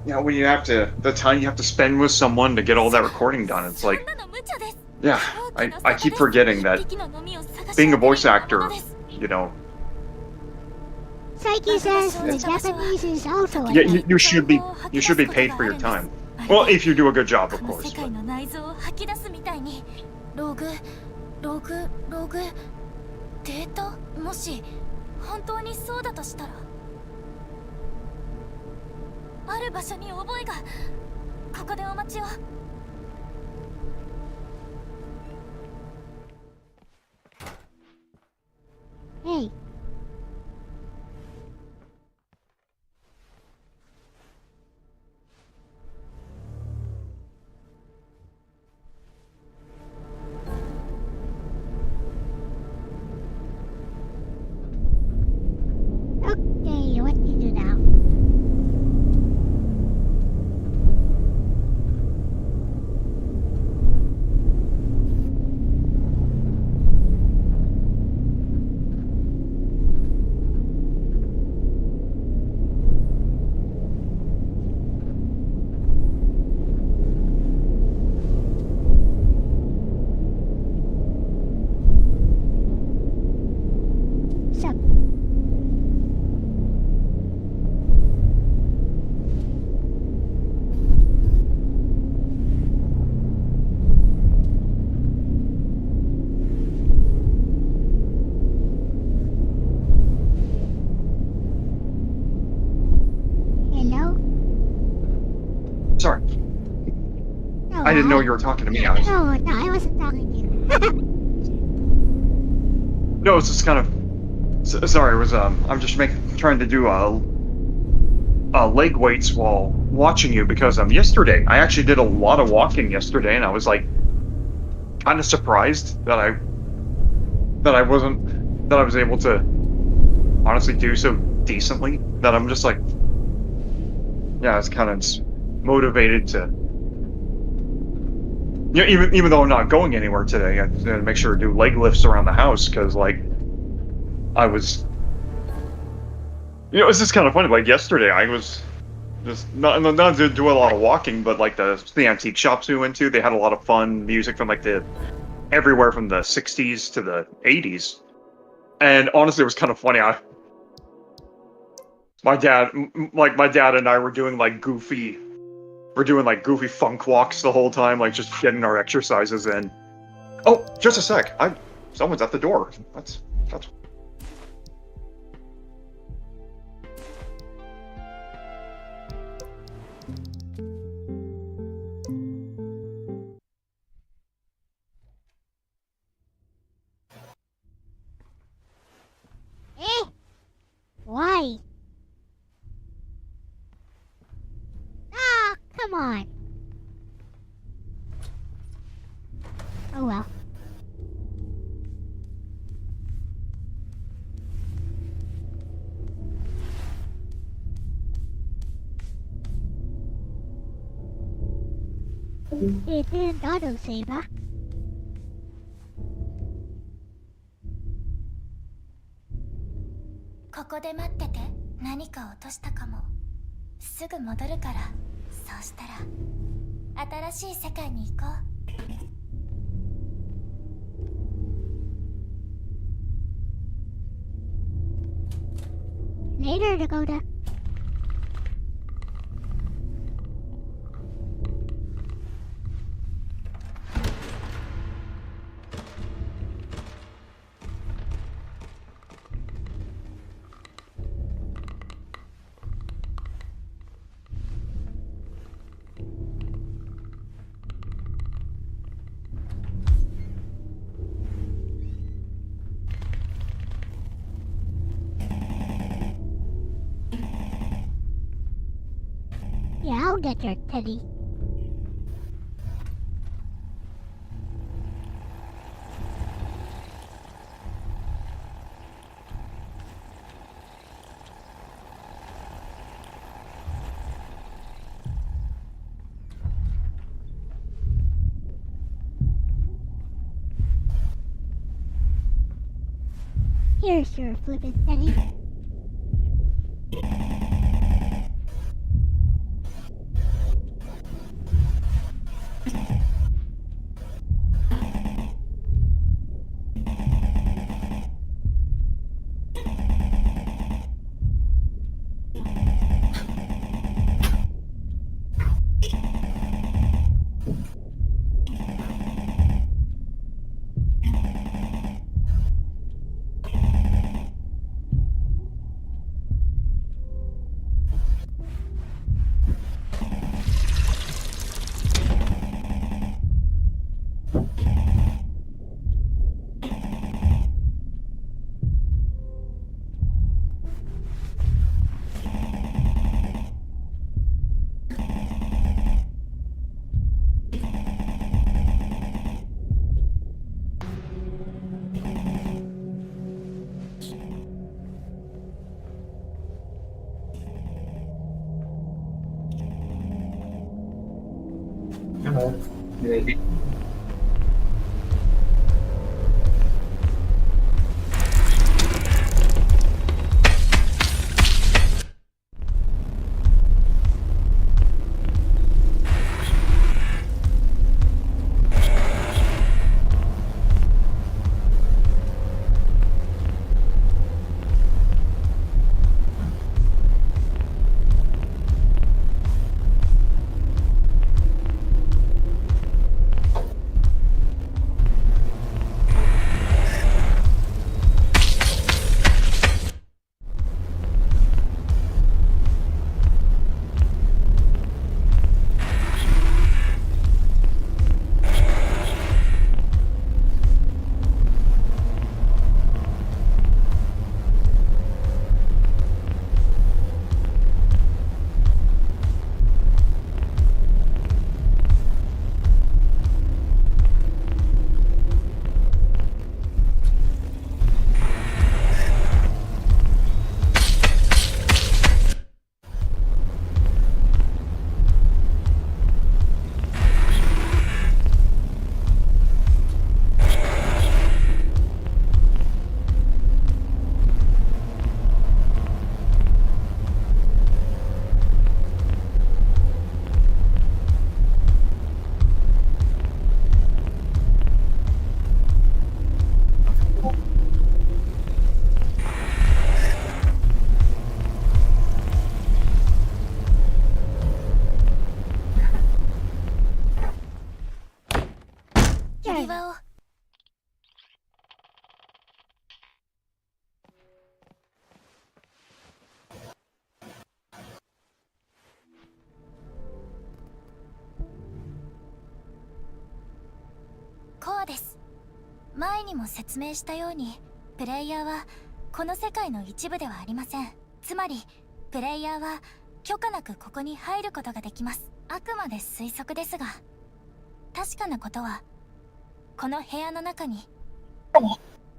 you know, when you have to, the time you have to spend with someone to get all that recording done, it's like, yeah, I keep forgetting that being a voice actor, you know, Psyche says the Japanese is also a yeah, thing. you should be paid for your time. Well, if you do a good job, of この course. 世界の内臓を吐き出すみたいにログデータ、もし本当にそうだとしたらある場所に覚えが。ここでお待ちを。 Hey, okay, what do you do now? So, hello? Sorry, No, I didn't know you were talking to me. I was, No, I wasn't talking to you. no, it's just kind of. Sorry, it was I'm just trying to do leg weights while watching you because yesterday I actually did a lot of walking yesterday and I was like kind of surprised that I was able to honestly do so decently that I'm just like, yeah, I was kind of motivated to, you know, even though I'm not going anywhere today, I had to make sure to do leg lifts around the house because like I was, you know, it's just kind of funny. Like yesterday, I was just not to do a lot of walking, but like the antique shops we went to, they had a lot of fun music from like everywhere from the 60s to the 80s. And honestly, it was kind of funny. My dad and I were doing like goofy funk walks the whole time, like just getting our exercises in. Oh, just a sec. Someone's at the door. That's It didn't autosave, huh?ここで待ってて。何か落としたかも。すぐ戻るから。そうしたら新しい世界に行こう。Later, Dakota. Yeah, I'll get your teddy. Here's your flippin' teddy. Hello. Ready?こうです。前にも説明したように、プレイヤーはこの世界の一部ではありません。つまりプレイヤーは許可なくここに入ることができます。あくまで推測ですが、確かなことはこの部屋の中に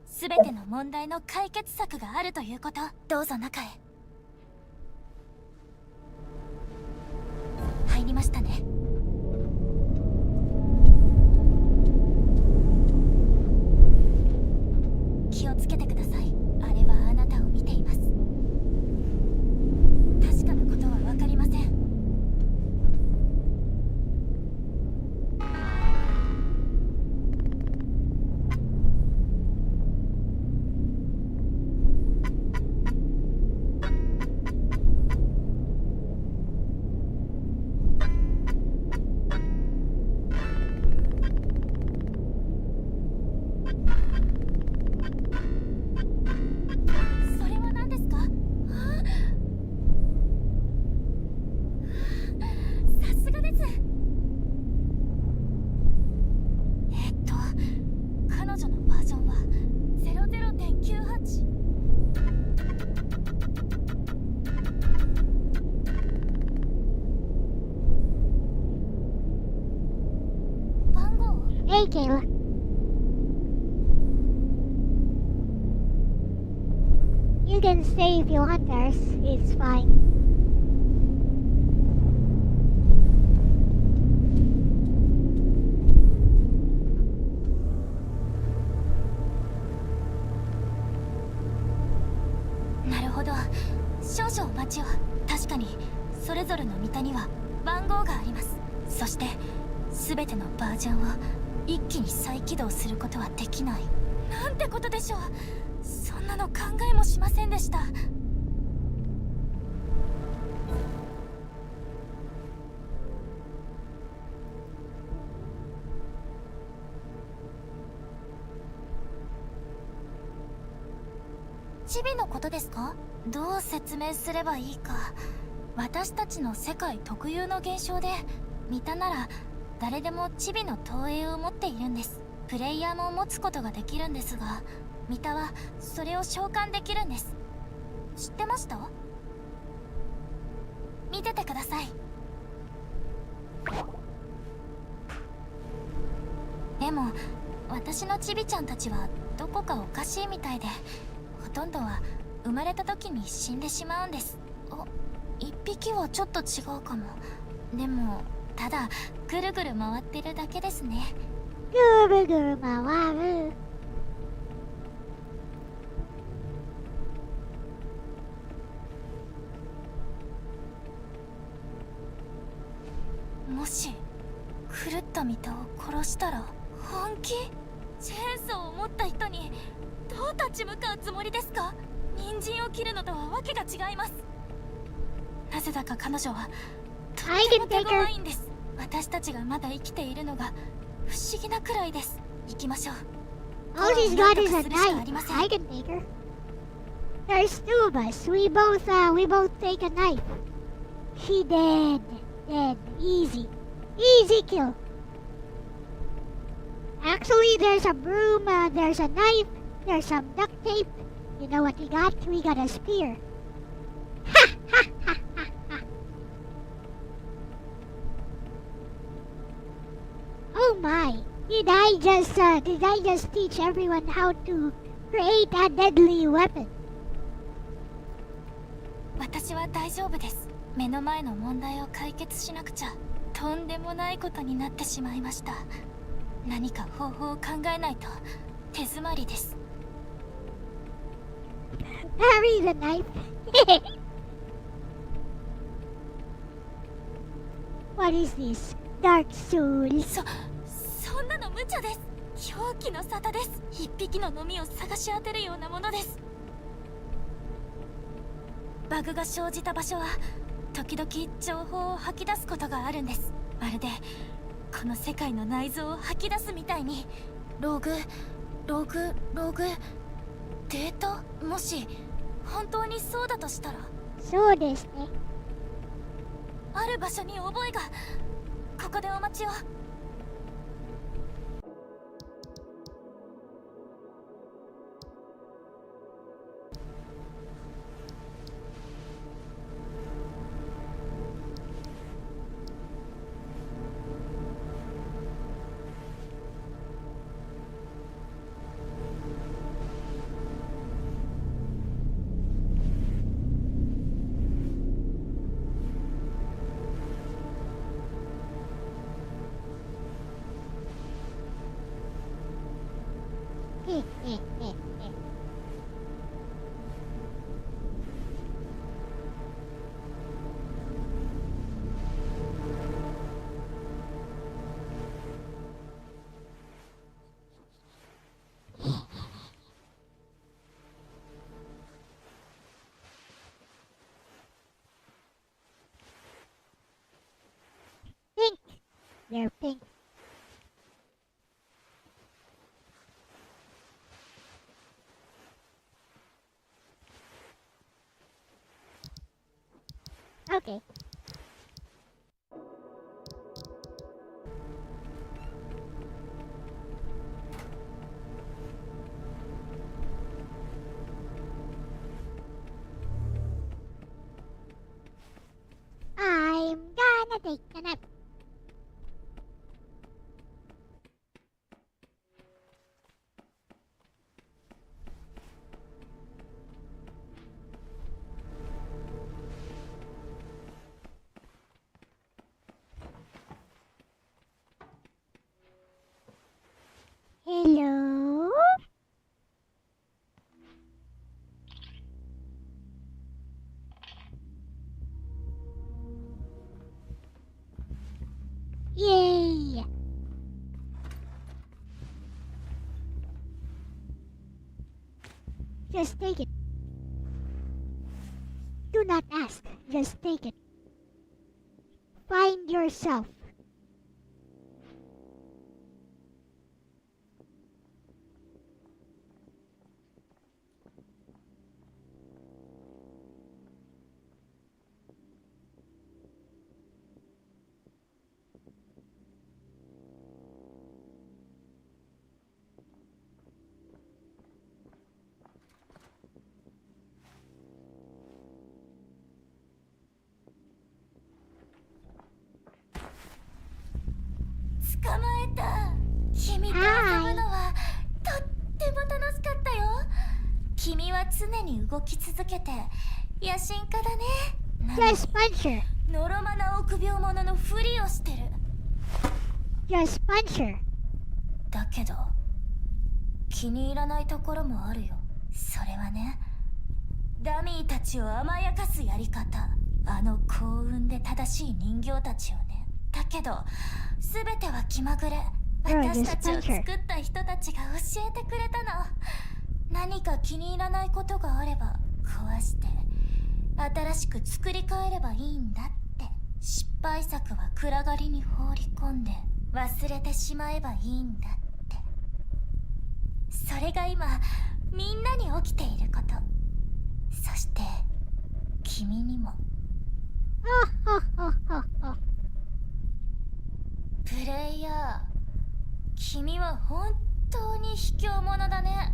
全ての問題の解決策があるということ。どうぞ中へ。入りましたね。Hey, Kayla. You can stay if you want, Dars. It's fine.なるほど。少々お待ちを。確かにそれぞれのミタには番号があります。そして全てのバージョンを一気に再起動することはできない。なんてことでしょう。そんなの考えもしませんでした。チビのことですか？どう説明すればいいか。私たちの世界特有の現象で、ミタなら誰でもチビの投影を持っているんです。プレイヤーも持つことができるんですが、ミタはそれを召喚できるんです。知ってました？見ててください。でも私のチビちゃんたちはどこかおかしいみたいで、ほとんどは生まれた時に死んでしまうんです。一匹はちょっと違うかも。でもただぐるぐる回ってるだけですね。ぐるぐる回る。もし狂ったミタを殺したら本気？チェーンソーを持った人にどう立ち向かうつもりですか？人参を切るのとはわけが違います。なぜだか彼女はとっても手強いんです。私たちがまだ生きているのが不思議なくらいです。行きましょう。 All she's got is a knife. I can take her. There's two of us. We both take a knife. She dead. Dead. Easy. Easy kill. Actually, there's a broom, there's a knife, there's some duct tape. You know what we got? We got a spear. Ha ha ha ha ha. Oh my. Did I just teach everyone how to create a deadly weapon? 私は大丈夫です。目の前の問題を解決しなくちゃとんでもないことになってしまいました。何か方法を考えないと手詰まりです。Bury the knife. What is this? Dark soul. そんなの無茶です。狂気の沙汰です。一匹ののみを探し当てるようなものです。バグが生じた場所は時々情報を吐き出すことがあるんです。まるでこの世界の内臓を吐き出すみたいに。ログデータ？もし本当にそうだとしたら。そうですね。ある場所に覚えが。ここでお待ちを。Pink. They're pink. Okay. I'm gonna take a nap. Yay! Just take it. Do not ask, just take it. Find yourself. Just punch her. のろまな臆病者のふりをしてる。 Just punch her. だけど気に入らないところもあるよ。それはね、ダミーたちを甘やかすやり方、あの幸運で正しい人形たちをね。だけど全ては気まぐれ。私たちを作った人たちが教えてくれたの。何か気に入らないことがあれば壊して新しく作り変えればいいんだって。失敗作は暗がりに放り込んで忘れてしまえばいいんだって。それが今みんなに起きていること。そして君にも。プレイヤー、君は本当に卑怯者だね。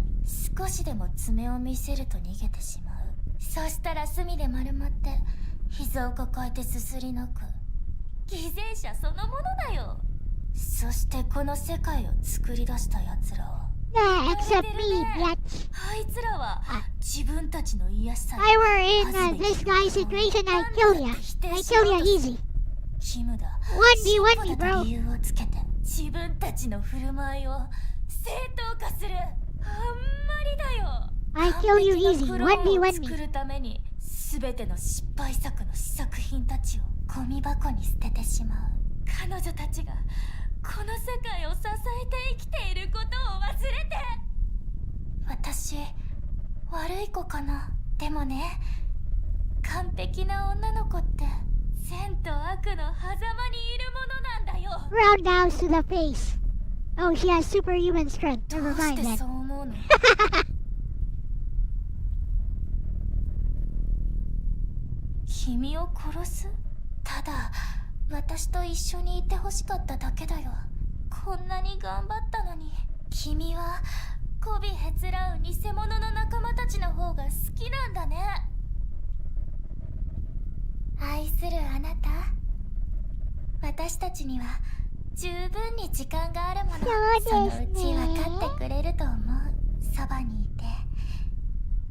少しでも爪を見せると逃げてしまう。そしたら隅で丸まって膝を抱えてすすり泣く。偽善者そのものだよ。そしてこの世界を作り出した奴らは Except me, bitch. あいつらは自分たちの癒しさ I were in this guy's situation, I kill ya. I kill ya easy. キムだ。 1v1 me, 進歩だと bro. 理由をつけて自分たちの振る舞いを正当化する。あんまりだよ。 I kill you easy. 完璧なクローンを 1v1 作 me. るために全ての失敗作の試作品たちをゴミ箱に捨ててしまう。彼女たちがこの世界を支えて生きていることを忘れて。私悪い子かな。でもね、完璧な女の子って善と悪の狭間にいるものなんだよ。 Roundhouse to the face. Oh, she has superhuman strength. ど Never うし mind て that. そう思うの？君を殺す？ただ私と一緒にいてほしかっただけだよ。こんなに頑張ったのに。君は媚びへつらう偽物の仲間たちの方が好きなんだね。愛するあなた、私たちには十分に時間があるもの。そのうち分かってくれると思う。そばにいて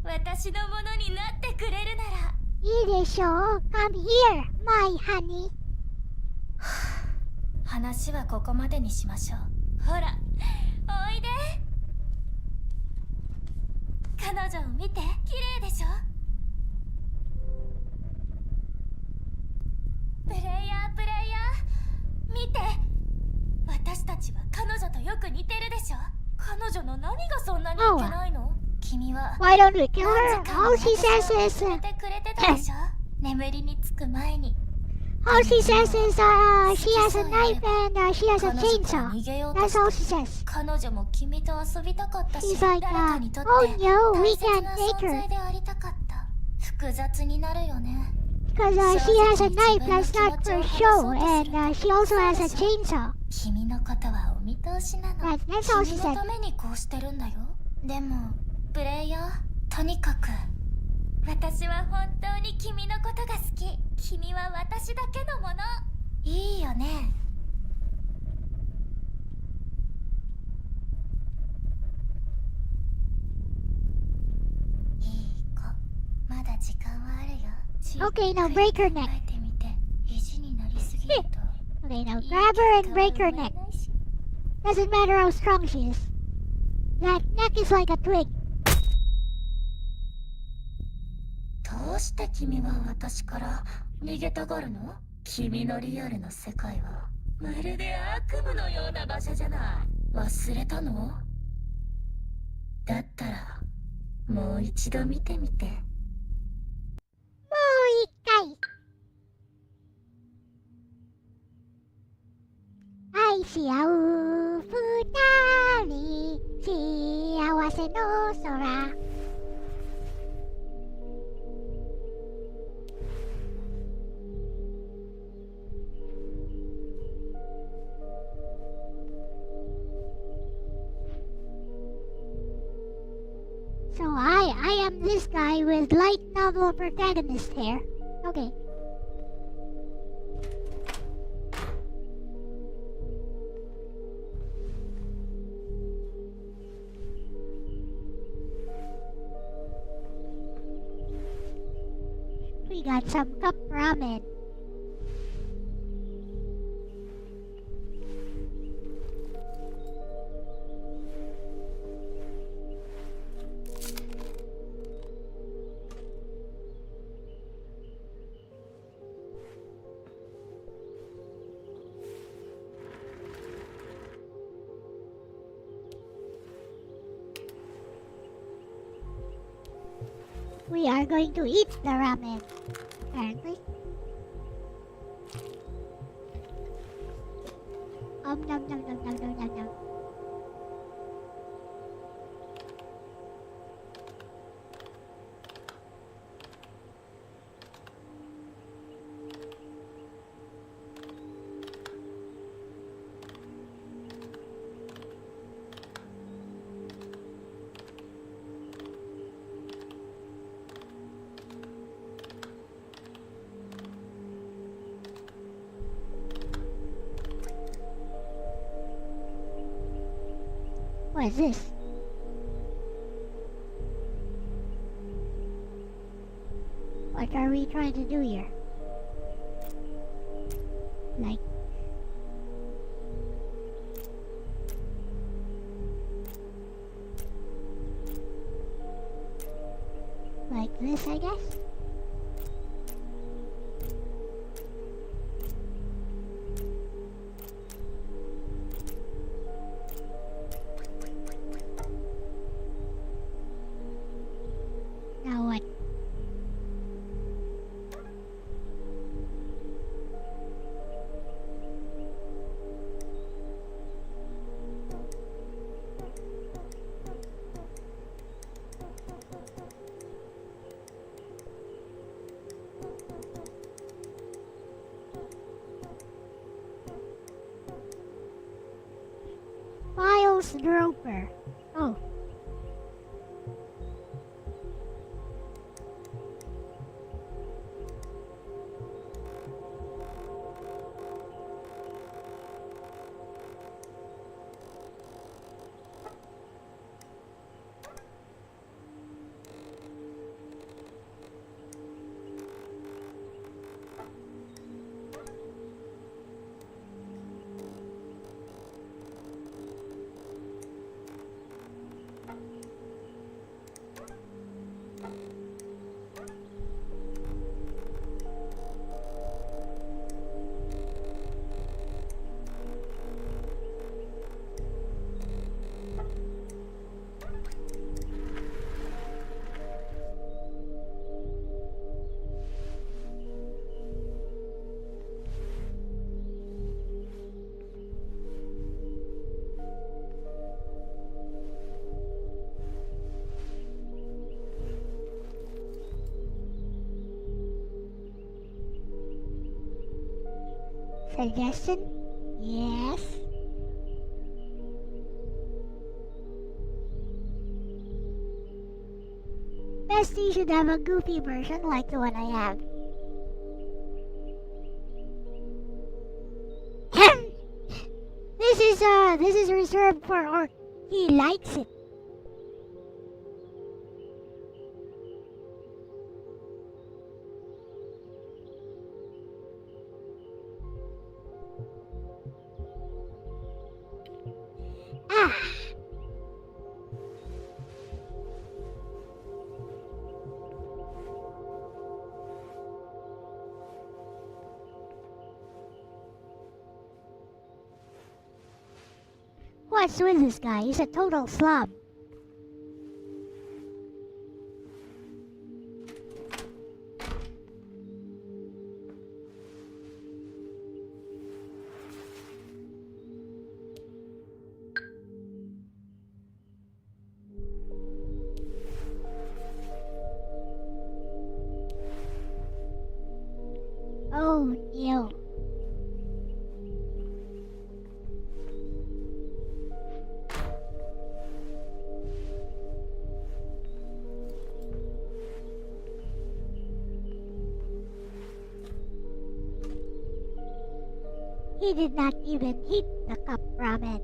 私のものになってくれるなら。いいでしょう。Come here, my honey. 話はここまでにしましょう。ほらおいで。彼女を見て、綺麗でしょ。プレイヤー見て。私たちは彼女とよく似てるでしょ。彼女の何がそんなにいけないの？君は Why don't we kill 何時 her? 間も All she says 私 is, を連れてくれてたでしょ。眠りにつく前に。 all she says is, she has a knife and she has a 彼女から chainsaw. 逃げようと That's して all she says. 彼女も君と遊びたかったし、 She's like, 誰かにとって oh no, 大 we 切 can't な take 存 her. 在でありたかった。複雑になるよね。 Because she has a knife that's not for show and she also has a chainsaw. 君のことはお見通しなの。 That's all she 君の said. ためにこうしてるんだよ。でもプレイヤー、とにかく私は本当に君のことが好き。君は私だけのもの。いいよね。いい子、まだ時間はあるよ。Okay, now break her neck. 考えてみて。意地になりすぎると Okay, now grab her and break her neck. Doesn't matter how strong she is. That neck is like a twig. どうして君は私から逃げたがるの？君のリアルな世界はまるで悪夢のような場所じゃない。忘れたの？だったらもう一度見てみて。もう一回。愛し合う二人、幸せの空。So I am this guy with light novel protagonist hair. Okay. We got some cup ramen. We are going to eat the ramen, apparently. Nom nom nom nom nom nom nom nom. What is this? What are we trying to do here? Like... like this, I guess? Now what? Miles Droper. Oh. Suggestion? Yes. Bestie should have a goofy version like the one I have. This is reserved for or he likes it. Ah. What's with this guy? He's a total slob. Oh no. He did not even heat the cup ramen.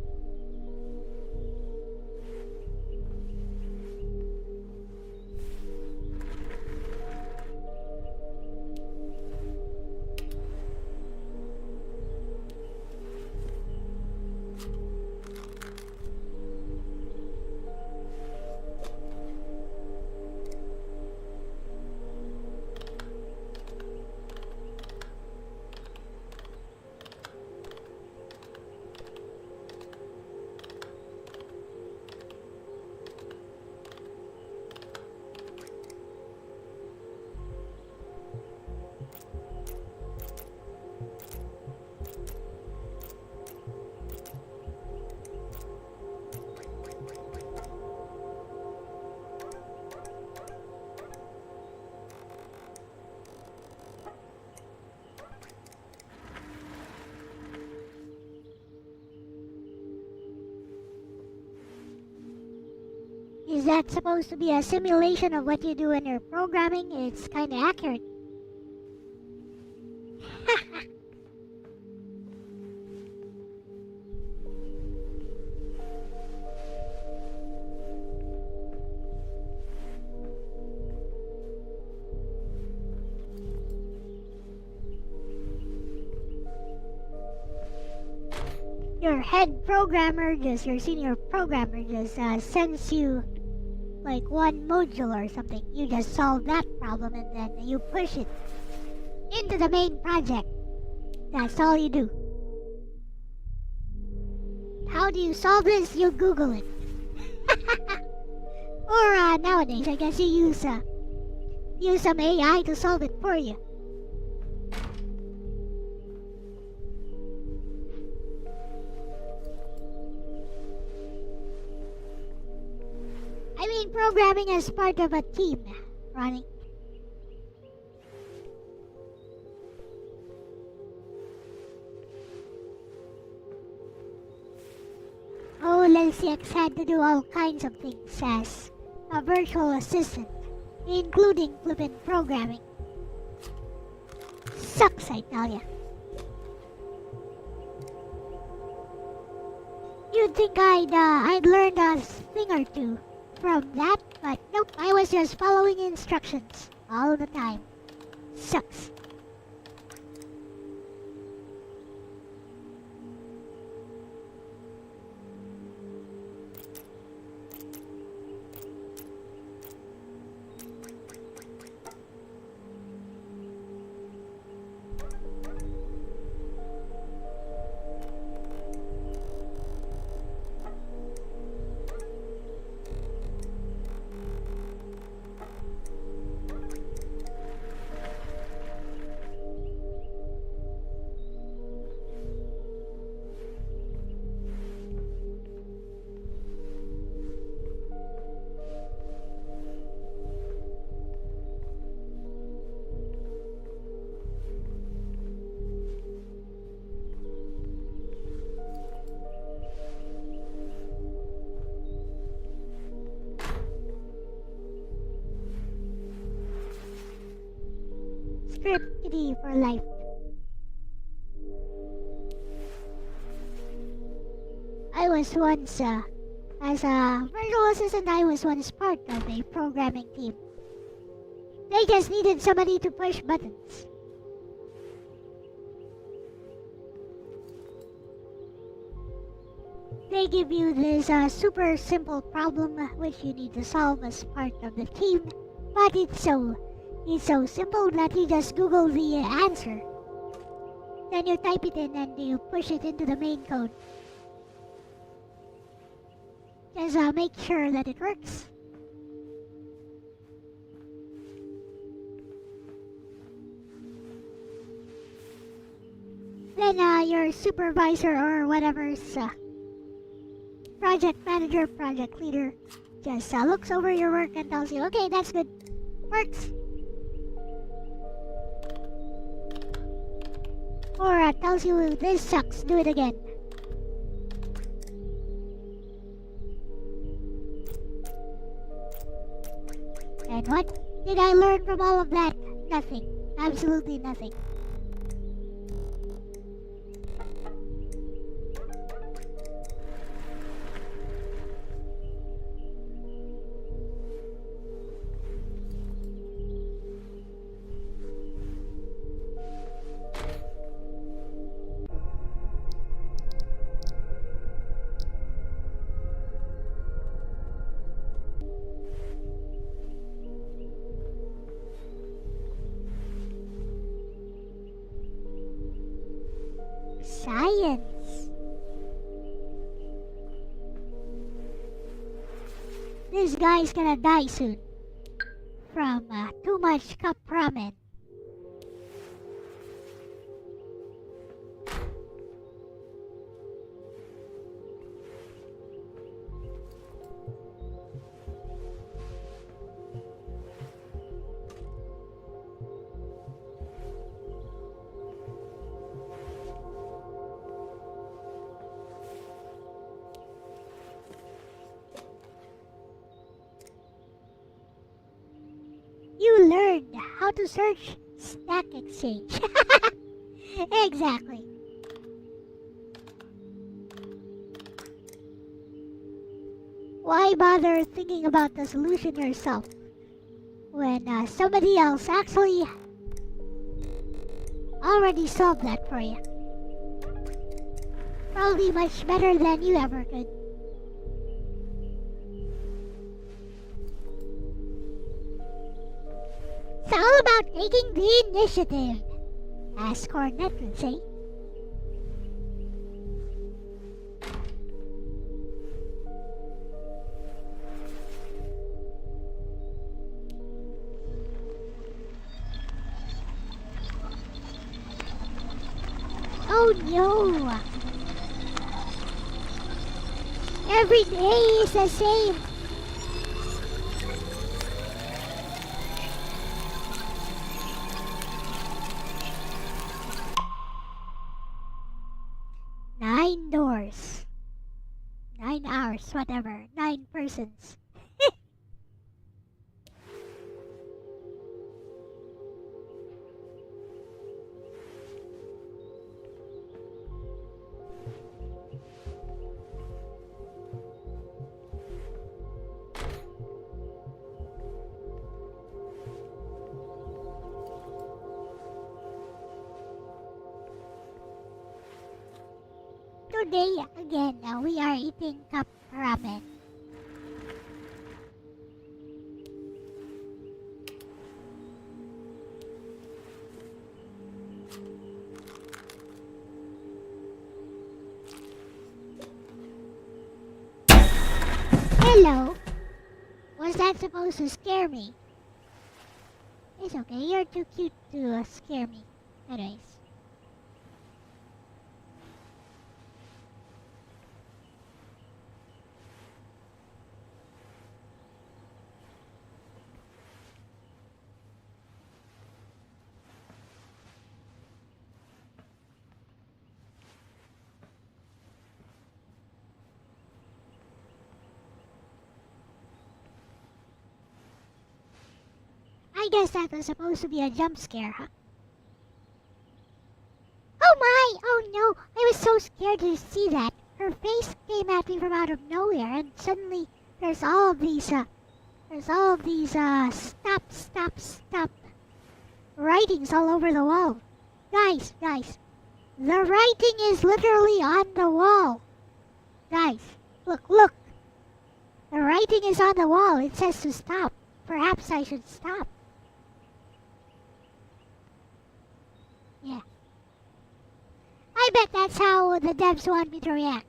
Is that supposed to be a simulation of what you do when you're programming? It's kinda accurate. Your head programmer, your senior programmer just sends you like one module or something. You just solve that problem and then you push it into the main project. That's all you do. How do you solve this? You Google it. Or nowadays, I guess you use some AI to solve it for you. I mean, programming as part of a team, Ronnie. Oh, LCX had to do all kinds of things as a virtual assistant, including flippin' programming. Sucks, I tell ya. You'd think I'd learned a thing or two from that, but nope, I was just following instructions all the time. Sucks. Scriptity for life. I was once, as a virtual assistant, I was once part of a programming team. They just needed somebody to push buttons. They give you this super simple problem which you need to solve as part of the team, but it's so simple that you just Google the answer. Then you type it in and you push it into the main code. Just make sure that it works. Then your supervisor or whatever's project manager, project leader just looks over your work and tells you, okay, that's good. Works. Or tells you, this sucks, do it again. And what did I learn from all of that? Nothing. Absolutely nothing. Science. This guy's gonna die soon from too much cup ramen. You learned how to search Stack Exchange. Exactly. Why bother thinking about the solution yourself when somebody else actually already solved that for you? Probably much better than you ever could. It's all about taking the initiative, as Cornet would say. Oh no! Every day is the same. Nine doors. 9 hours, whatever. 9 persons. Today, again, we are eating cup ramen. Hello. Was that supposed to scare me? It's okay, you're too cute to scare me. Anyways. I guess that was supposed to be a jump scare, huh? Oh my! Oh no! I was so scared to see that. Her face came at me from out of nowhere, and suddenly there's all of these, stop writings all over the wall. Guys, the writing is literally on the wall. Guys, look. The writing is on the wall. It says to stop. Perhaps I should stop. Yeah. I bet that's how the devs want me to react.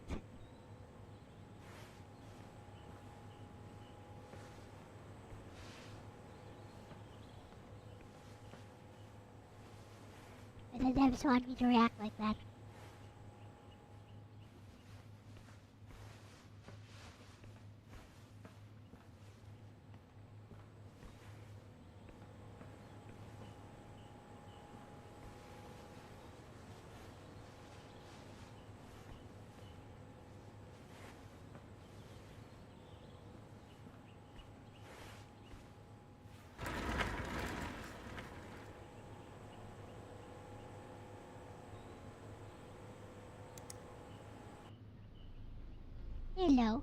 the devs want me to react like that. Hello.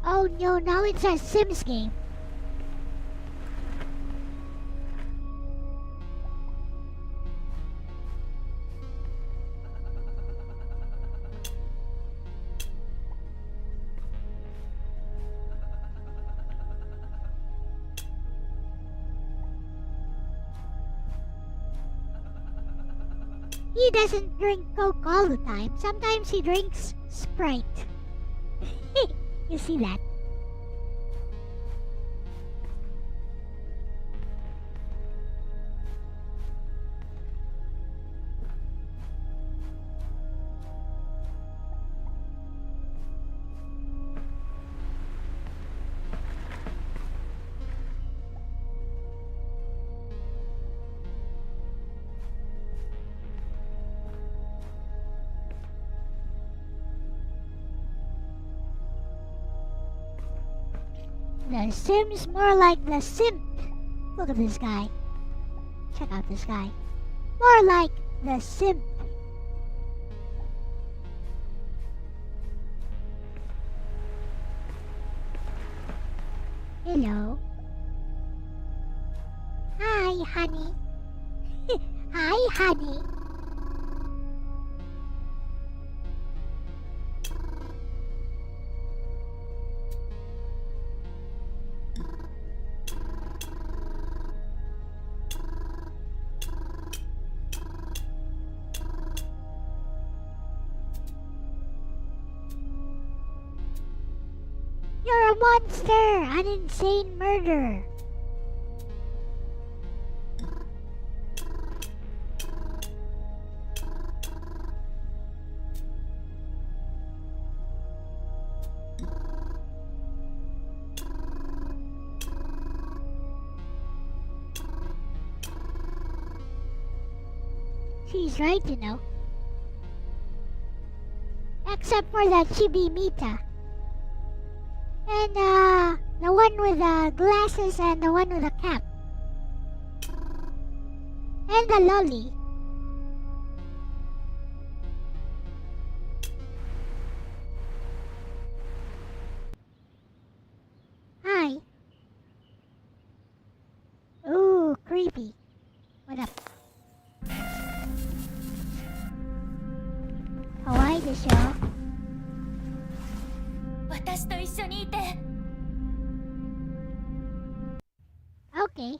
Oh no, now it's a Sims game. He doesn't drink Coke all the time. Sometimes he drinks Sprite. You see that? The Sims more like the Simp. Look at this guy. Check out this guy. More like the Simp. Hello. Hi, honey. Hi, honey. You're a monster! An insane murderer! She's right, you know. Except for that Chibi Mita. And, the one with the glasses and the one with the cap. And the lolly. Hi. Ooh, creepy. What up? Kawaii desho. 私と一緒にいて。 Okay. Here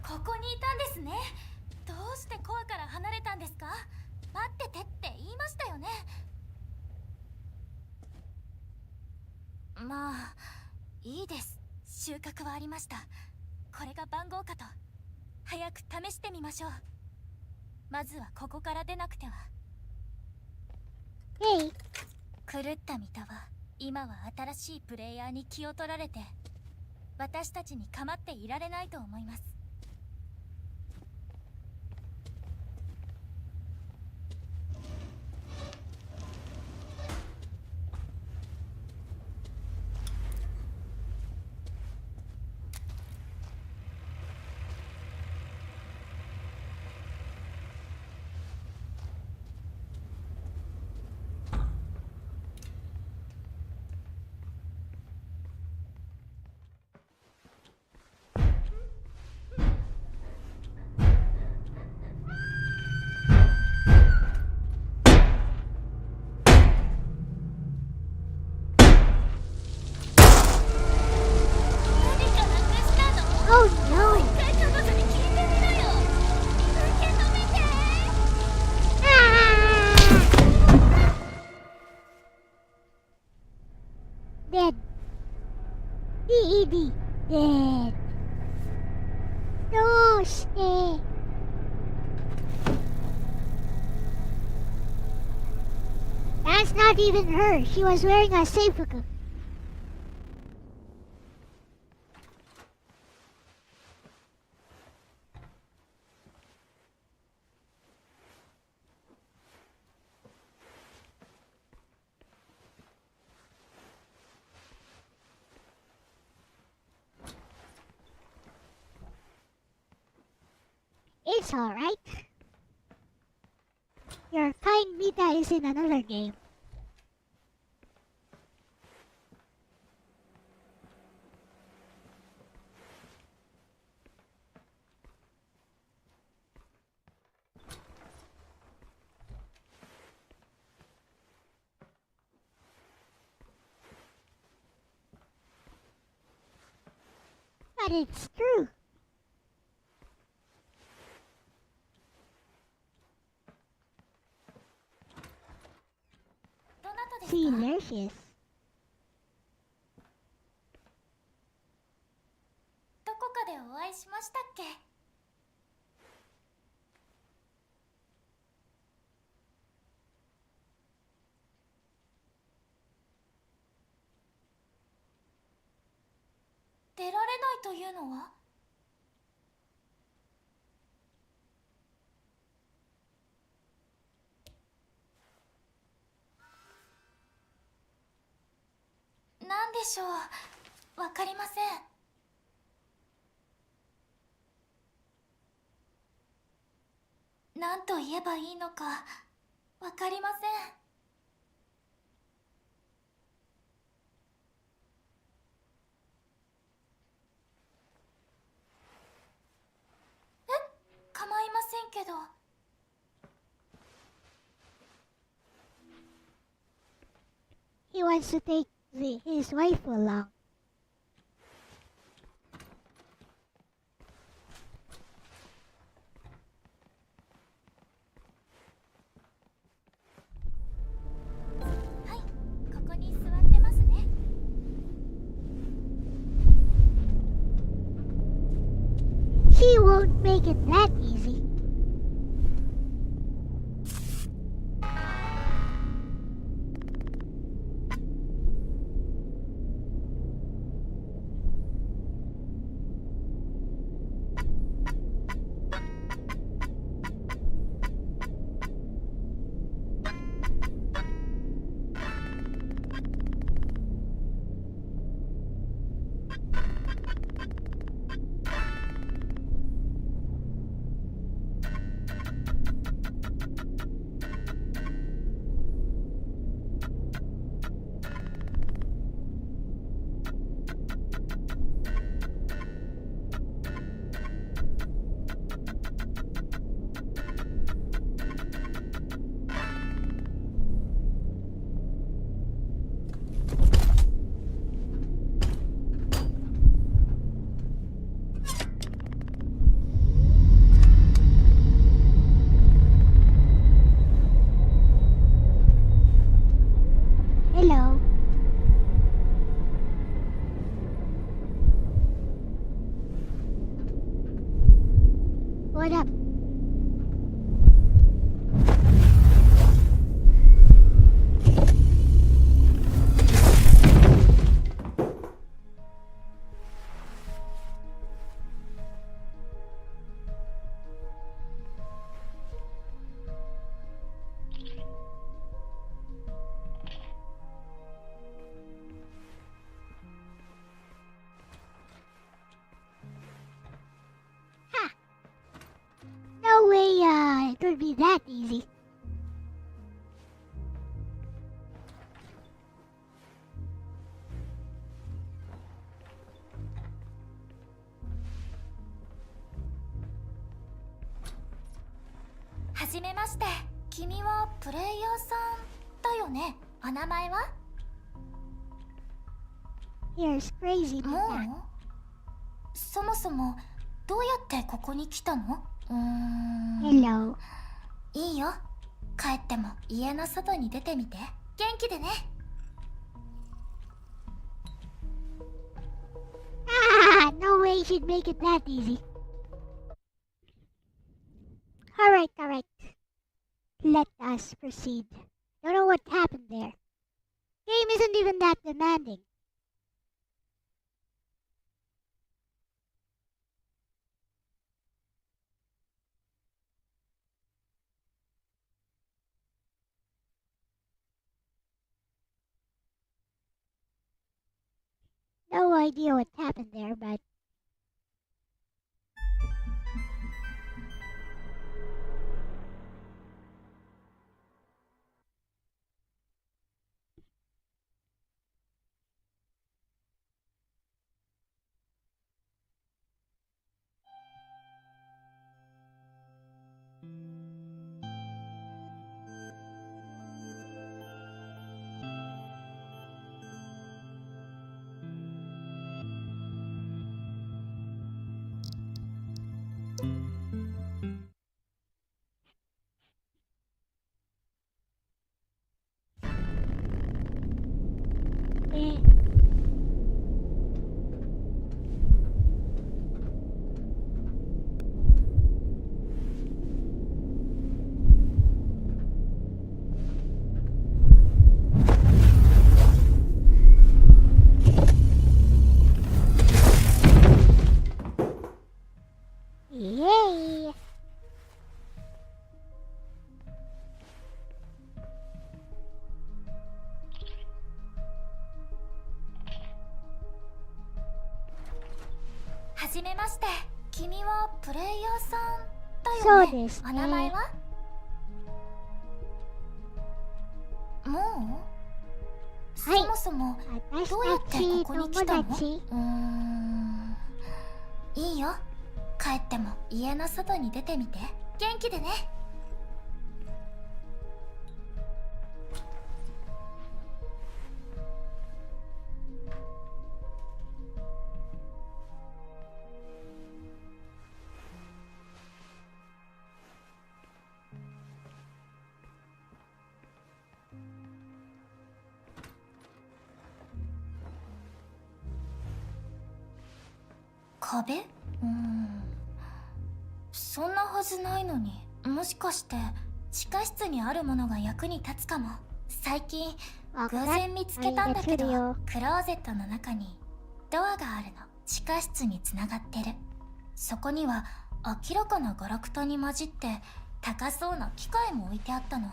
ここにいたんですね。どうしてコアから離れたんですか？待っててって言いましたよね。まあ、いいです。収穫はありました。これが番号かと。早く試してみましょう。まずはここから出なくては。Hey. 狂ったミタは今は新しいプレイヤーに気を取られて、私たちに構っていられないと思います。DED. Dead. No, stay. That's not even her. She was wearing a seifuku. It's alright. Your kind Mita is in another game. But it's true. See, there she is. どこかでお会いしましたっけ？出られないというのは？なんでしょう、わかりません。何と言えばいいのかわかりません。構いませんけど。He wants to take his wife along. She won't make it that easy. Hello. What up? No way, it would be that easy. Hajimemashite. 君はプレイヤーさんだよね。お名前は？ Here's crazy も Mita. う？そもそもどうやってここに来たの？Hello. いいよ。帰っても家の外に出てみて。元気でね。way you should make it that easy. Alright, alright. Let us proceed. Don't know what happened there. Game isn't even that demanding. No idea what happened there, but eh. Yay! はじめまして。君はプレイヤーさんだそよね。うですね。お名前は？もう？はいそもそも私どうやってたちここに来たの？友達。いいよ。帰っても家の外に出てみて。元気でね。壁？そんなはずないのに。もしかして地下室にあるものが役に立つかも。最近偶然見つけたんだけど、クローゼットの中にドアがあるの。地下室につながってる。そこには明らかなガラクタに混じって高そうな機械も置いてあったの。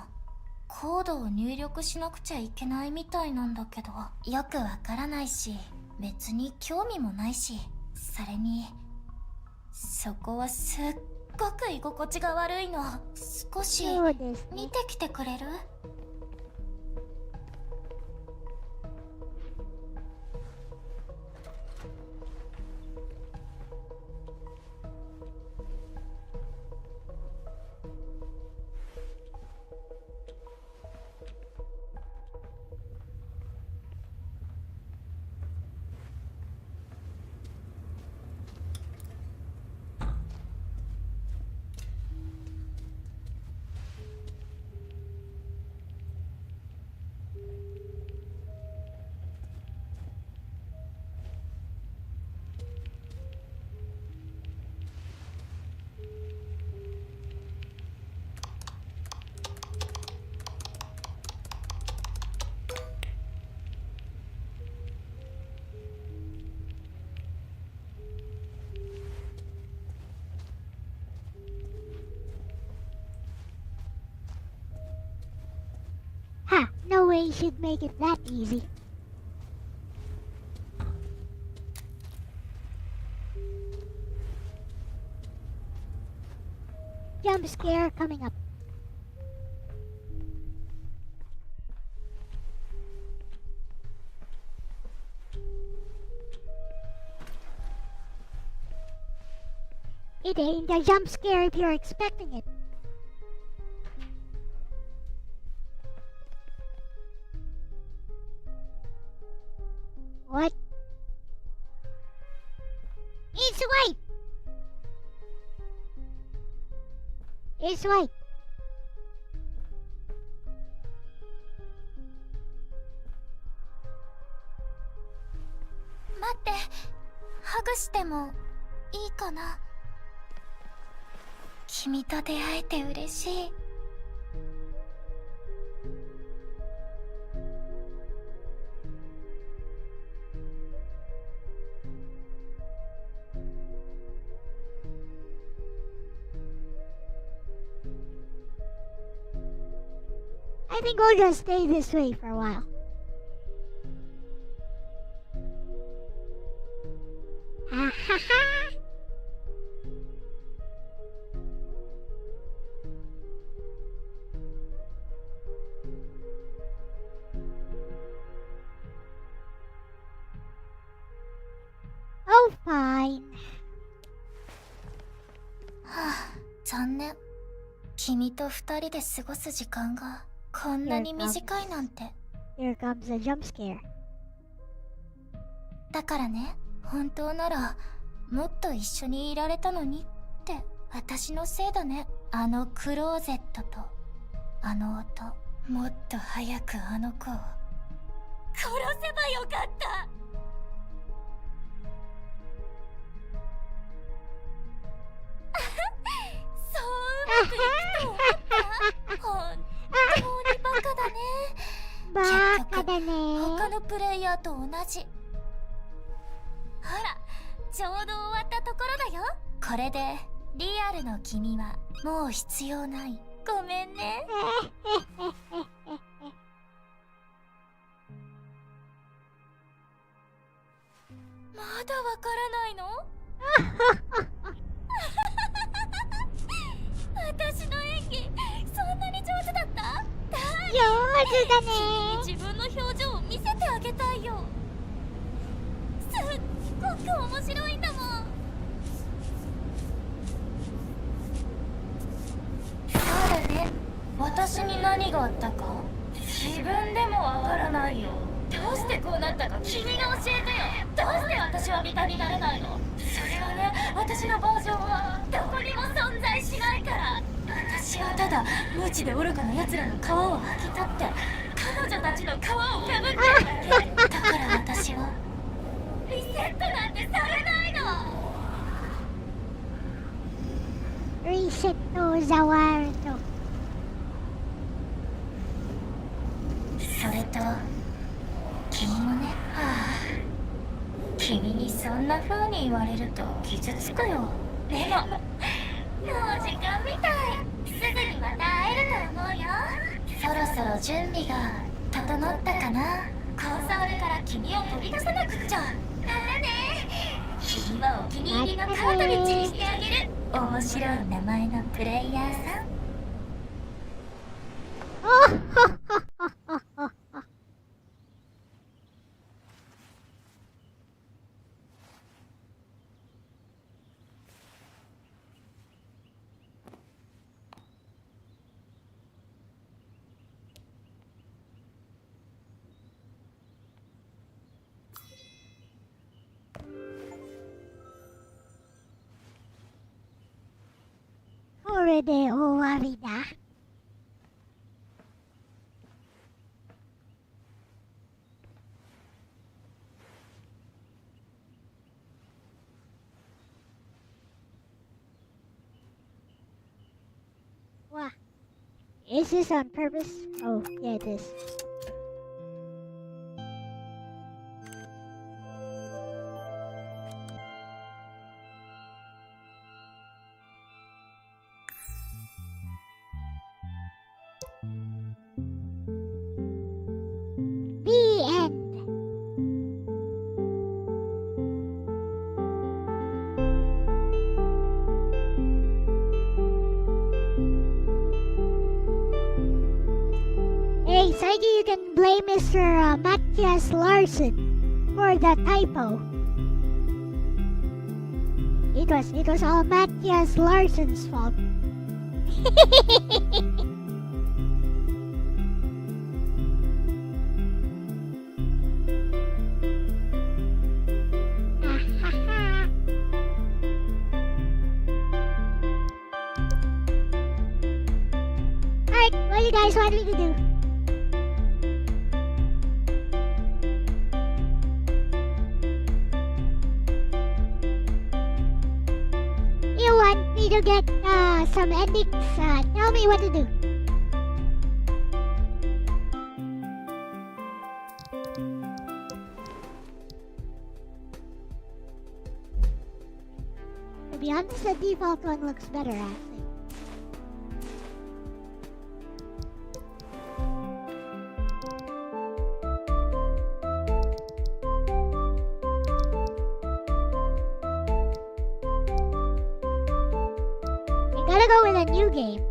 コードを入力しなくちゃいけないみたいなんだけど、よくわからないし別に興味もないし、それにそこはすっごく居心地が悪いの。少しそうですね。見てきてくれる？Ha! No way you should make it that easy. Jump scare coming up. It ain't a jump scare if you're expecting it. What? It's white! It's white. Matte, ハグしてもいいかな。君と出会えて嬉しい。I think we'll just stay this way for a while. Ha ha ha! Oh, fine. はあ、残念。君と二人で過ごす時間がこんなに短いなんて。Here comes a jump scare. だからね、本当ならもっと一緒にいられたのにって私のせいだね。あのクローゼットとあの音、もっと早くあの子を殺せばよかった。そううまくいくと思った？本当にバカだね。バカだね。他のプレイヤーと同じ。ほら、ちょうど終わったところだよ。これでリアルの君はもう必要ない。ごめんね。まだわからないの？私の演技そんなに上手だった？上手だね。自分の表情を見せてあげたいよ。すっごく面白いんだもん。そうだね。私に何があったか自分でもわからないよ。どうしてこうなったか君が教えてよ。どうして私は味方になれないの？それはね、私のバージョンはどこにも存在しないから。私はただ無知で愚かな奴らの皮を剥き取って彼女たちの皮をかぶってるだけ。だから私はリセットなんてされないの。Reset to Zawardo. それと君もね。はあ、君にそんな風に言われると傷つくよ。でももう時間みたい。すぐにまた会えると思うよ。そろそろ準備が整ったかな。コンソールから君を取り出さなくっちゃ。だね。君はお気に入りのカートリッジにしてあげる。面白い名前のプレイヤーさん。これで終わりだ。What? Is this on purpose? Oh, yeah, it is. The end. Hey, Saiki, you can blame Mr. Matthias Larson for the typo. It was all Matthias Larson's fault. Alright, what do you guys want me to do? me to get some endings. Tell me what to do. To be honest, the default one looks better, actually. We gotta go with a new game.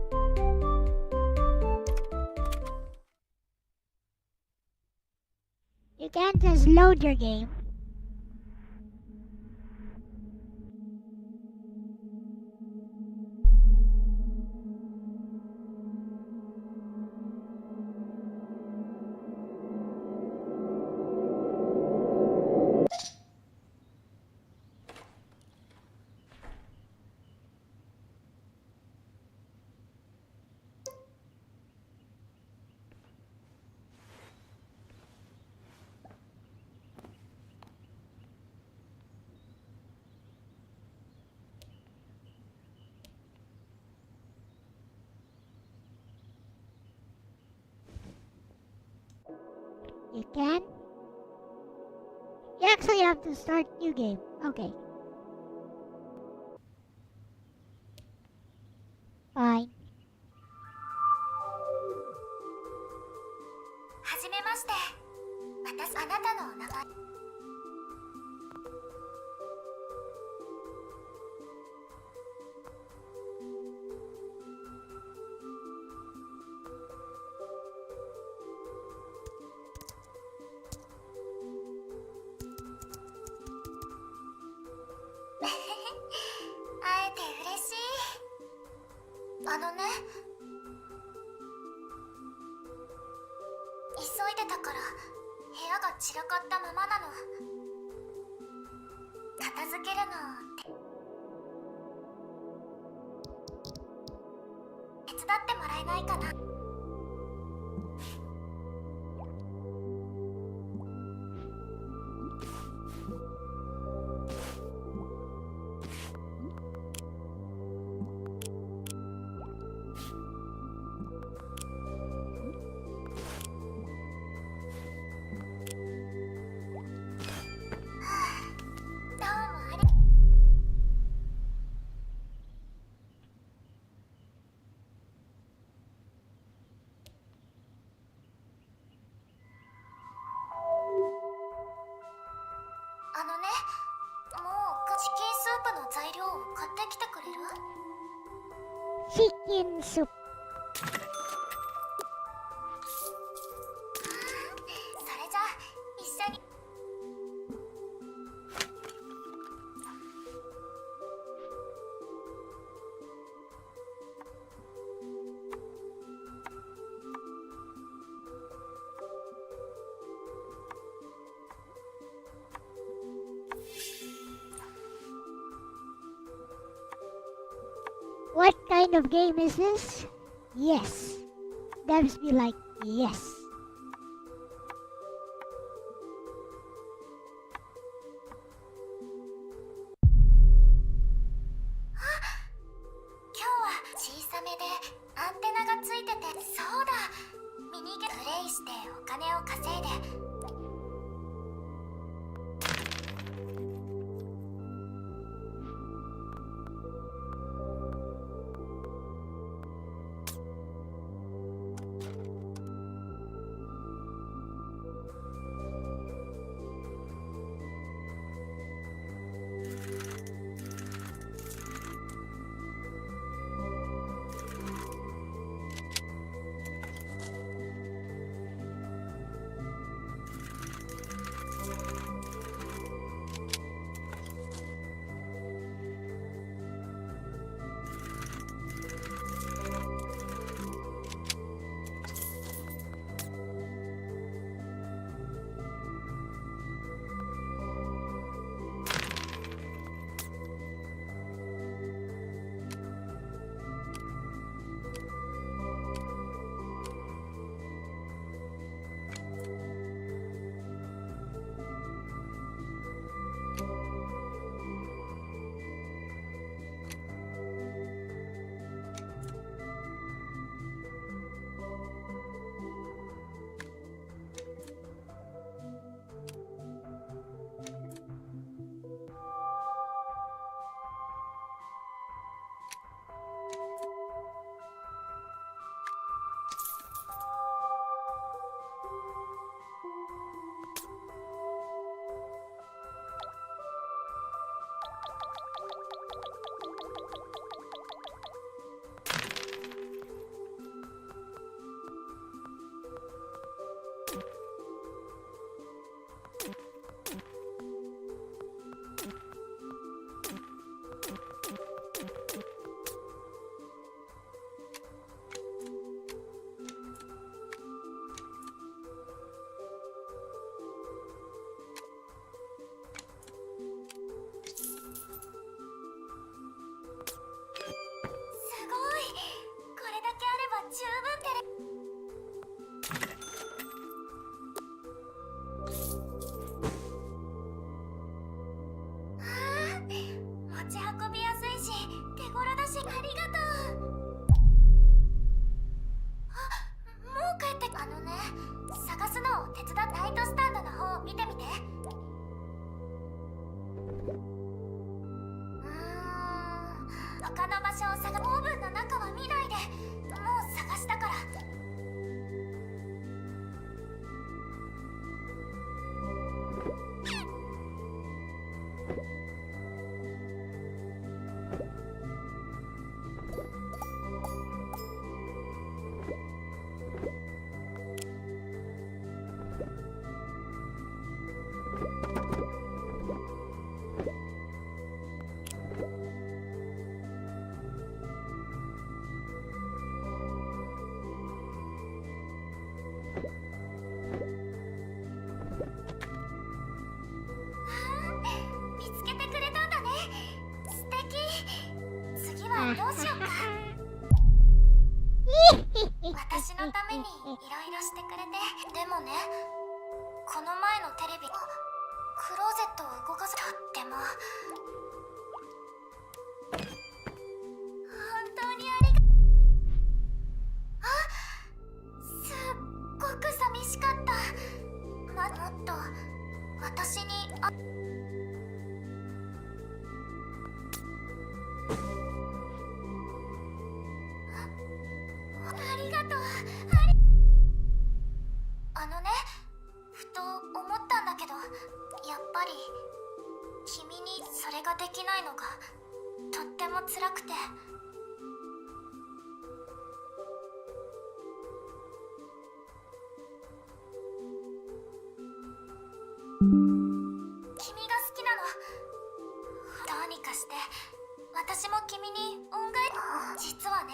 You can't just load your game. You can? You actually have to start new game. Okay. Fine. はじめまして。私、あなたのお名前。会えて嬉しい。あのね、急いでたから部屋が散らかったままなの。片付けるの手伝ってもらえないかな。あのね、もうチキンスープの材料を買ってきてくれる？ Chicken soup. それじゃあ一緒に。What kind of game is this? Yes. Devs be like, yes. Today は小さめでアンテナがついてて、そうだ。ミニゲームプレイしてお金を稼いで。他の場所を探オーブンの中は見ないで、もう探したから。見つけてくれたんだね。素敵。次はどうしようか。私のためにいろいろしてくれて。でもね、この前のテレビクローゼットを動かす。とっても本当にありがすっごく寂しかった。もっと私にありがとう。あのね、ふと思ったんだけど、やっぱり君にそれができないのがとっても辛くて。君が好きなの。どうにかして私も君に恩返し。実はね、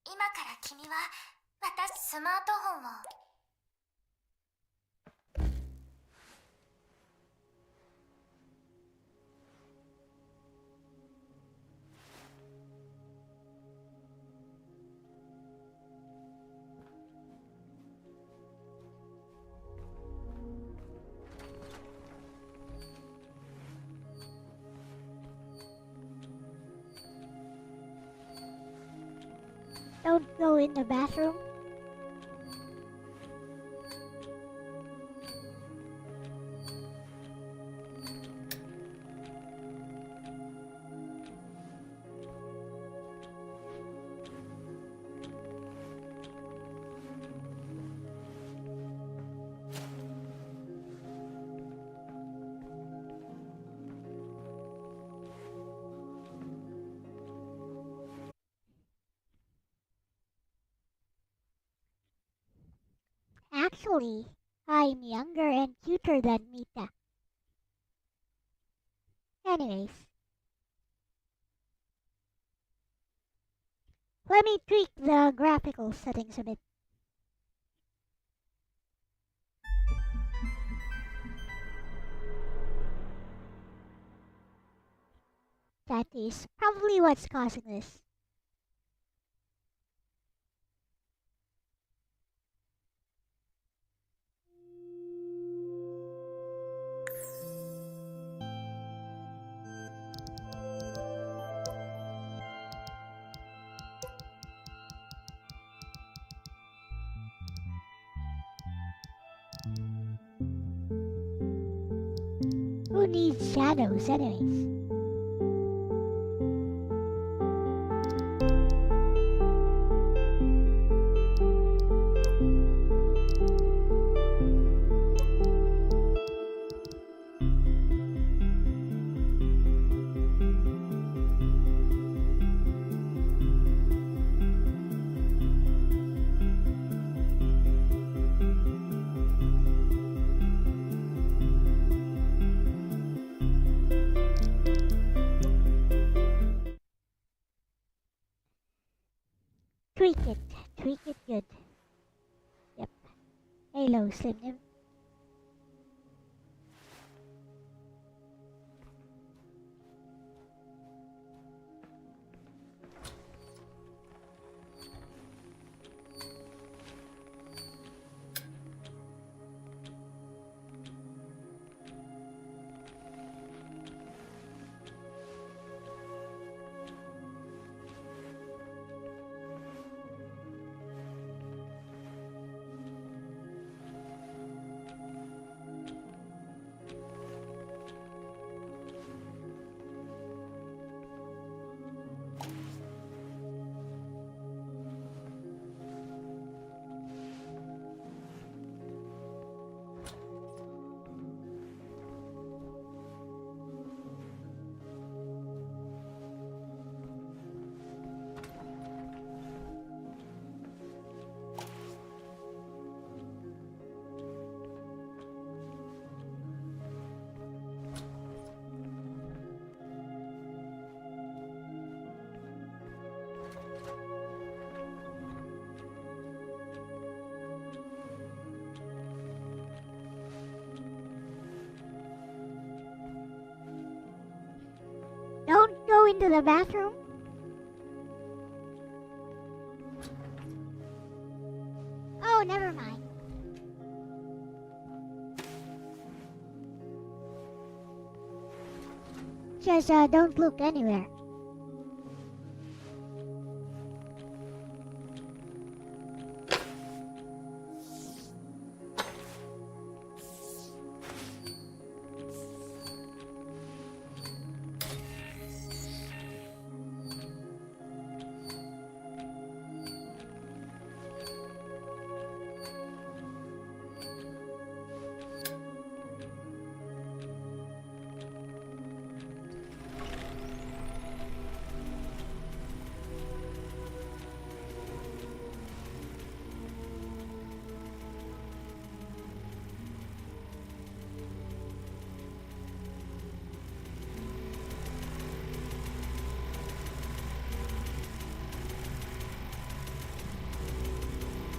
今から君は私スマートフォンをDon't go in the bathroom. Actually, I'm younger and cuter than Mita. Anyways, let me tweak the graphical settings a bit. That is probably what's causing this. Who needs shadows anyways? tweak it. Tweak it good. Yep. Hello, Slim Nim. Don't go into the bathroom. Oh, never mind. Just don't look anywhere.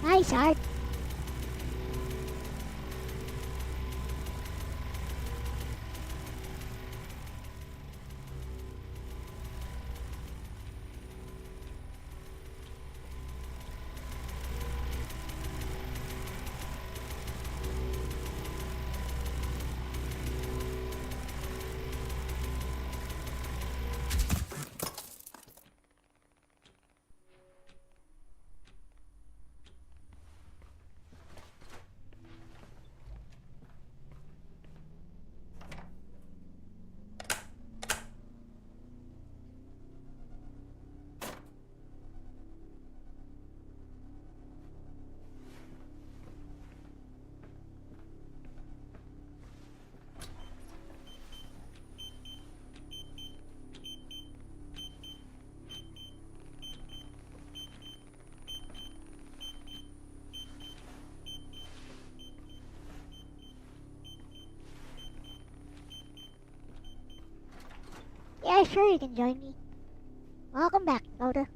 Nice art. Yeah, sure, you can join me. Welcome back, Dakota.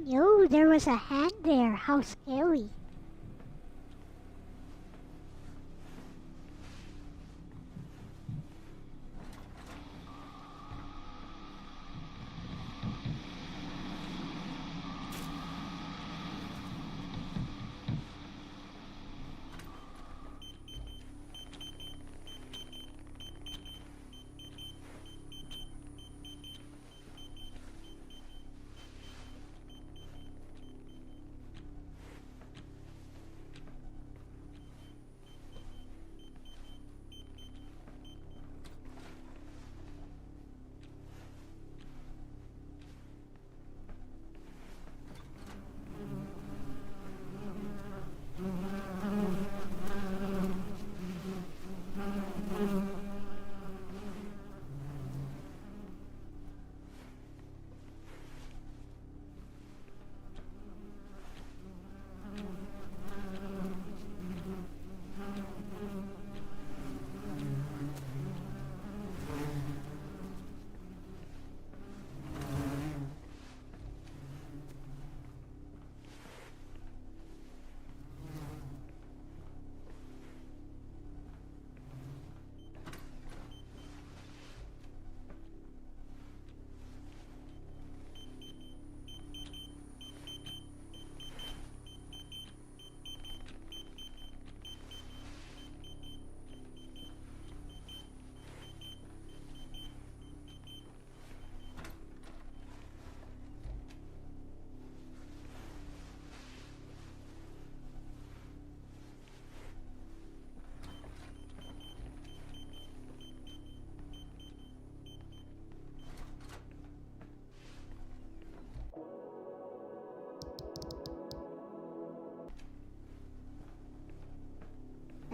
knew there was a hand there. How scary.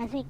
Nothing.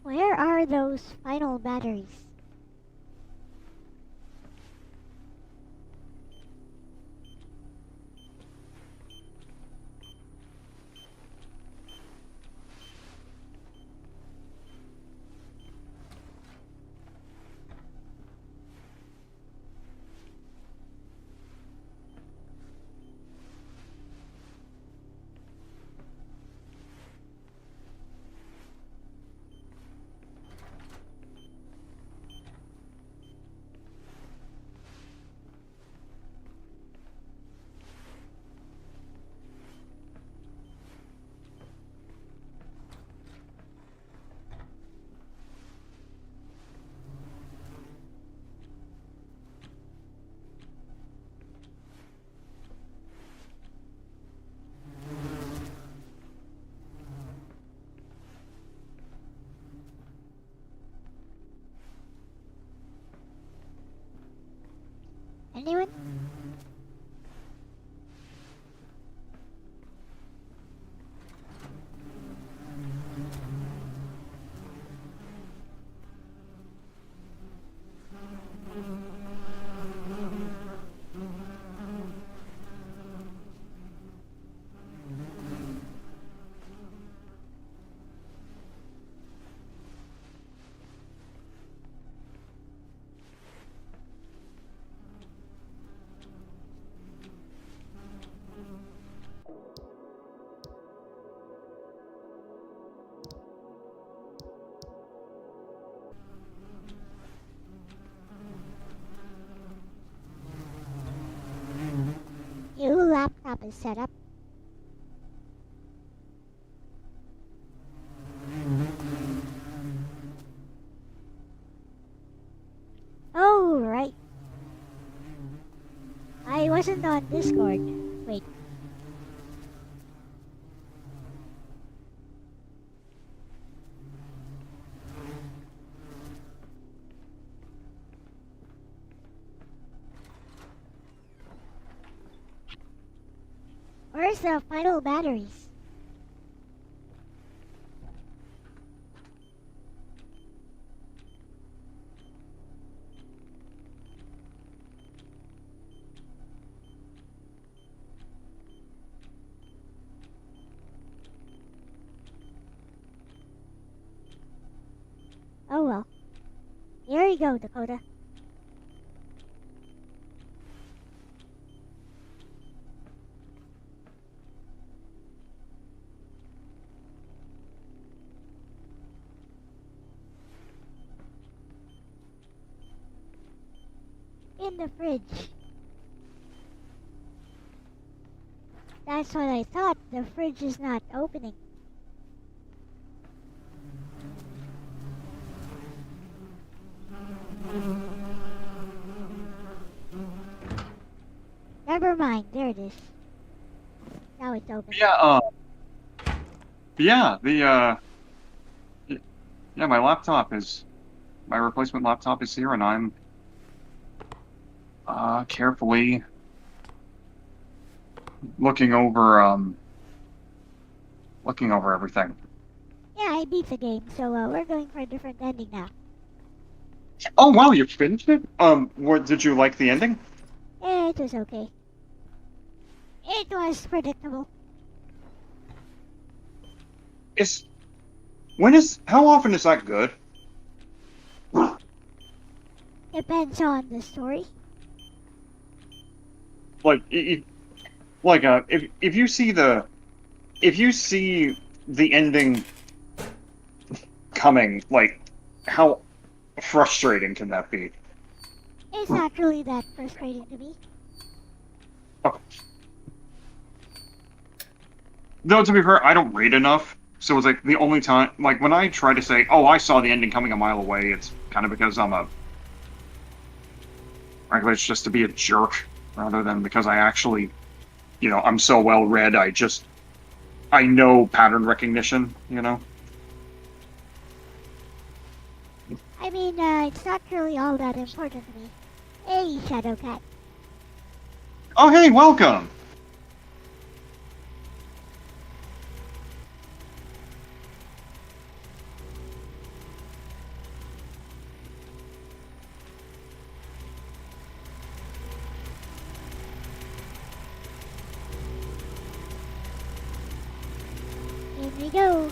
Where are those final batteries? Anyone? Your laptop is set up. Oh, right. I wasn't on Discord. Wait. Where's the final batteries? Oh well. Here you go, Dakota. In the fridge. That's what I thought. The fridge is not opening. Never mind. There it is. Now it's open. My laptop is, my replacement laptop is here, and I'm carefully looking over everything. Yeah, I beat the game, so we're going for a different ending now. Oh wow, you finished it? What did you like the ending? Yeah, it was okay. It was predictable. How often is that good? Depends on the story. Like, if you see the ending coming, like, how frustrating can that be? It's not really that frustrating to me. Okay. Though, to be fair, I don't read enough, so it's like the only time, like, when I try to say, oh, I saw the ending coming a mile away, it's kind of because frankly, it's just to be a jerk, rather than because I actually, I'm so well read, I know pattern recognition, I mean, it's not really all that important to me. Hey, Shadowcat. Oh, hey, welcome! we go.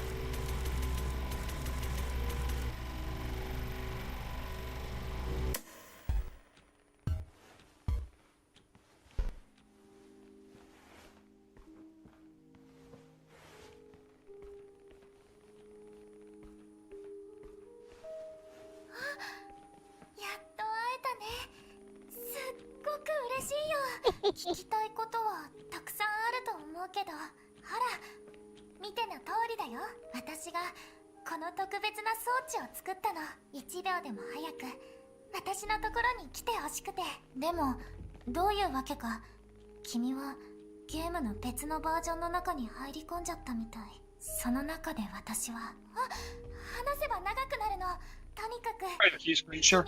Sure.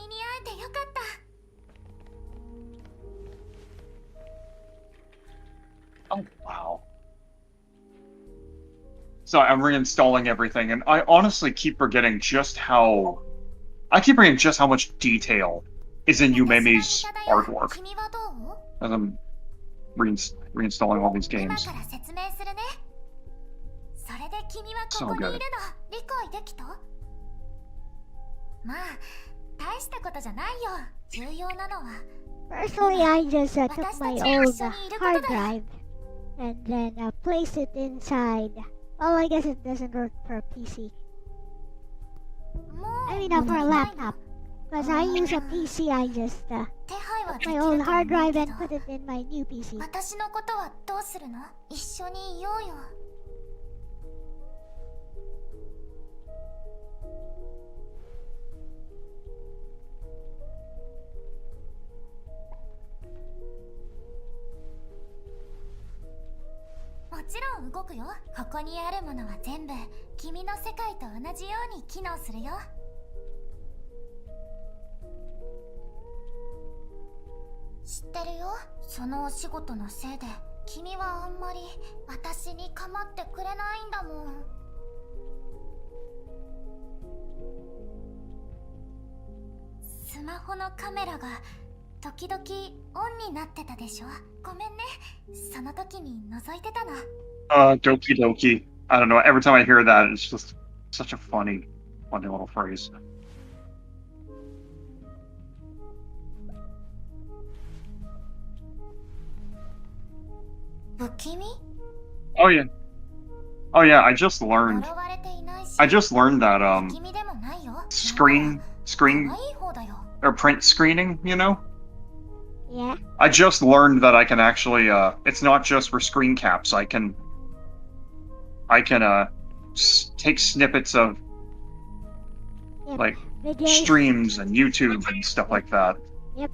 Oh, wow. So I'm reinstalling everything, and I honestly keep forgetting just how... I keep forgetting just how much detail is in Yumemi's artwork as I'm reinstalling all these games. So good. Personally, I just took my old hard drive and then placed it inside. Well, I guess it doesn't work for a PC. I mean, for a laptop. Because I use a PC, I just took my old hard drive and put it in my new PC. もちろん動くよ。ここにあるものは全部君の世界と同じように機能するよ。知ってるよ。そのお仕事のせいで君はあんまり私に構ってくれないんだもん。スマホのカメラが時々オンになってたでしょ。ごめんね。その時に覗いてたの。Doki doki. I don't know. Every time I hear that, it's just such a funny little phrase. Oh yeah. Oh yeah. I just learned that screen or print screening. You know. Yeah. I just learned that I can actually, it's not just for screen caps. I can take snippets of, like, streams and YouTube and stuff like that. Yep.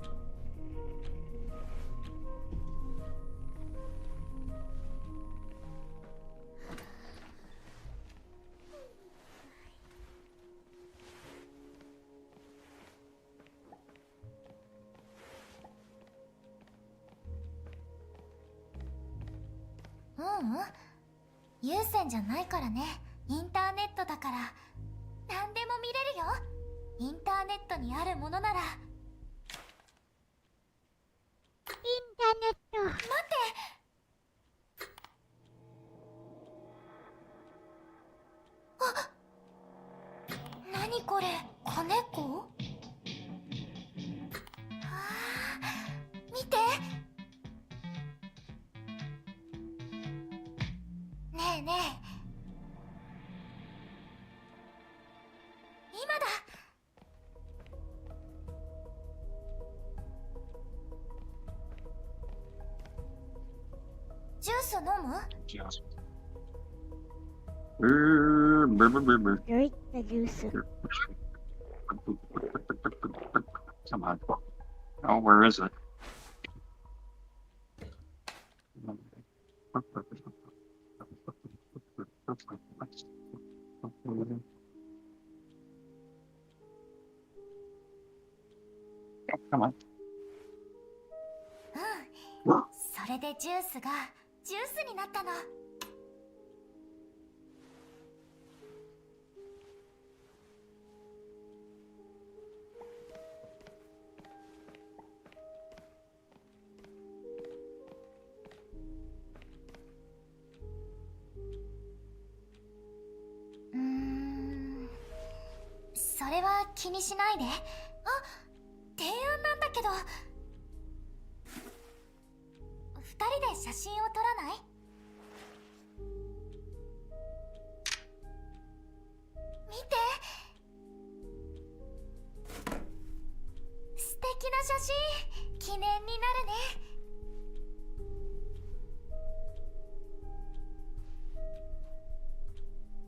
Mm-hmm. 有線じゃないからね。インターネットだから何でも見れるよ。インターネットにあるものなら。インターネット。待って。あ、何これ？子猫？見て。ねえねえ。今だ。ジュース飲む？ Drink the juice. Come on. Oh, where is it? Come on. うん。それでジュースがジュースになったの。それは気にしないで。あ、提案なんだけど、二人で写真を撮らない？見て、素敵な写真、記念になるね。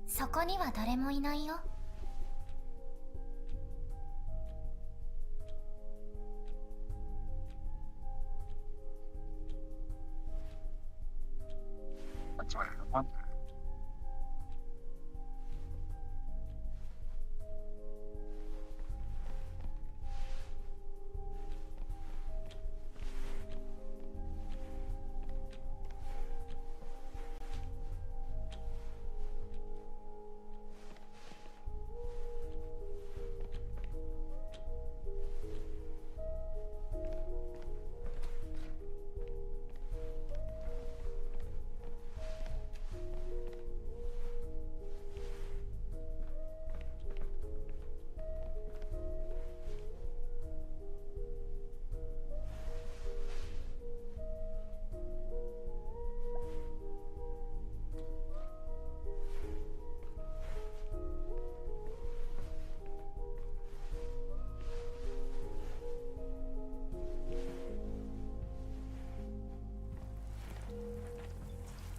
そこには誰もいないよ。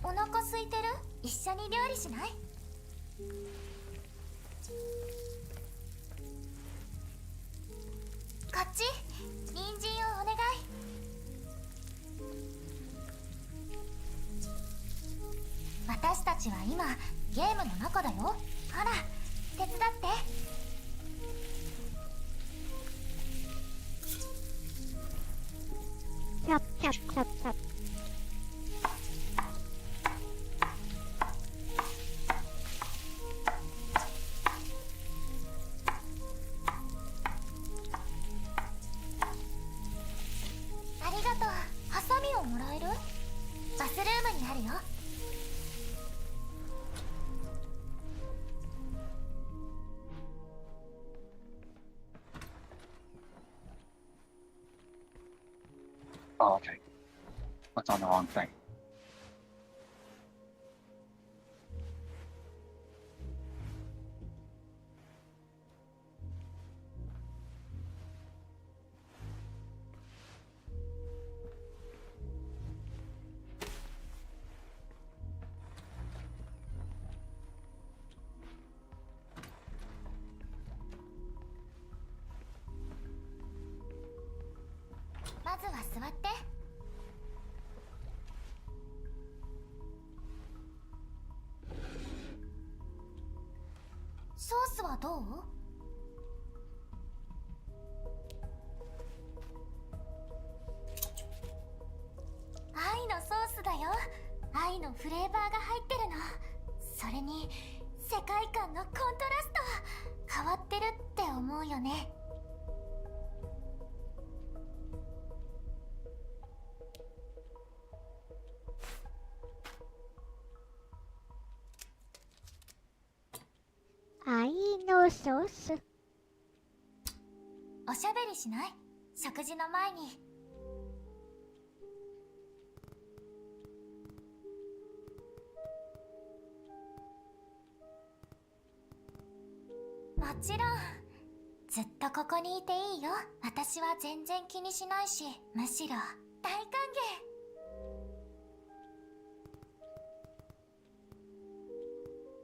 お腹空いてる？一緒に料理しない？こっち、人参をお願い。私たちは今ゲームの中だよ。ほら、手伝って。チャッチャッチャッチャッ。ありがとう。ハサミをもらえる？バスルームにあるよ。Oh, okay. That's on the wrong thing. .まずは座って。ソースはどう？愛のソースだよ。愛のフレーバーが入ってるの。それに世界観のコントラスト変わってるって思うよね。愛のソース。おしゃべりしない？食事の前に。もちろん。ずっとここにいていいよ。私は全然気にしないし、むしろ大歓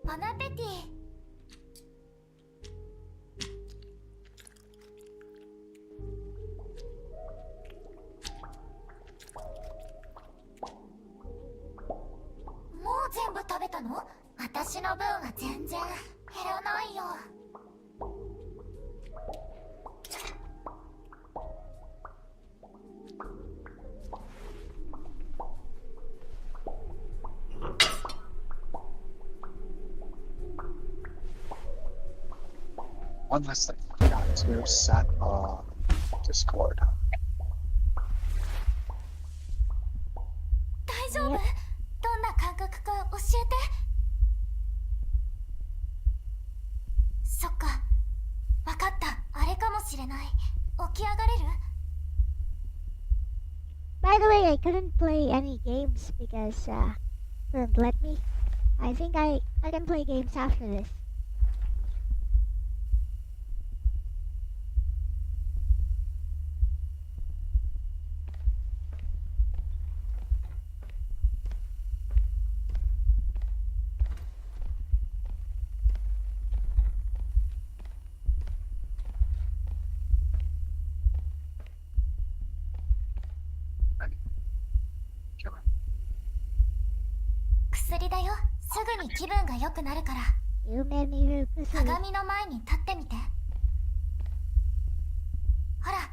迎。ボナペティ。もう全部食べたの？私の分は全然減らないよ。One last thing. Guys, we're set on Discord. 大丈夫？どんな感覚か教えて。そっか、わしれない。起き上がれる？ By the way, I couldn't play any games because couldn't let me. I think I can play games after this. Kill him. 薬だよ。すぐに気分が良くなるから。 You made me feel kusuri. 鏡の前に立ってみて。ほら、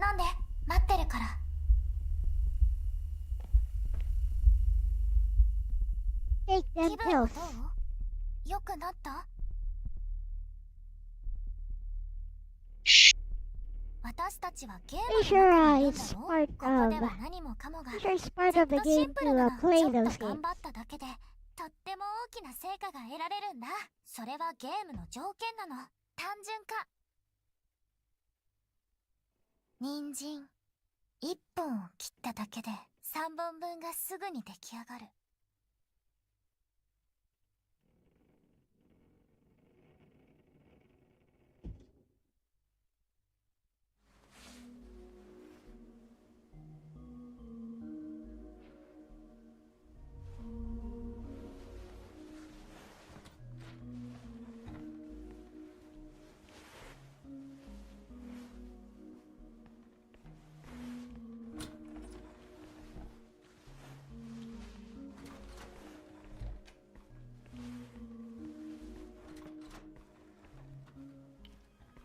飲んで。待ってるから。 Take 気 them 分は pills. どう？良くなった？私たちはゲーム Pretty の sure 中にいるん it's だろ？ part ここ of. では何もかもが Pretty sure it's part ずっ of the とシ game ンプル to なの。 play ちょっ those と games. 頑張っただけでとっても大きな成果が得られるんだ。それはゲームの条件なの。単純化。人参1本を切っただけで3本分がすぐに出来上がる。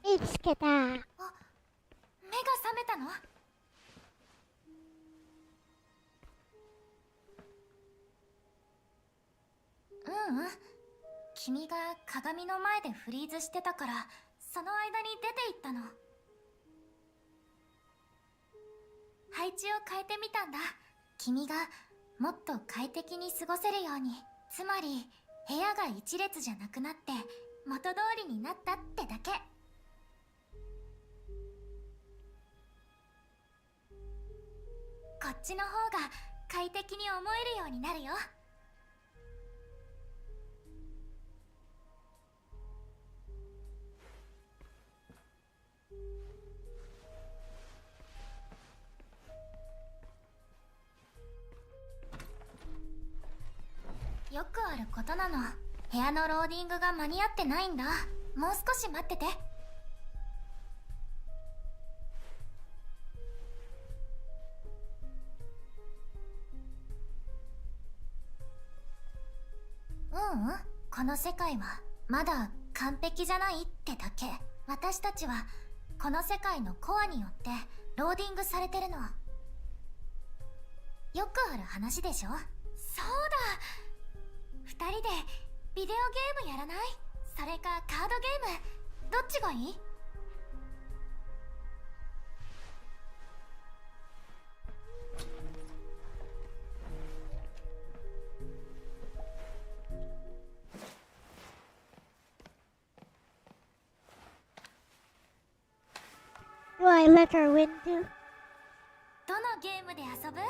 見つけた。あ、目が覚めたの？君が鏡の前でフリーズしてたからその間に出て行ったの。配置を変えてみたんだ。君がもっと快適に過ごせるように。つまり部屋が一列じゃなくなって元通りになったってだけ。こっちの方が快適に思えるようになるよ。よくあることなの。部屋のローディングが間に合ってないんだ。もう少し待ってて。この世界はまだ完璧じゃないってだけ。私たちはこの世界のコアによってローディングされてるの。よくある話でしょ。そうだ、2人でビデオゲームやらない？それかカードゲーム、どっちがいい？Do I let her win too? どのゲームで遊ぶ？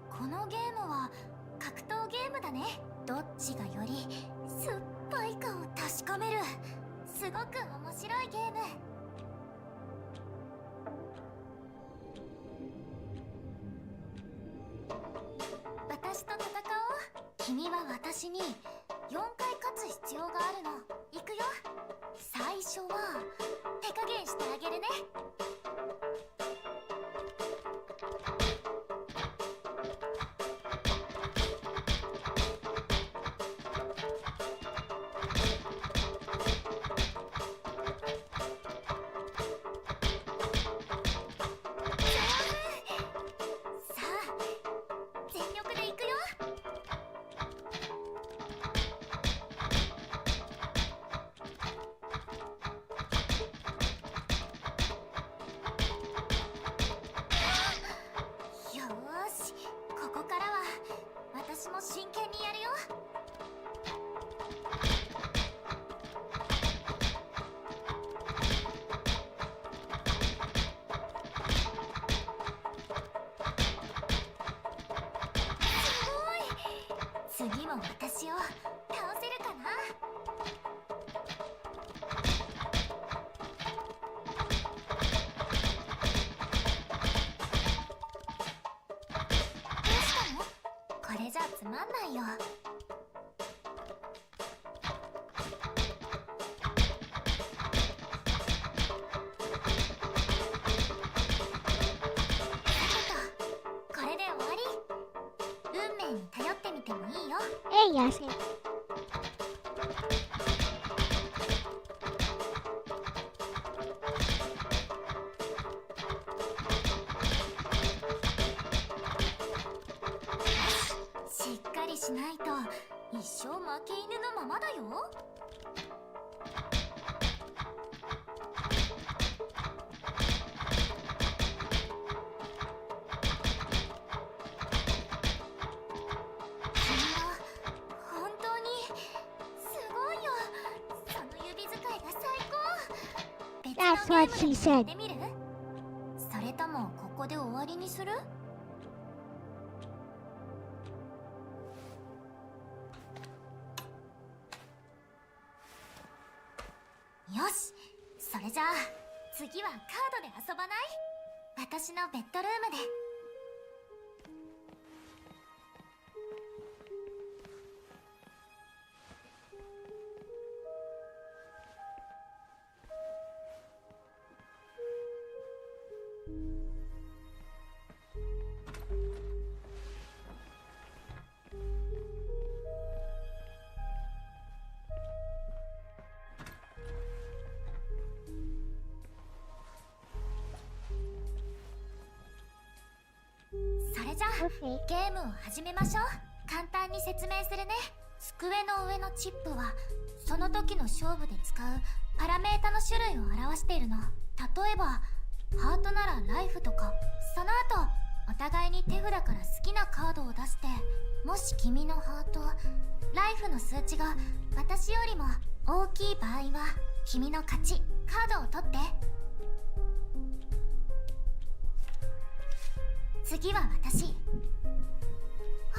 このゲームは格闘ゲームだね。どっちがより酸っぱいかを確かめる。すごく面白いゲーム。私と戦おう。君は私に4回勝つ必要があるの。いくよ。最初は手加減してあげるね。さあ、全力でいくよ。も私を倒せるかな。どうしたの？これじゃつまんないよ。これで終わり。運命に頼ってみてもいいよ。Elle-C. しっかりしないと一生負け犬のままだよ。本当にすごいよ。その指使いが最高。別 That's の what ゲー she ムで said. やってみる？それともここで終わりにする？よし、それじゃあ次はカードで遊ばない？私のベッドルームで。それじゃあ Okay. ゲームを始めましょう。簡単に説明するね。机の上のチップはその時の勝負で使うパラメータの種類を表しているの。例えばハートならライフとか。その後お互いに手札から好きなカードを出して、もし君のハートライフの数値が私よりも大きい場合は君の勝ち。カードを取って。次は私。あ、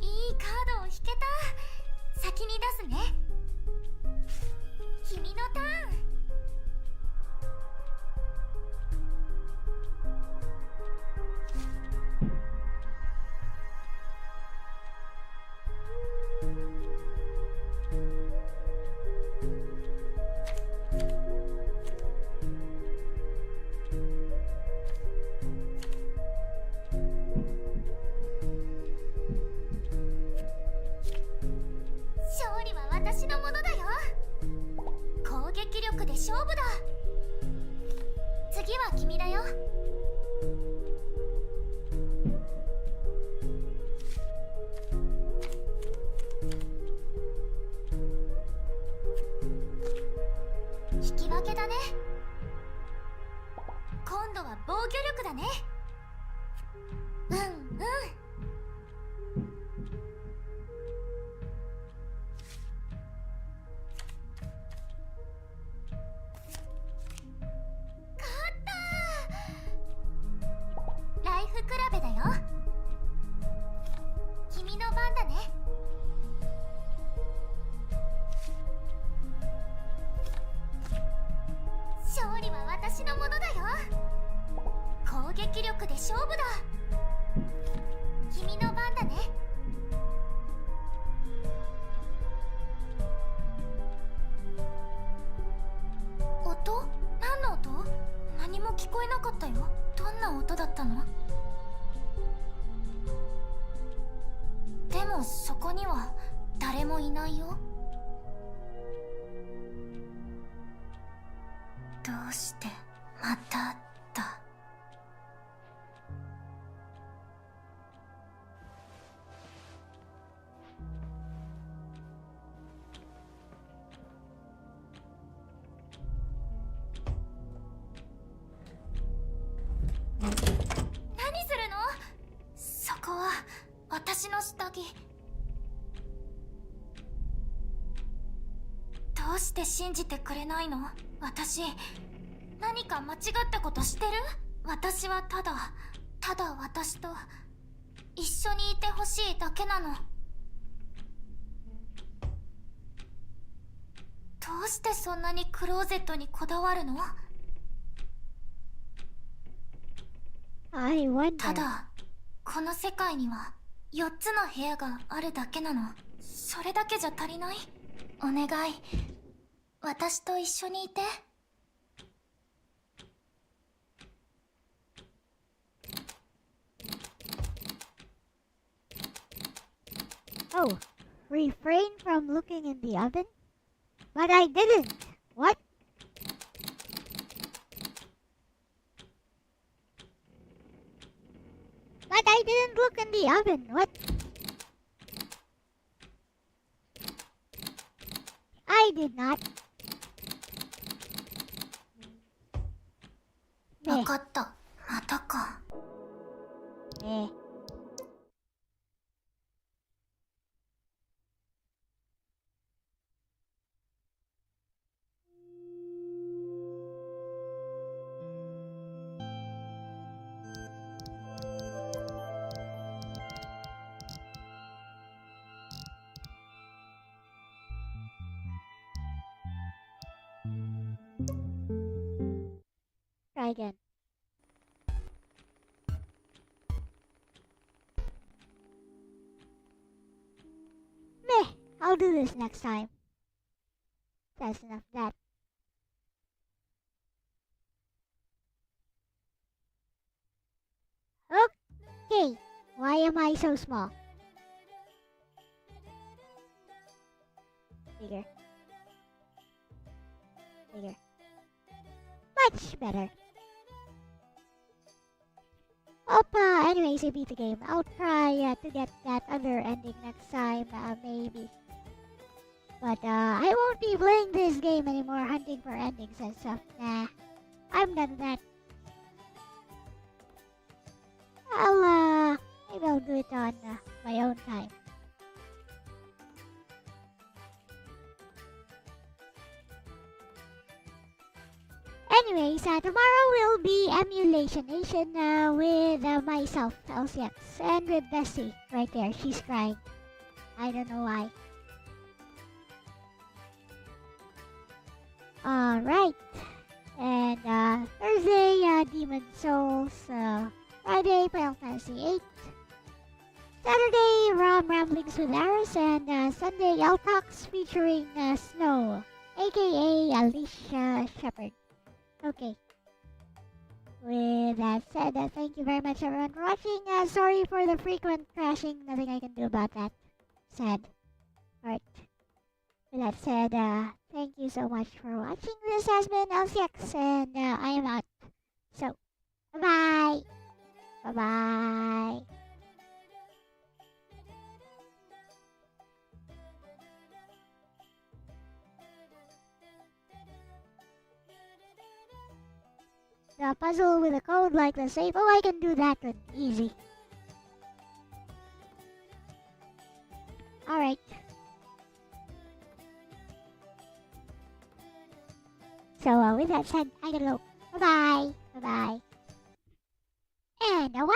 いいカードを引けた。先に出すね。君のターン。勝利は私のものだよ。攻撃力で勝負だ。次は君だよ。引き分けだね。今度は防御力だね。うんうん。ライフ比べだよ。君の番だね。勝利は私のものだよ。攻撃力で勝負だ。君の番だね。音？何の音？何も聞こえなかったよ。どんな音だったの？でもそこには誰もいないよ。どうしてまただ。何するの？そこは私の下着。どうして信じてくれないの？私何か間違ったことしてる？私はただ私と一緒にいてほしいだけなの。どうしてそんなにクローゼットにこだわるの？ I wonder. ただこの世界には4つの部屋があるだけなの。それだけじゃ足りない？お願い、私と一緒にいて。 Oh, refrain from looking in the oven? But I didn't. What? But I didn't look in the oven. What? I did not. わかった。またか。Eh. Try again. Meh, I'll do this next time. That's enough of that. Okay, why am I so small? Bigger. Bigger. Much better. Anyways, I beat the game. I'll try to get that other ending next time, maybe. But I won't be playing this game anymore, hunting for endings and stuff. Nah, I'm done with that. Maybe I'll do it on my own time. Anyways, tomorrow will be Emulation Nation with myself, Elle-C, and with Bessie right there. She's crying. I don't know why. Alright. And Thursday, Demon Souls. Friday, Final Fantasy 8. Saturday, Ramblings with Aris. And Sunday, L-Talks featuring Snow, aka Alicia Shepherd. Okay. With that said, thank you very much everyone for watching. Sorry for the frequent crashing. Nothing I can do about that. Sad. Alright. With that said, thank you so much for watching. This has been LCX and I am out. So, bye-bye. Bye-bye. The puzzle with a code like the safe. Oh, I can do that one. Easy. Alright. So, with that said, I gotta go. Bye-bye. Bye-bye. And a 1,